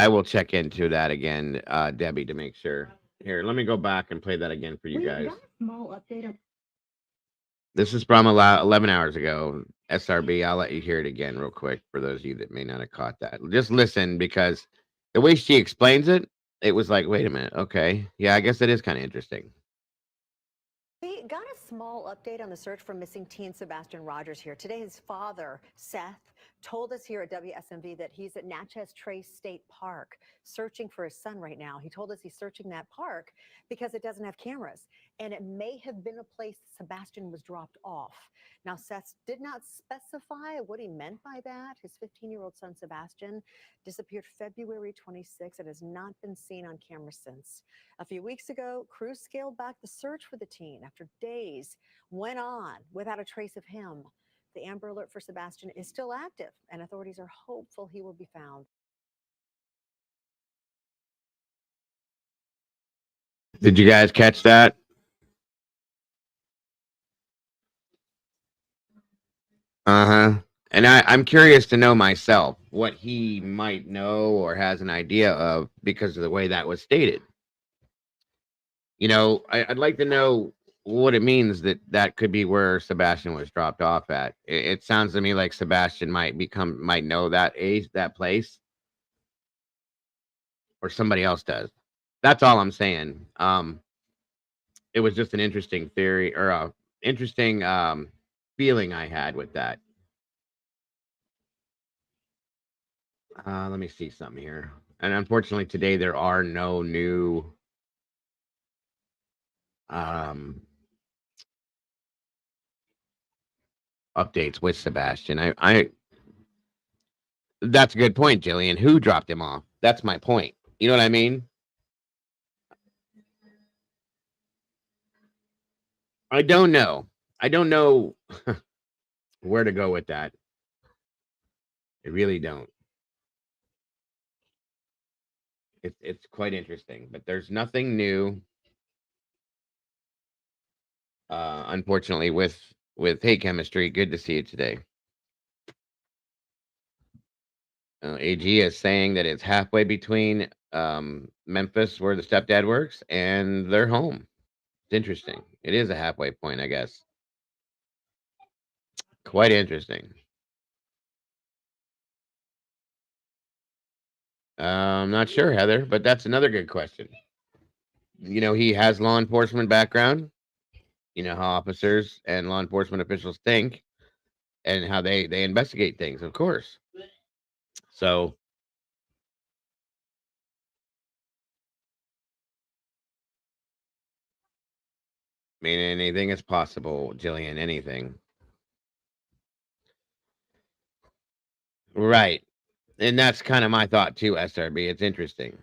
A: will check into that again, Debbie, to make sure. Here, let me go back and play that again for you guys.
U: Small update.
A: This is from 11 hours ago. SRB, I'll let you hear it again real quick for those of you that may not have caught that. Just listen, because the way she explains it, it was like, wait a minute. Okay. Yeah, I guess it is kind of interesting.
T: We got a small update on the search for missing teen Sebastian Rogers here. Today, his father, Seth, told us here at WSMV that he's at Natchez Trace State Park searching for his son right now. He told us he's searching that park because it doesn't have cameras, and it may have been a place Sebastian was dropped off. Now, Seth did not specify what he meant by that. His 15-year-old son, Sebastian, disappeared February 26 and has not been seen on camera since. A few weeks ago, crews scaled back the search for the teen after days went on without a trace of him. The Amber Alert for Sebastian is still active, and authorities are hopeful he will be found.
A: Did you guys catch that? Uh-huh. And I'm curious to know myself what he might know or has an idea of because of the way that was stated. I'd like to know what it means that could be where Sebastian was dropped off at. It sounds to me like Sebastian might know that place, or somebody else does. That's all I'm saying. It was just an interesting theory or a interesting feeling I had with that. Let me see something here. And unfortunately, today there are no new updates with Sebastian. That's a good point, Jillian. Who dropped him off? That's my point. You know what I mean? I don't know. I don't know where to go with that. I really don't. It's quite interesting, but there's nothing new. Unfortunately, with Hey Chemistry, good to see you today. AG is saying that it's halfway between Memphis, where the stepdad works, and their home. It's interesting. It is a halfway point, I guess. Quite interesting. I'm not sure, Heather, but that's another good question. You know, he has law enforcement background. You know how officers and law enforcement officials think and how they investigate things, of course. So I mean, anything is possible, Jillian, anything. Right. And that's kind of my thought too, SRB. It's interesting.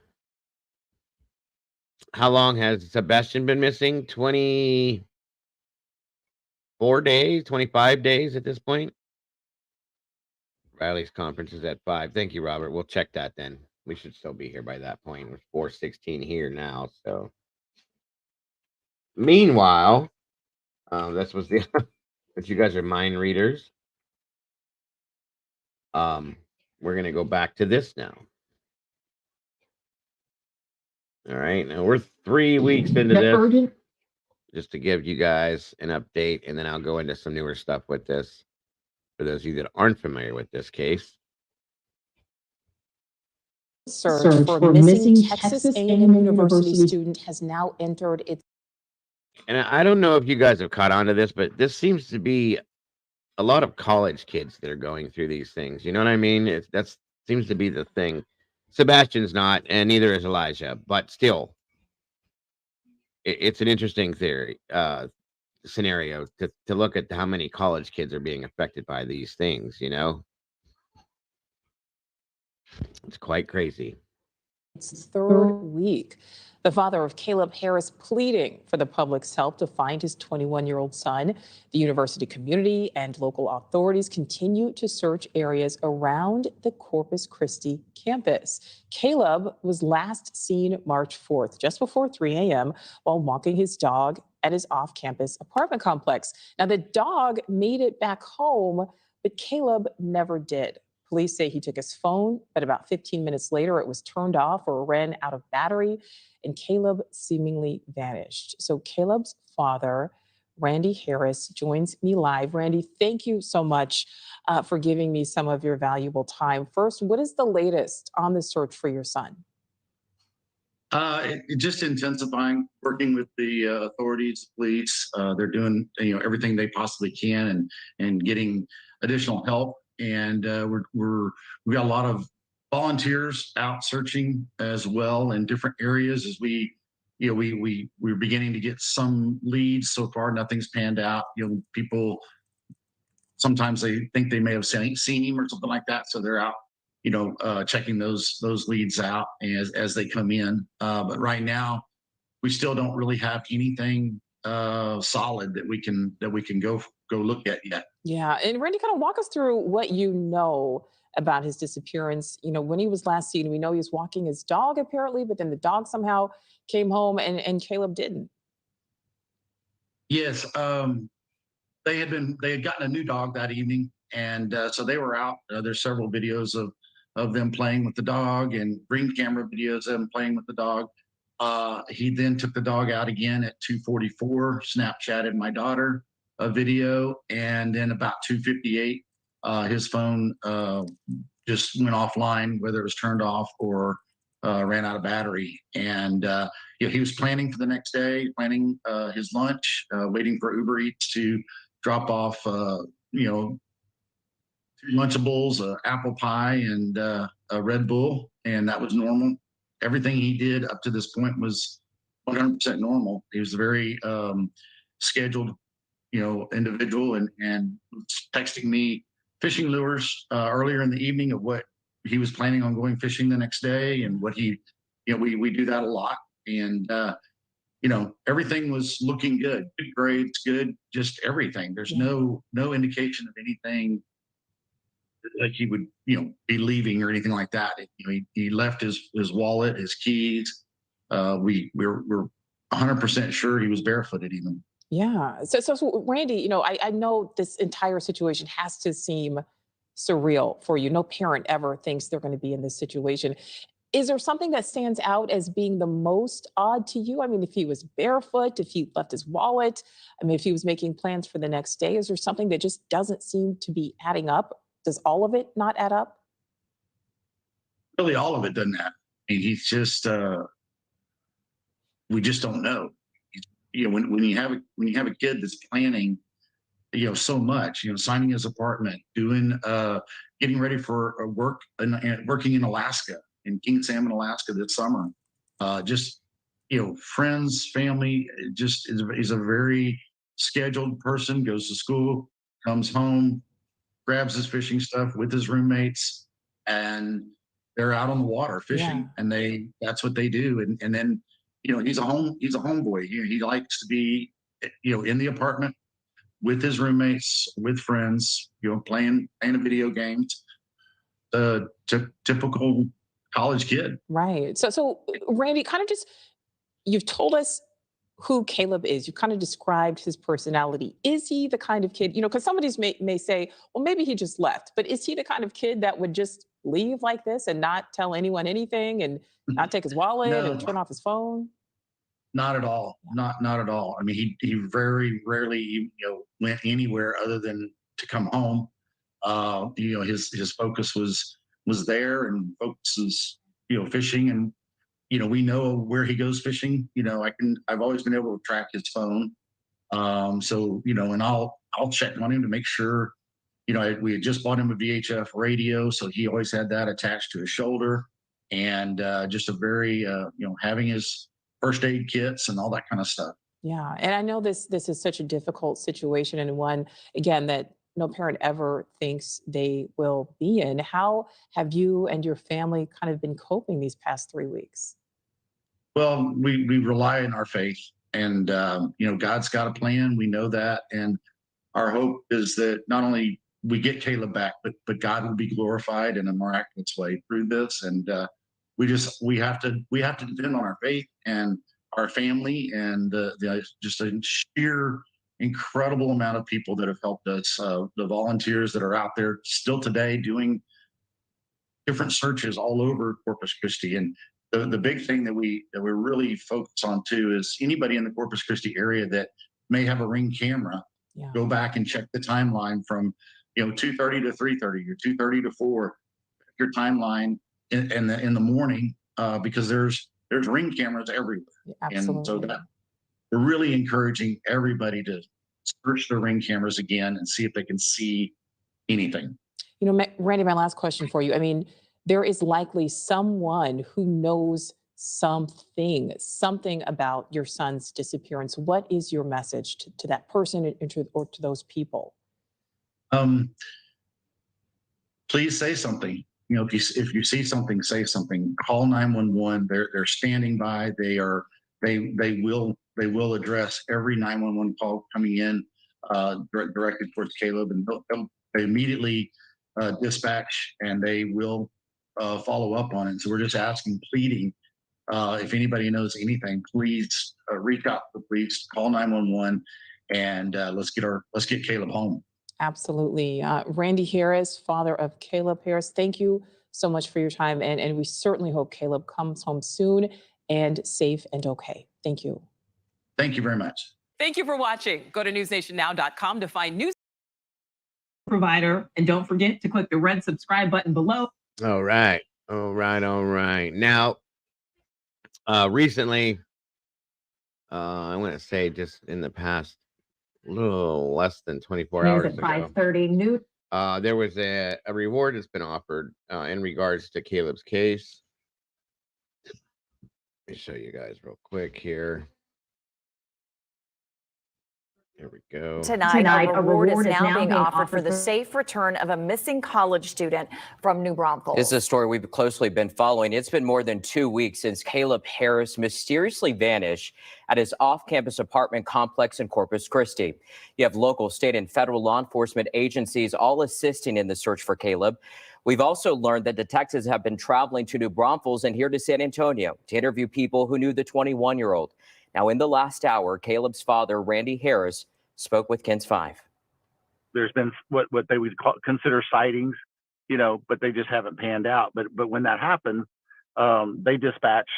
A: How long has Sebastian been missing? 24 days, 25 days at this point? Riley's conference is at 5. Thank you, Robert. We'll check that then. We should still be here by that point. We're 4:16 here now. So meanwhile, this was the but you guys are mind readers. We're gonna go back to this now. All right, now we're 3 weeks into this. Just to give you guys an update, and then I'll go into some newer stuff with this. For those of you that aren't familiar with this case.
G: Search for missing Texas A&M University student has now entered its.
A: And I don't know if you guys have caught on to this, but this seems to be a lot of college kids that are going through these things. You know what I mean? That seems to be the thing. Sebastian's not, and neither is Elijah, but still, it's an interesting theory, scenario to look at how many college kids are being affected by these things. You know, it's quite crazy.
G: Its third week. The father of Caleb Harris pleading for the public's help to find his 21-year-old son. The university community and local authorities continue to search areas around the Corpus Christi campus. Caleb was last seen March 4th, just before 3 a.m., while walking his dog at his off-campus apartment complex. Now, the dog made it back home, but Caleb never did. Police say he took his phone, but about 15 minutes later, it was turned off or ran out of battery, and Caleb seemingly vanished. So Caleb's father, Randy Harris, joins me live. Randy, thank you so much for giving me some of your valuable time. First, what is the latest on the search for your son?
V: Just intensifying, working with the authorities, police. They're doing everything they possibly can and getting additional help. And we got a lot of volunteers out searching as well in different areas as we're beginning to get some leads. So far, nothing's panned out. People sometimes they think they may have seen him or something like that, so they're out checking those leads out as they come in. But right now, we still don't really have anything solid that we can go look at yet.
G: Yeah, and Randy, kind of walk us through what you know about his disappearance. When he was last seen, we know he was walking his dog apparently, but then the dog somehow came home and Caleb didn't.
V: Yes, they had gotten a new dog that evening, and so they were out. There's several videos of them playing with the dog and ring camera videos of them playing with the dog. He then took the dog out again at 2:44, Snapchatted my daughter a video, and then about 2:58, his phone just went offline, whether it was turned off or ran out of battery. And he was planning for the next day, planning his lunch, waiting for Uber Eats to drop off, 2 Lunchables, apple pie, and a Red Bull, and that was normal. Everything he did up to this point was 100% normal. He was a very scheduled, individual, and was texting me fishing lures earlier in the evening of what he was planning on going fishing the next day, and what he, we do that a lot, and everything was looking good. Good grades, good, just everything. There's no indication of anything like he would, be leaving or anything like that. He left his wallet, his keys. We're 100% sure he was barefooted even.
G: Yeah. So Randy, I know this entire situation has to seem surreal for you. No parent ever thinks they're going to be in this situation. Is there something that stands out as being the most odd to you? I mean, if he was barefoot, if he left his wallet, I mean, if he was making plans for the next day, is there something that just doesn't seem to be adding up? Does all of it not add up?
V: Really, all of it doesn't happen. I mean, he's just, we just don't know. When you have a kid that's planning, so much, signing his apartment, doing, getting ready for work and working in Alaska, in King Salmon, Alaska this summer, just, friends, family, just is a very scheduled person, goes to school, comes home, grabs his fishing stuff with his roommates, and they're out on the water fishing, and that's what they do. And then, he's a homeboy. He likes to be, in the apartment with his roommates, with friends, playing a video games. Typical college kid.
G: Right. So Randy, kind of just, you've told us who Caleb is. You kind of described his personality. Is he the kind of kid, because somebody may say, well, maybe he just left, but is he the kind of kid that would just leave like this and not tell anyone anything and not take his wallet and turn off his phone?
V: Not at all. Not at all. I mean, he very rarely, went anywhere other than to come home. His focus was there, and focus is, fishing, and we know where he goes fishing. I've always been able to track his phone. And I'll check on him to make sure, we had just bought him a VHF radio, so he always had that attached to his shoulder, and just a very, having his first aid kits and all that kind of stuff.
G: Yeah. And I know this is such a difficult situation, and one, again, that no parent ever thinks they will be in. How have you and your family kind of been coping these past 3 weeks?
V: Well, we rely on our faith, and God's got a plan. We know that, and our hope is that not only we get Caleb back, but God will be glorified in a miraculous way through this. And we have to depend on our faith and our family, and just a sheer incredible amount of people that have helped us. The volunteers that are out there still today doing different searches all over Corpus Christi. And the big thing that we really focus on too is anybody in the Corpus Christi area that may have a Ring camera, go back and check the timeline from 2:30 to 3:30 or 2:30 to 4, your timeline in the morning, because there's Ring cameras everywhere.
G: Absolutely.
V: And so that we're really encouraging everybody to search the Ring cameras again and see if they can see anything.
G: Randy, my last question for you. I mean, there is likely someone who knows something about your son's disappearance. What is your message to that person or to those people?
V: Please say something. If you see something, say something. Call 911. They're standing by. They will address every 911 call coming in directed towards Caleb, and they immediately dispatch, and they will follow up on it. So we're just asking, pleading, if anybody knows anything, please reach out to the police, call 911, and let's get Caleb home.
G: Absolutely. Randy Harris, father of Caleb Harris, thank you so much for your time. And we certainly hope Caleb comes home soon and safe and okay. Thank you.
V: Thank you very much.
D: Thank you for watching. Go to newsnationnow.com to find news
E: provider. And don't forget to click the red subscribe button below.
A: All right. Now, recently, I want to say just in the past little less than 24 hours ago.
E: 5:30 new
A: There was a reward that's been offered in regards to Caleb's case. Let me show you guys real quick here. There we go.
C: Tonight, a reward is now being offered for the safe return of a missing college student from New Braunfels.
H: This is a story we've closely been following. It's been more than 2 weeks since Caleb Harris mysteriously vanished at his off-campus apartment complex in Corpus Christi. You have local, state, and federal law enforcement agencies all assisting in the search for Caleb. We've also learned that detectives have been traveling to New Braunfels and here to San Antonio to interview people who knew the 21-year-old. Now, in the last hour, Caleb's father, Randy Harris, spoke with KENS 5.
W: There's been what they would consider sightings, but they just haven't panned out. But when that happens, they dispatch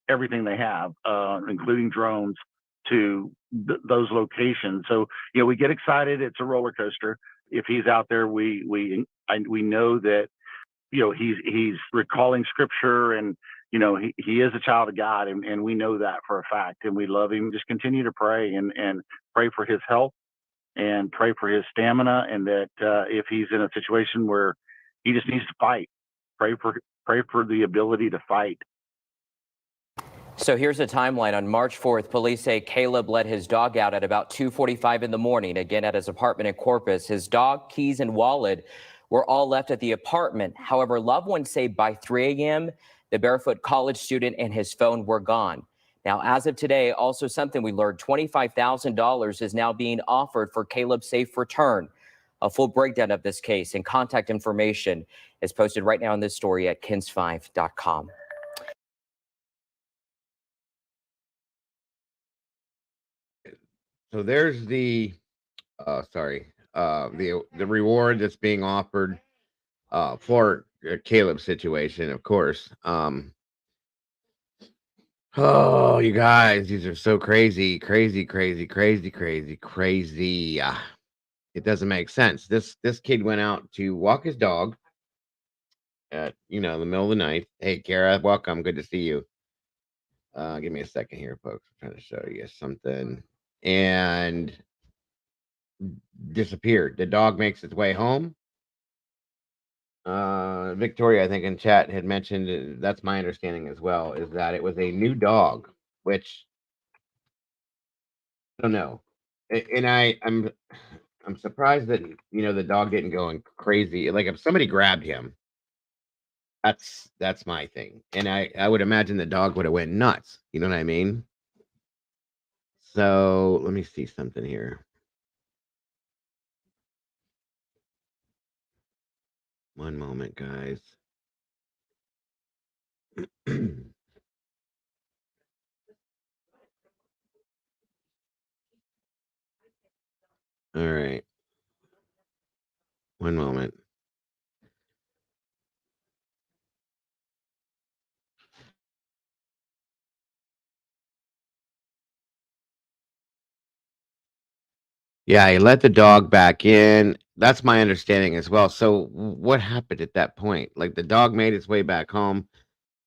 W: everything they have, including drones, to those locations. So we get excited. It's a roller coaster. If he's out there, we know that he's recalling scripture, and he is a child of God, and we know that for a fact, and we love him. Just continue to pray and pray for his health and pray for his stamina, and that if he's in a situation where he just needs to fight, pray for the ability to fight.
H: So here's a timeline. On March 4th, police say Caleb let his dog out at about 2:45 in the morning, again at his apartment in Corpus. His dog, keys, and wallet were all left at the apartment. However, loved ones say by 3 a.m., the barefoot college student and his phone were gone. Now, as of today, also something we learned, $25,000 is now being offered for Caleb's safe return. A full breakdown of this case and contact information is posted right now in this story at kens5.com.
A: So there's the reward that's being offered for Caleb's situation, of course. Oh, you guys, these are so crazy. It doesn't make sense. This kid went out to walk his dog at the middle of the night. Hey, Kara, welcome. Good to see you. Give me a second here, folks. I'm trying to show you something. And disappeared. The dog makes its way home. Victoria, I think in chat had mentioned, that's my understanding as well, is that it was a new dog, which I don't know. And I'm surprised that the dog didn't go crazy. Like if somebody grabbed him, that's my thing. And I would imagine the dog would have went nuts. You know what I mean? So let me see something here. One moment, guys. All right. One moment. Yeah, he let the dog back in. That's my understanding as well. So what happened at that point? Like the dog made its way back home,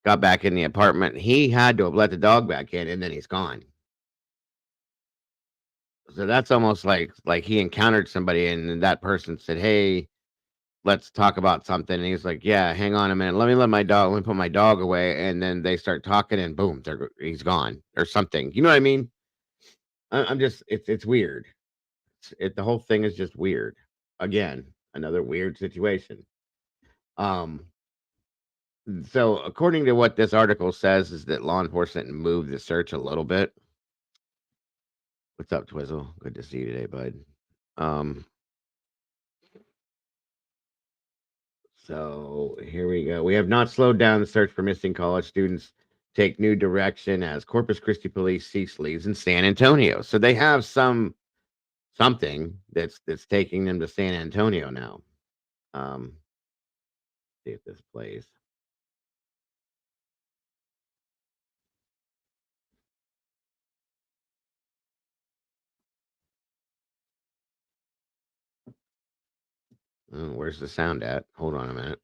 A: got back in the apartment. He had to have let the dog back in, and then he's gone. So that's almost like he encountered somebody, and then that person said, "Hey, let's talk about something." And he's like, "Yeah, hang on a minute. Let me put my dog away." And then they start talking, and boom, he's gone or something. You know what I mean? I'm just, it's weird. The whole thing is just weird. Again, another weird situation. So according to what this article says, is that law enforcement moved the search a little bit. What's up, Twizzle? Good to see you today, bud. So here we go. We have not slowed down the search for missing college students. Take new direction as Corpus Christi police seeks leads in San Antonio. So they have something that's taking them to San Antonio now. See if this plays. Oh, where's the sound at? Hold on a minute.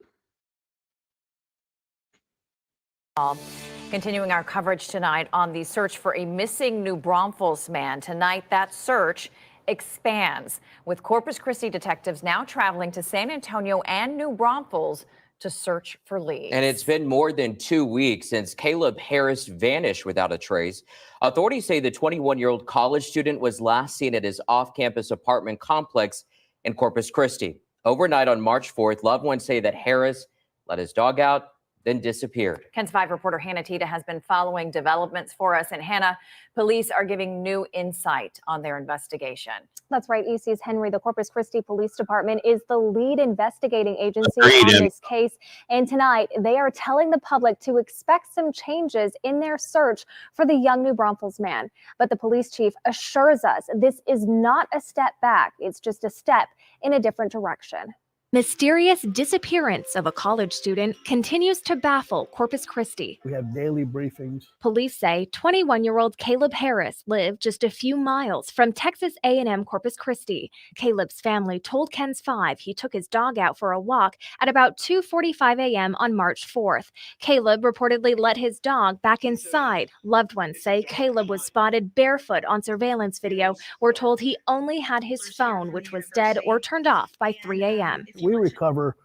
C: Continuing our coverage tonight on the search for a missing New Braunfels man. Tonight, that search expands, with Corpus Christi detectives now traveling to San Antonio and New Braunfels to search for leads.
H: And it's been more than 2 weeks since Caleb Harris vanished without a trace. Authorities say the 21-year-old college student was last seen at his off-campus apartment complex in Corpus Christi. Overnight on March 4th, loved ones say that Harris let his dog out, then disappeared.
C: KENS 5 reporter Hannah Tita has been following developments for us. And Hannah, police are giving new insight on their investigation.
M: That's right, EC's Henry. The Corpus Christi Police Department is the lead investigating agency on this case. And tonight, they are telling the public to expect some changes in their search for the young New Braunfels man. But the police chief assures us this is not a step back. It's just a step in a different direction.
N: Mysterious disappearance of a college student continues to baffle Corpus Christi.
R: We have daily briefings.
N: Police say 21-year-old Caleb Harris lived just a few miles from Texas A&M Corpus Christi. Caleb's family told KENS 5 he took his dog out for a walk at about 2:45 a.m. on March 4th. Caleb reportedly let his dog back inside. Loved ones say Caleb was spotted barefoot on surveillance video. We're told he only had his phone, which was dead or turned off by 3 a.m.
R: We recover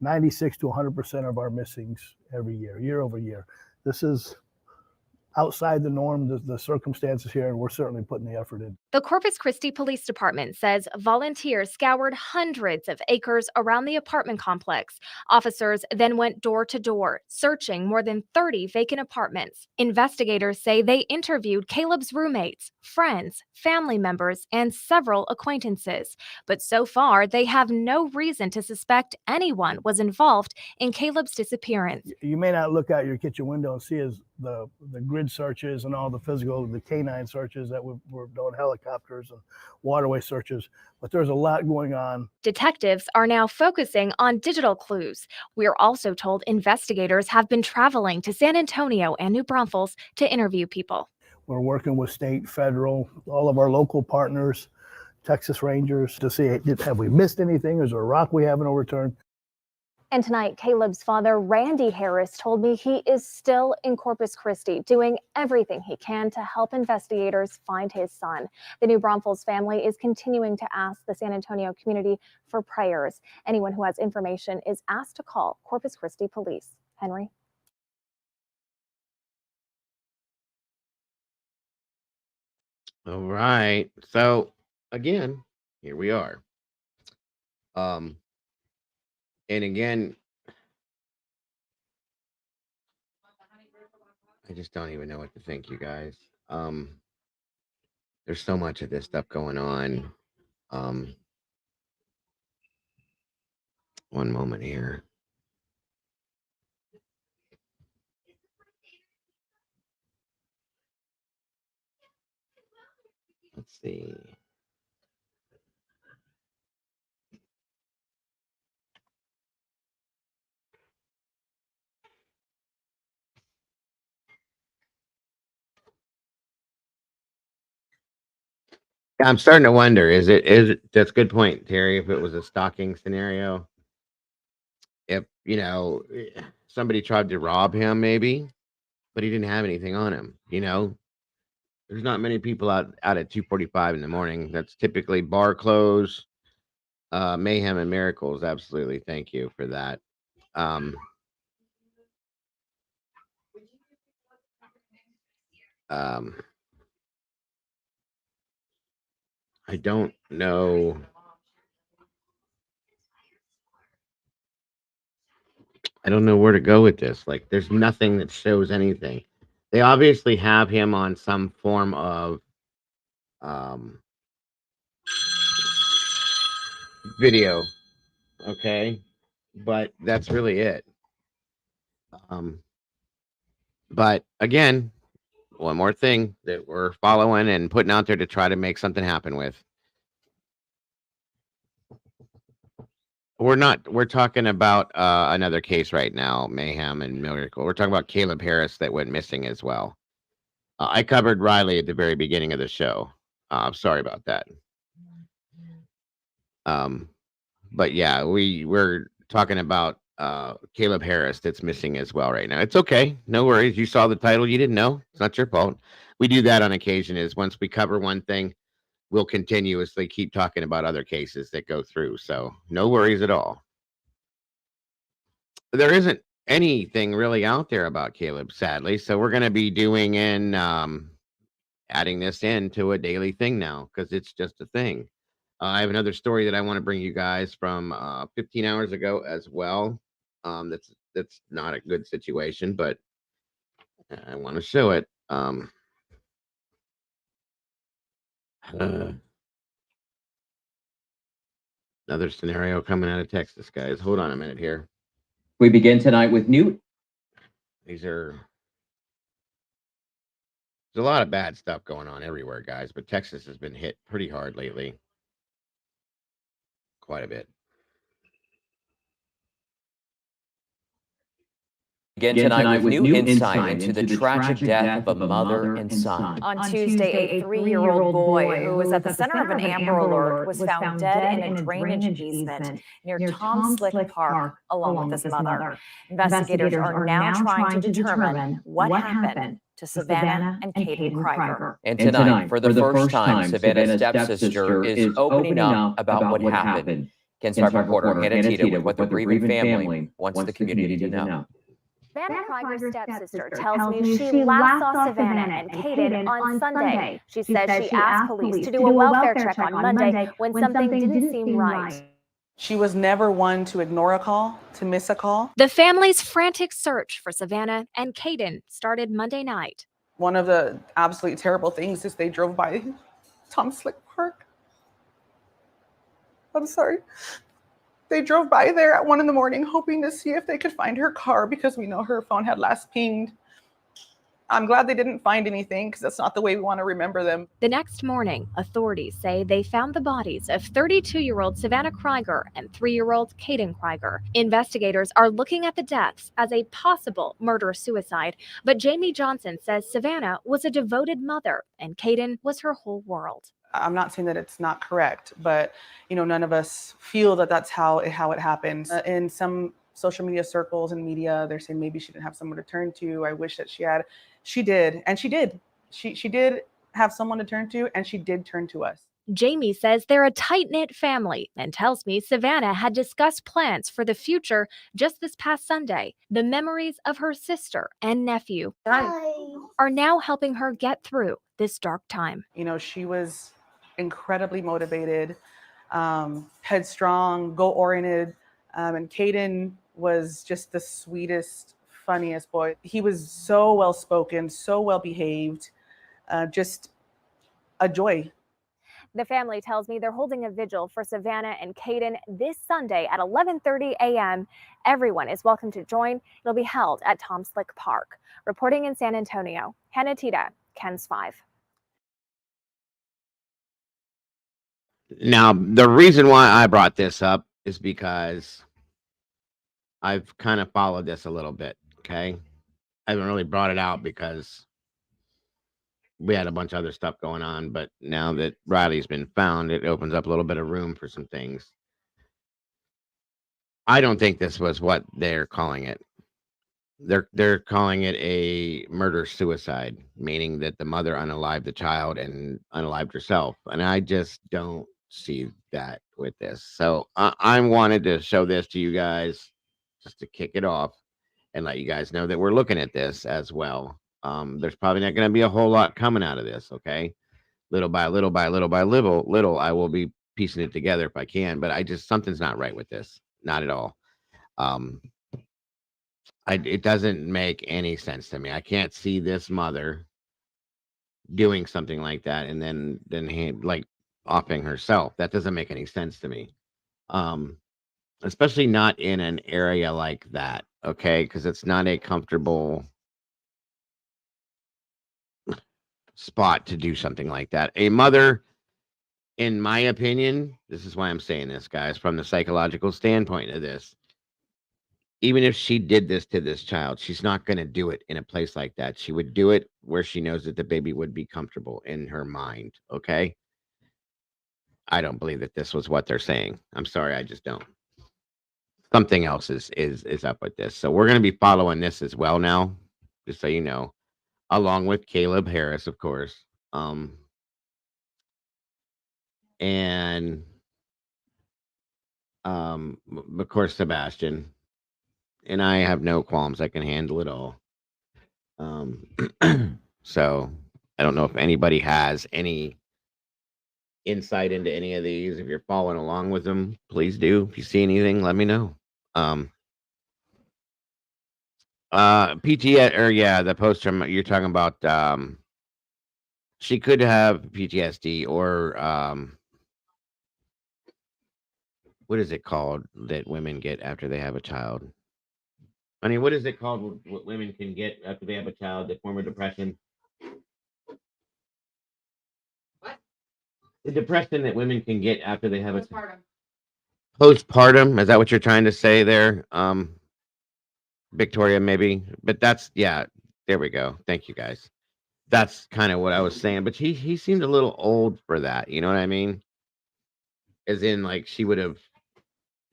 R: 96 to 100% of our missings every year, year over year. This is outside the norm, the circumstances here, and we're certainly putting the effort in.
N: The Corpus Christi Police Department says volunteers scoured hundreds of acres around the apartment complex. Officers then went door to door, searching more than 30 vacant apartments. Investigators say they interviewed Caleb's roommates, friends, family members, and several acquaintances. But so far, they have no reason to suspect anyone was involved in Caleb's disappearance.
R: You may not look out your kitchen window and see the grid searches and all the physical, the canine searches that we're doing, helicopters and waterway searches, but there's a lot going on.
N: Detectives are now focusing on digital clues. We're also told investigators have been traveling to San Antonio and New Braunfels to interview people.
R: We're working with state, federal, all of our local partners, Texas Rangers, to see, have we missed anything? Is there a rock we haven't overturned?
M: And tonight, Caleb's father, Randy Harris, told me he is still in Corpus Christi, doing everything he can to help investigators find his son. The New Braunfels family is continuing to ask the San Antonio community for prayers. Anyone who has information is asked to call Corpus Christi Police. Henry?
A: All right. So again, here we are. And again, I just don't even know what to think, you guys. There's so much of this stuff going on. One moment here. Let's see. I'm starting to wonder, is it, that's a good point, Terry, if it was a stalking scenario, if, somebody tried to rob him maybe, but he didn't have anything on him, there's not many people out at 2:45 in the morning. That's typically bar close, mayhem and miracles. Absolutely. Thank you for that. I don't know. I don't know where to go with this. Like, there's nothing that shows anything. They obviously have him on some form of video, okay? But that's really it. But again, one more thing that we're following and putting out there to try to make something happen with. We're talking about another case right now, mayhem and miracle. We're talking about Caleb Harris that went missing as well. I covered Riley at the very beginning of the show. I'm sorry about that. But yeah, we're talking about Caleb Harris that's missing as well right now. It's okay. No worries. You saw the title. You didn't know. It's not your fault. We do that on occasion, is once we cover one thing, we'll continuously keep talking about other cases that go through. So no worries at all. There isn't anything really out there about Caleb, sadly. So we're going to be doing and adding this into a daily thing now because it's just a thing. I have another story that I want to bring you guys from 15 hours ago as well. That's not a good situation, but I want to show it. Another scenario coming out of Texas, guys. Hold on a minute here.
H: We begin tonight with new.
A: There's a lot of bad stuff going on everywhere, guys, but Texas has been hit pretty hard lately. Quite a bit.
H: Begin tonight with new insight into the tragic death of a mother and son.
C: On Tuesday, a 3-year-old boy who was at the center of an Amber Alert was found dead in a drainage easement near Tom Slick Park, along with his mother. Investigators are now trying to determine what happened to Savannah and Kaden Kriger.
H: And tonight, for the first time, Savannah's stepsister is opening up about what happened. Ken's reporter Hannah Tita with what the grieving family wants the community to know.
M: Savannah Kriger's stepsister tells me she last saw Savannah and Kaden on Sunday. She says she asked police to do a welfare check on Monday when something didn't seem right.
F: She was never one to ignore a call, to miss a call.
N: The family's frantic search for Savannah and Kaden started Monday night.
F: One of the absolutely terrible things is they drove by Tom Slick Park. I'm sorry. They drove by there at 1 a.m. hoping to see if they could find her car because we know her phone had last pinged. I'm glad they didn't find anything because that's not the way we want to remember them.
N: The next morning, authorities say they found the bodies of 32-year-old Savannah Kriger and 3-year-old Kaden Kriger. Investigators are looking at the deaths as a possible murder-suicide, but Jamie Johnson says Savannah was a devoted mother and Kaden was her whole world.
F: I'm not saying that it's not correct, but none of us feel that that's how it happened. In some social media circles and media, they're saying maybe she didn't have someone to turn to. I wish that she had. She did, and she did. She did have someone to turn to, and she did turn to us.
N: Jamie says they're a tight-knit family and tells me Savannah had discussed plans for the future just this past Sunday. The memories of her sister and nephew are now helping her get through this dark time.
F: She was incredibly motivated, headstrong, goal-oriented, and Kaden was just the sweetest, funniest boy. He was so well-spoken, so well-behaved, just a joy.
M: The family tells me they're holding a vigil for Savannah and Kaden this Sunday at 11:30 a.m. Everyone is welcome to join. It'll be held at Tom Slick Park. Reporting in San Antonio, Hannah Tita, KENS 5.
A: Now, the reason why I brought this up is because I've kind of followed this a little bit, okay? I haven't really brought it out because we had a bunch of other stuff going on, but now that Riley's been found, it opens up a little bit of room for some things. I don't think this was what they're calling it. They're calling it a murder-suicide, meaning that the mother unalived the child and unalived herself, and I just don't see that with this. So I wanted to show this to you guys just to kick it off and let you guys know that we're looking at this as well. There's probably not going to be a whole lot coming out of this, okay? Little by little by little by little, I will be piecing it together if I can, but something's not right with this. Not at all. It doesn't make any sense to me. I can't see this mother doing something like that and then like offing herself. That doesn't make any sense to me. Especially not in an area like that, okay? Because it's not a comfortable spot to do something like that. A mother, in my opinion, this is why I'm saying this, guys, from the psychological standpoint of this, even if she did this to this child, she's not going to do it in a place like that. She would do it where she knows that the baby would be comfortable in her mind, okay? I don't believe that this was what they're saying. I'm sorry, I just don't. Something else is up with this. So we're going to be following this as well now, just so you know, along with Caleb Harris, of course. and of course Sebastian. And I have no qualms. I can handle it all. So I don't know if anybody has any insight into any of these. If you're following along with them, please do. If you see anything, let me know. PTSD, or yeah, the post you're talking about. She could have PTSD, or what is it called that women get after they have a child? I mean, what is it called? What women can get after they have a child? The form of depression. The depression that women can get after they have a postpartum. Is that what you're trying to say there, Victoria? Maybe, but that's yeah. There we go. Thank you guys. That's kind of what I was saying. But he seemed a little old for that. You know what I mean? As in, like he would have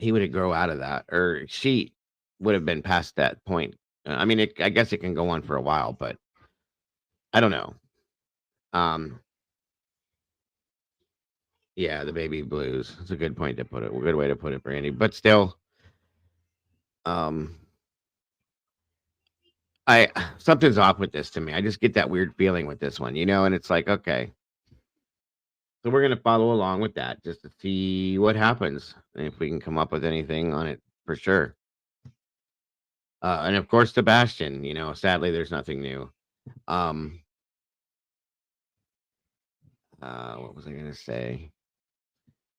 A: grow out of that, or she would have been past that point. I mean, I guess it can go on for a while, but I don't know. Yeah, the baby blues. It's a good point to put it. A good way to put it, Brandy. But still, I something's off with this to me. I just get that weird feeling with this one, and it's like, okay. So we're gonna follow along with that just to see what happens and if we can come up with anything on it for sure. And of course, Sebastian. Sadly, there's nothing new. What was I gonna say?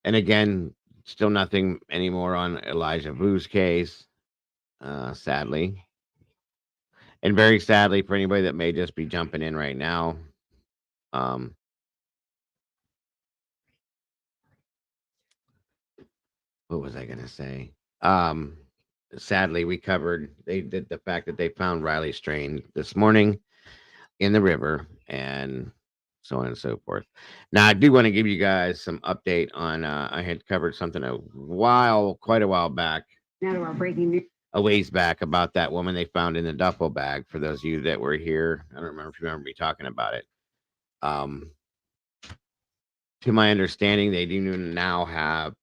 A: And again, still nothing anymore on Elijah Vu's case. Sadly, and very sadly for anybody that may just be jumping in right now. What was I gonna say? Sadly, we covered the fact that they found Riley Strain this morning in the river, and so on and so forth. Now, I do want to give you guys some update on. I had covered something quite a while back.
U: Now to our breaking news.
A: A ways back about that woman they found in the duffel bag. For those of you that were here, I don't remember if you remember me talking about it. To my understanding, they do now have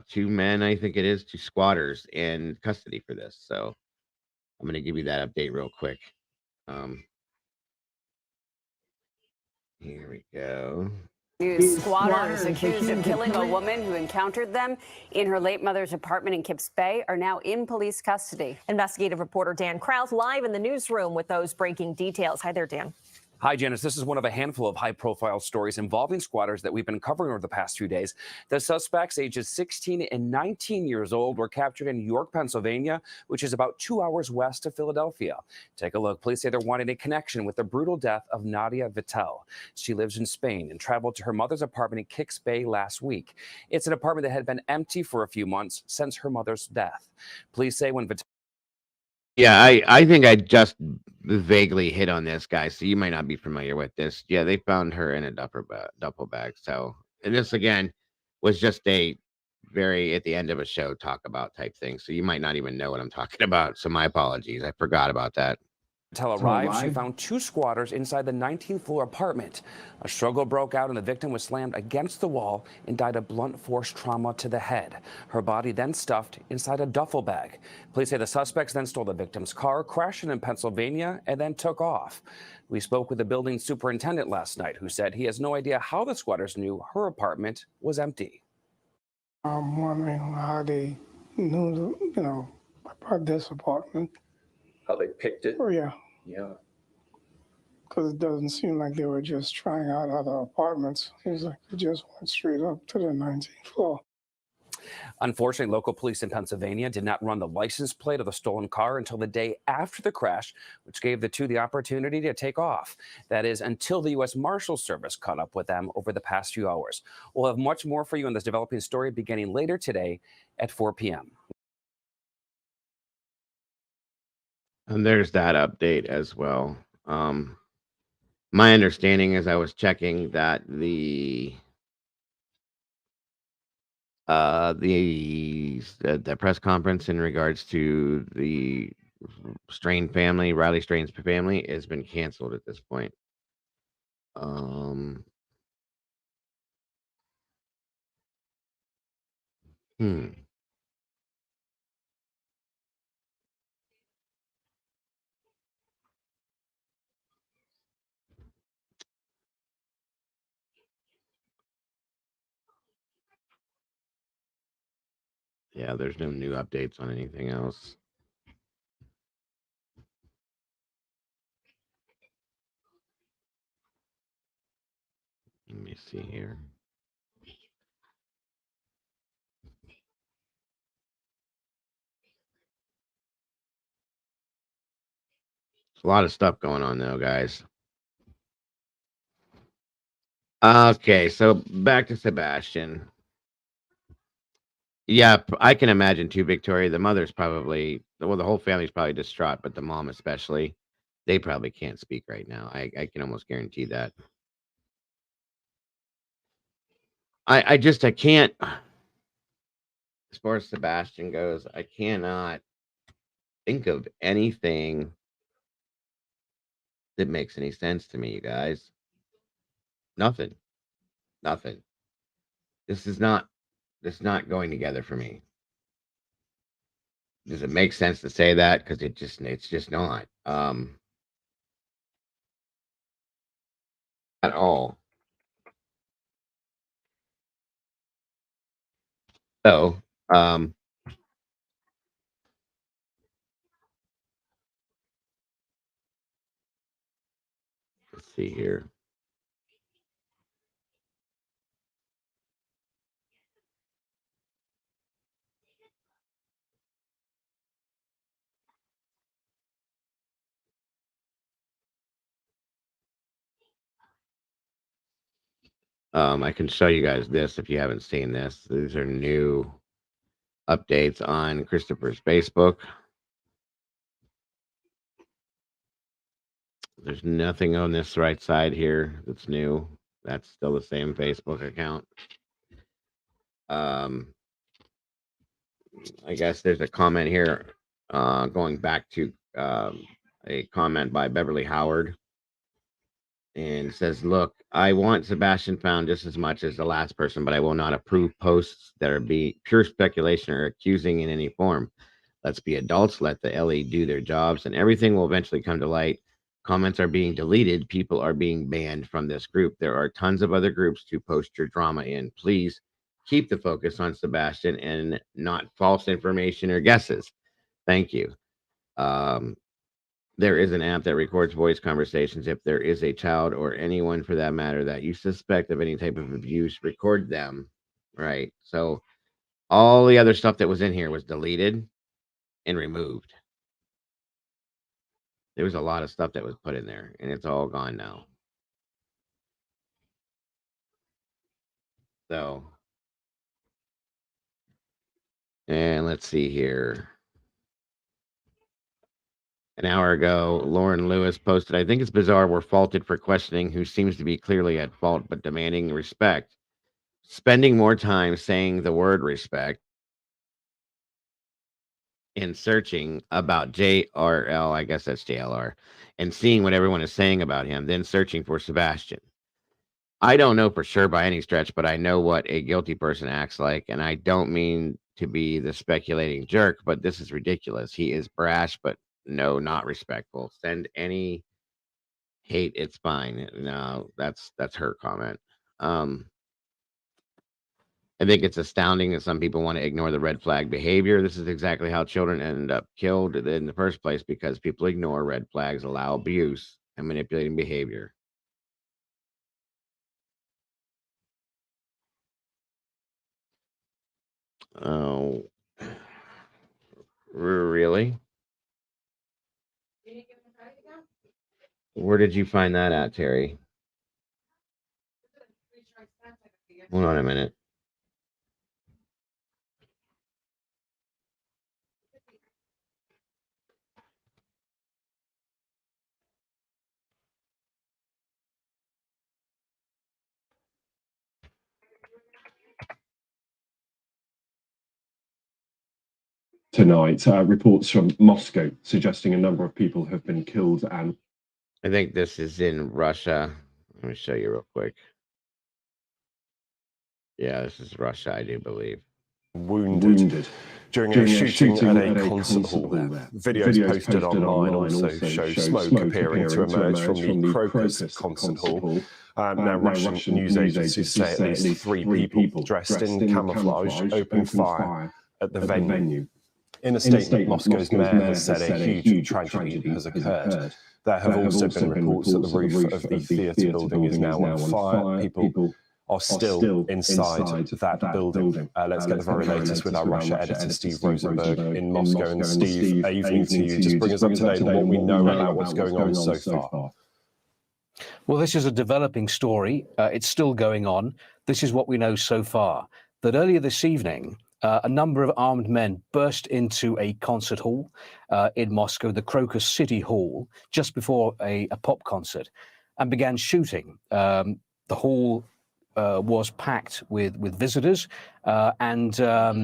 A: two men, I think it is, two squatters in custody for this. So I'm going to give you that update real quick. Here we go.
J: Squatters accused of killing a woman who encountered them in her late mother's apartment in Kips Bay are now in police custody.
C: Investigative reporter Dan Krause live in the newsroom with those breaking details. Hi there, Dan.
L: Hi, Janice. This is one of a handful of high-profile stories involving squatters that we've been covering over the past few days. The suspects, ages 16 and 19 years old, were captured in York, Pennsylvania, which is about 2 hours west of Philadelphia. Take a look. Police say they're wanting a connection with the brutal death of Nadia Vittel. She lives in Spain and traveled to her mother's apartment in Kips Bay last week. It's an apartment that had been empty for a few months since her mother's death. Police say when Vittel...
A: Yeah, I think I just vaguely hit on this, guys. So you might not be familiar with this. Yeah, they found her in a duffel bag. So, and this again was just a very at the end of a show talk about type thing. So you might not even know what I'm talking about. So my apologies. I forgot about that.
L: Vittel arrived, she found two squatters inside the 19th floor apartment. A struggle broke out and the victim was slammed against the wall and died of blunt force trauma to the head. Her body then stuffed inside a duffel bag. Police say the suspects then stole the victim's car, crashed it in Pennsylvania, and then took off. We spoke with the building superintendent last night, who said he has no idea how the squatters knew her apartment was empty.
S: I'm wondering how they knew, about this apartment.
L: How they picked it?
S: Oh, yeah.
L: Yeah.
S: Because it doesn't seem like they were just trying out other apartments. It was like they just went straight up to the 19th floor.
L: Unfortunately, local police in Pennsylvania did not run the license plate of the stolen car until the day after the crash, which gave the two the opportunity to take off. That is, until the U.S. Marshals Service caught up with them over the past few hours. We'll have much more for you on this developing story beginning later today at 4 p.m.
A: And there's that update as well. My understanding is I was checking that the press conference in regards to the Strain family, Riley Strain's family, has been canceled at this point. Yeah, there's no new updates on anything else. Let me see here. A lot of stuff going on though, guys. Okay, so back to Sebastian. Yeah, I can imagine too, Victoria. The mother's probably, well, the whole family's probably distraught, but the mom especially, they probably can't speak right now. I can almost guarantee that. I can't, as far as Sebastian goes, I cannot think of anything that makes any sense to me, you guys. Nothing. Nothing. This is not going together for me. Does it make sense to say that? Because it's just not. At all. So, let's see here. I can show you guys this if you haven't seen this. These are new updates on Christopher's Facebook. There's nothing on this right side here that's new. That's still the same Facebook account. I guess there's a comment here going back to a comment by Beverly Howard. And it says, look, I want Sebastian found just as much as the last person, but I will not approve posts that are pure speculation or accusing in any form. Let's be adults, let the LE do their jobs, and everything will eventually come to light. Comments are being deleted. People are being banned from this group. There are tons of other groups to post your drama in. Please keep the focus on Sebastian and not false information or guesses. Thank you. There is an app that records voice conversations. If there is a child or anyone for that matter that you suspect of any type of abuse, record them. Right. So all the other stuff that was in here was deleted and removed. There was a lot of stuff that was put in there, and it's all gone now. So, and let's see here. An hour ago, Lauren Lewis posted, I think it's bizarre we're faulted for questioning who seems to be clearly at fault, but demanding respect. Spending more time saying the word respect and searching about JRL, I guess that's JLR, and seeing what everyone is saying about him, then searching for Sebastian. I don't know for sure by any stretch, but I know what a guilty person acts like, and I don't mean to be the speculating jerk, but this is ridiculous. He is brash, but no, not respectful. Send any hate, it's fine. No, that's her comment. I think it's astounding that some people want to ignore the red flag behavior. This is exactly how children end up killed in the first place because people ignore red flags, allow abuse, and manipulating behavior. Oh, really? Where did you find that at, Terry? Hold on a minute.
B: Tonight, reports from Moscow suggesting a number of people have been killed and
A: I think this is in Russia. Let me show you real quick. Yeah, this is Russia, I do believe.
B: wounded
K: during a shooting at a concert hall there. Videos posted online also show smoke appearing to emerge from the Crocus concert hall. Now, Russian news agencies say at least 3 people dressed in camouflage opened fire at the venue. In a statement, Moscow's mayor has said a huge tragedy has occurred. There have also been reports that the roof of the theatre building is now on fire. People are still inside that building. Let's get the very latest with our Russia editor, Steve Rosenberg, in Moscow. And Steve, evening to you. Just bring us up to date on what we know about what's going on so far.
O: Well, this is a developing story. It's still going on. This is what we know so far. That earlier this evening, a number of armed men burst into a concert hall in Moscow, the Crocus City Hall, just before a pop concert, and began shooting. The hall was packed with visitors, and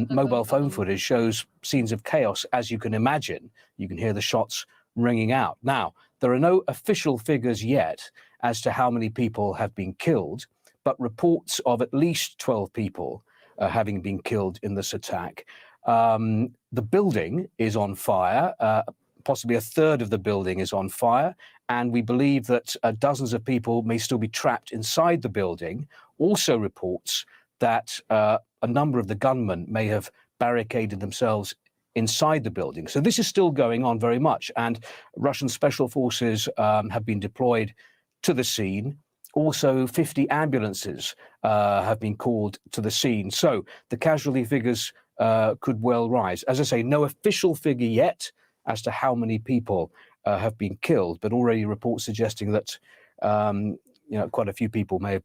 O: mobile phone footage shows scenes of chaos, as you can imagine. You can hear the shots ringing out. Now, there are no official figures yet as to how many people have been killed, but reports of at least 12 people having been killed in this attack. The building is on fire. Possibly a third of the building is on fire. And we believe that dozens of people may still be trapped inside the building. Also reports that a number of the gunmen may have barricaded themselves inside the building. So this is still going on very much. And Russian special forces have been deployed to the scene. Also, 50 ambulances have been called to the scene. So the casualty figures could well rise. As I say, no official figure yet as to how many people have been killed, but already reports suggesting that quite a few people may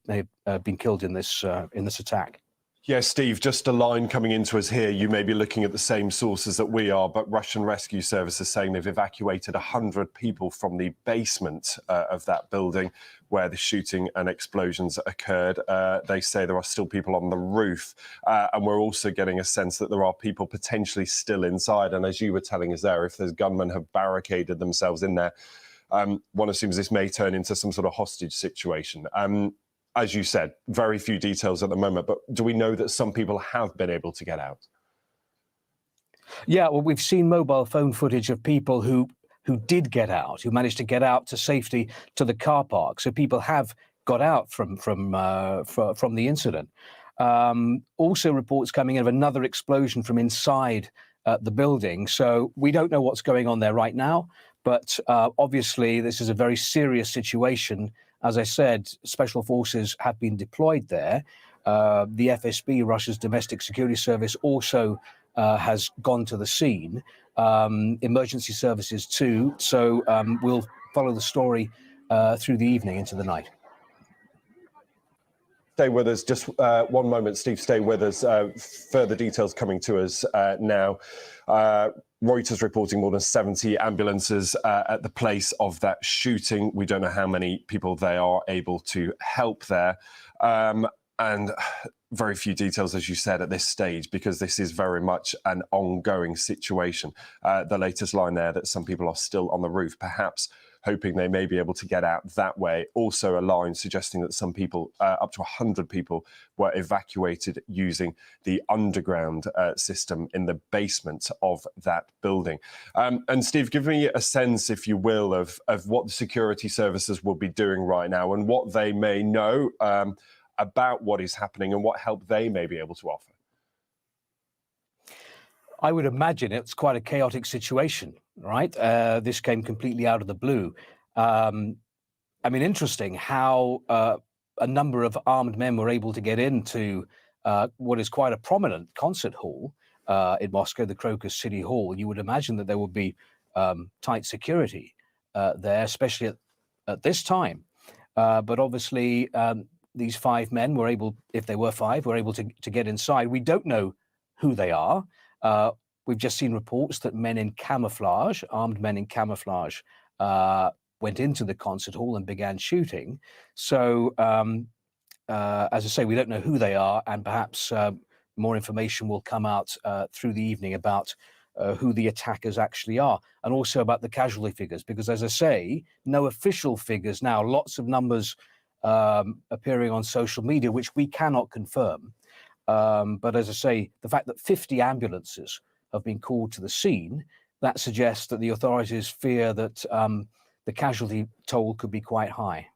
O: have been killed in this attack.
K: Yes, Steve, just a line coming into us here. You may be looking at the same sources that we are, but Russian rescue services saying they've evacuated 100 people from the basement of that building where the shooting and explosions occurred. They say there are still people on the roof, and we're also getting a sense that there are people potentially still inside. And as you were telling us there, if there's gunmen have barricaded themselves in there, one assumes this may turn into some sort of hostage situation. As you said, very few details at the moment, but do we know that some people have been able to get out?
O: Yeah, well, we've seen mobile phone footage of people who did get out, who managed to get out to safety to the car park. So people have got out from the incident. Also reports coming in of another explosion from inside the building. So we don't know what's going on there right now, but obviously this is a very serious situation. As I said, special forces have been deployed there. The FSB, Russia's domestic security service, also has gone to the scene. Emergency services too. So we'll follow the story through the evening into the night.
K: Stay with us just 1 moment, Steve, stay with us. Further details coming to us now. Reuters reporting more than 70 ambulances at the place of that shooting. We don't know how many people they are able to help there. And very few details, as you said, at this stage, because this is very much an ongoing situation. The latest line there that some people are still on the roof, perhaps hoping they may be able to get out that way. Also a line suggesting that some people, up to 100 people, were evacuated using the underground system in the basement of that building. And Steve, give me a sense, if you will, of what the security services will be doing right now and what they may know about what is happening and what help they may be able to offer.
O: I would imagine it's quite a chaotic situation, right? This came completely out of the blue. I mean, interesting how a number of armed men were able to get into what is quite a prominent concert hall in Moscow, the Crocus City Hall. You would imagine that there would be tight security there, especially at this time. But obviously, these 5 men were able, if they were 5, were able to get inside. We don't know who they are. We've just seen reports that men in camouflage, armed men in camouflage, went into the concert hall and began shooting. So, as I say, we don't know who they are, and perhaps more information will come out through the evening about who the attackers actually are, and also about the casualty figures, because, as I say, no official figures now, lots of numbers appearing on social media, which we cannot confirm. But as I say, the fact that 50 ambulances have been called to the scene, that suggests that the authorities fear that the casualty toll could be quite high.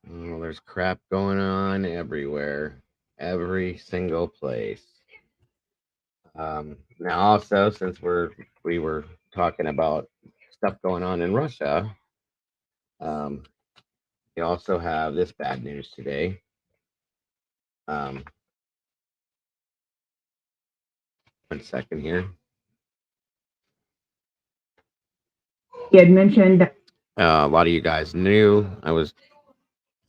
A: Well, there's crap going on everywhere, every single place. Now, also, since we were talking about stuff going on in Russia, we also have this bad news today. One second here.
I: He had mentioned
A: A lot of you guys knew. I was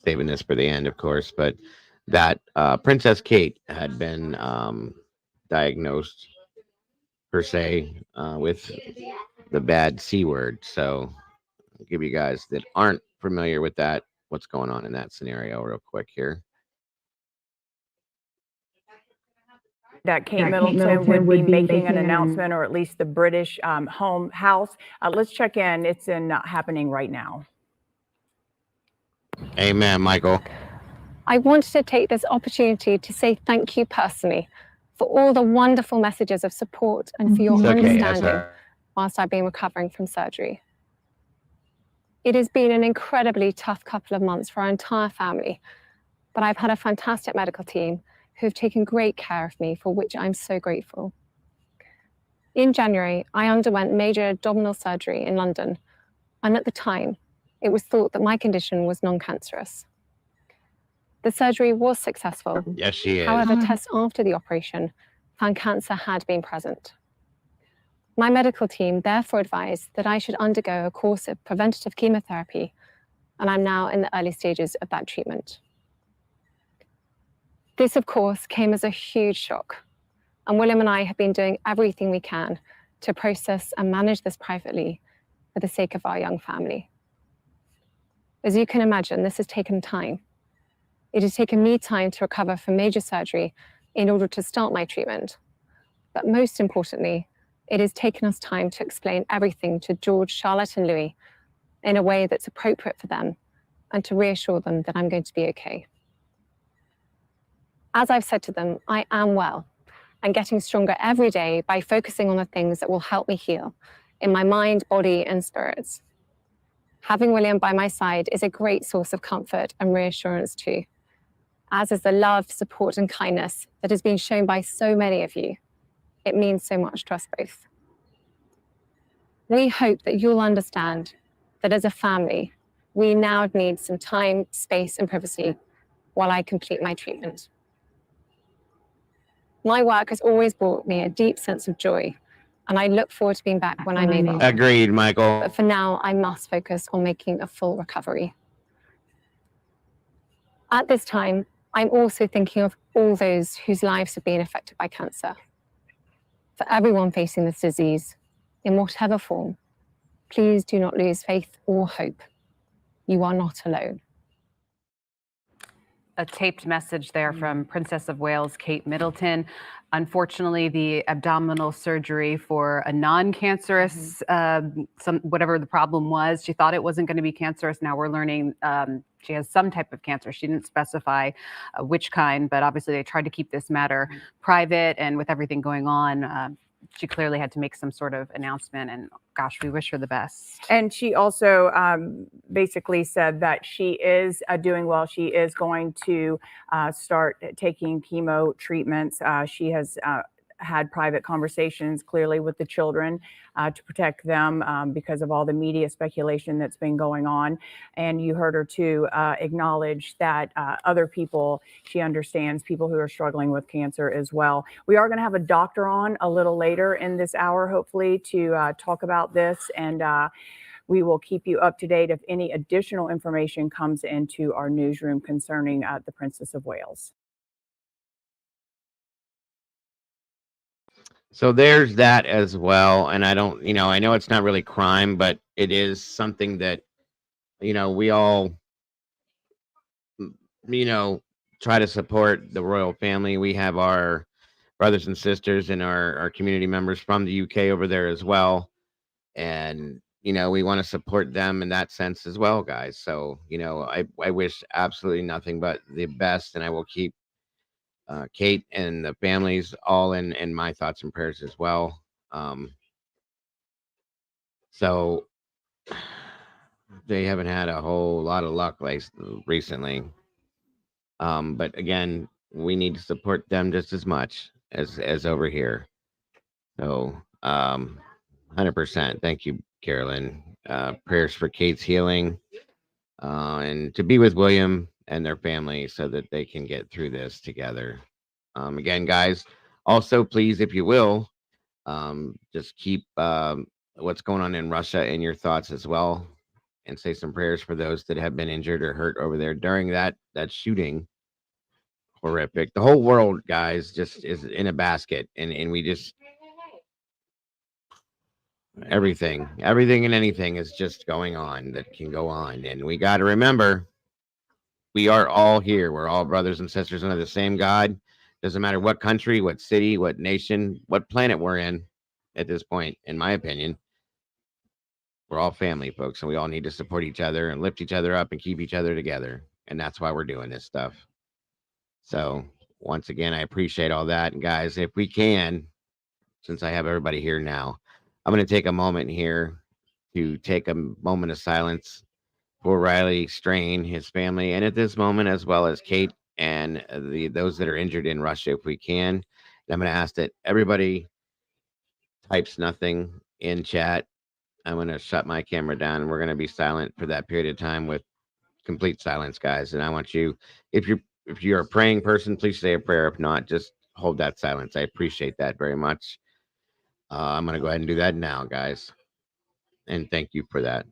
A: saving this for the end, of course, but that Princess Kate had been diagnosed, per se, with the bad C word. So I'll give you guys that aren't familiar with that, what's going on in that scenario real quick here.
P: That Kate Middleton would be making an announcement, or at least the British Home House. Let's check in. It's happening right now.
A: Amen, Michael.
Q: I wanted to take this opportunity to say thank you personally for all the wonderful messages of support and for your understanding whilst I've been recovering from surgery. It has been an incredibly tough couple of months for our entire family, but I've had a fantastic medical team who have taken great care of me, for which I'm so grateful. In January, I underwent major abdominal surgery in London, and at the time, it was thought that my condition was non-cancerous. The surgery was successful.
A: Yes, she is.
Q: However, tests after the operation found cancer had been present. My medical team therefore advised that I should undergo a course of preventative chemotherapy, and I'm now in the early stages of that treatment. This, of course, came as a huge shock, and William and I have been doing everything we can to process and manage this privately for the sake of our young family. As you can imagine, this has taken time. It has taken me time to recover from major surgery in order to start my treatment. But most importantly, it has taken us time to explain everything to George, Charlotte, and Louis in a way that's appropriate for them and to reassure them that I'm going to be okay. As I've said to them, I am well and getting stronger every day by focusing on the things that will help me heal in my mind, body, and spirits. Having William by my side is a great source of comfort and reassurance too, as is the love, support, and kindness that has been shown by so many of you. It means so much to us both. We hope that you'll understand that as a family, we now need some time, space, and privacy while I complete my treatment. My work has always brought me a deep sense of joy, and I look forward to being back when I'm able.
A: Agreed, Michael.
Q: But for now, I must focus on making a full recovery. At this time, I'm also thinking of all those whose lives have been affected by cancer. For everyone facing this disease, in whatever form, please do not lose faith or hope. You are not alone.
X: A taped message there from Princess of Wales, Kate Middleton. Unfortunately, the abdominal surgery for a non-cancerous, whatever the problem was, she thought it wasn't going to be cancerous. Now we're learning she has some type of cancer. She didn't specify which kind, but obviously they tried to keep this matter private, and with everything going on, she clearly had to make some sort of announcement, and gosh, we wish her the best.
P: And she also basically said that she is doing well. She is going to start taking chemo treatments. She has had private conversations clearly with the children to protect them because of all the media speculation that's been going on. And you heard her too acknowledge that other people, she understands people who are struggling with cancer as well. We are going to have a doctor on a little later in this hour, hopefully, to talk about this. And we will keep you up to date if any additional information comes into our newsroom concerning the Princess of Wales.
A: So there's that as well. And I don't, I know it's not really crime, but it is something that, we all, try to support the royal family. We have our brothers and sisters and our community members from the UK over there as well. And, we want to support them in that sense as well, guys. So, I wish absolutely nothing but the best, and I will keep Kate and the families all in my thoughts and prayers as well. So they haven't had a whole lot of luck recently. But again, we need to support them just as much as over here. So, 100%. Thank you, Carolyn. Prayers for Kate's healing, and to be with William and their family so that they can get through this together. Again, guys, also please, if you will, just keep what's going on in Russia in your thoughts as well, and say some prayers for those that have been injured or hurt over there during that shooting. Horrific. The whole world, guys, just is in a basket, and we just everything and anything is just going on that can go on, and we got to remember we are all here. We're all brothers and sisters under the same God. Doesn't matter what country, what city, what nation, what planet we're in at this point, in my opinion. We're all family, folks, and we all need to support each other and lift each other up and keep each other together. And that's why we're doing this stuff. So once again, I appreciate all that. And guys, if we can, since I have everybody here now, I'm going to take a moment here to take a moment of silence for Riley Strain, his family, and at this moment, as well as Kate and those that are injured in Russia, if we can. And I'm going to ask that everybody types nothing in chat. I'm going to shut my camera down, and we're going to be silent for that period of time with complete silence, guys. And I want you, if you're a praying person, please say a prayer. If not, just hold that silence. I appreciate that very much. I'm going to go ahead and do that now, guys. And thank you for that.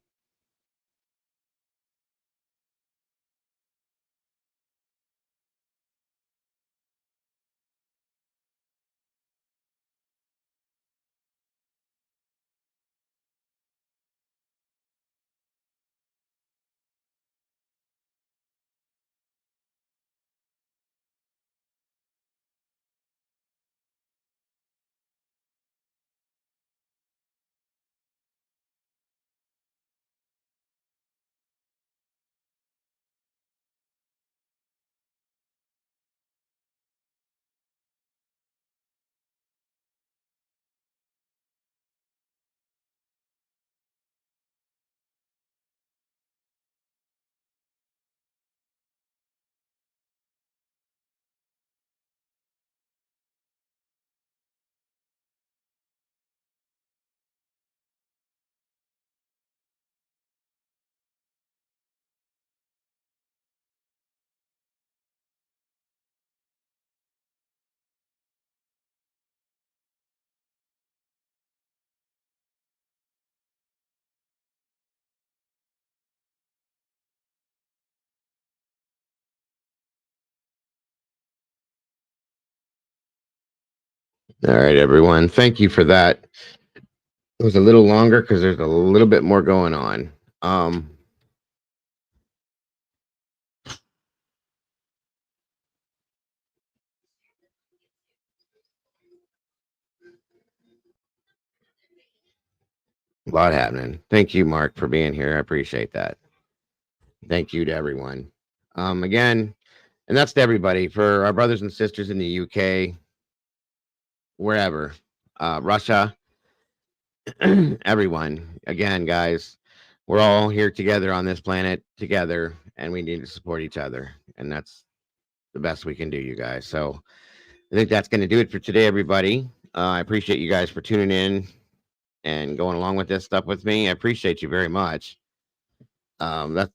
A: All right, everyone. Thank you for that. It was a little longer because there's a little bit more going on. A lot happening. Thank you, Mark, for being here. I appreciate that. Thank you to everyone. Again, and that's to everybody, for our brothers and sisters in the UK, wherever, Russia, everyone. Again, guys, we're all here together on this planet together, and we need to support each other. And that's the best we can do, you guys. So I think that's going to do it for today, everybody. I appreciate you guys for tuning in and going along with this stuff with me. I appreciate you very much. That's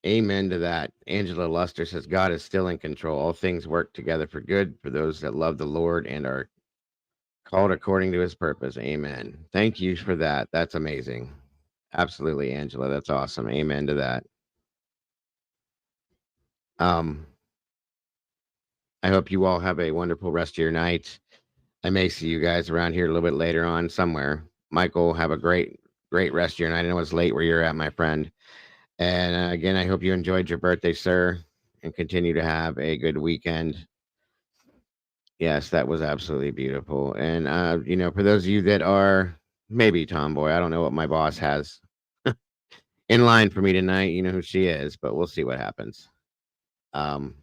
A: amen to that. Angela Luster says, God is still in control. All things work together for good for those that love the Lord and are called according to his purpose. Amen. Thank you for that. That's amazing. Absolutely, Angela. That's awesome. Amen to that. I hope you all have a wonderful rest of your night. I may see you guys around here a little bit later on somewhere. Michael, have a great rest of your night. I know it's late where you're at, my friend. And again, I hope you enjoyed your birthday, sir, and continue to have a good weekend. Yes, that was absolutely beautiful. And for those of you that are maybe tomboy, I don't know what my boss has in line for me tonight. You know who she is, but we'll see what happens. Um,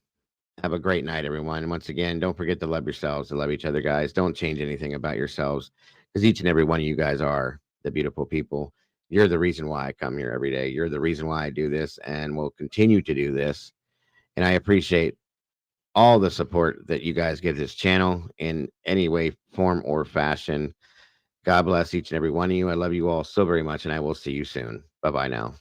A: have a great night, everyone. And once again, don't forget to love yourselves, to love each other, guys. Don't change anything about yourselves, because each and every one of you guys are the beautiful people. You're the reason why I come here every day. You're the reason why I do this and will continue to do this. And I appreciate all the support that you guys give this channel in any way, form, or fashion. God bless each and every one of you. I love you all so very much, and I will see you soon. Bye-bye now.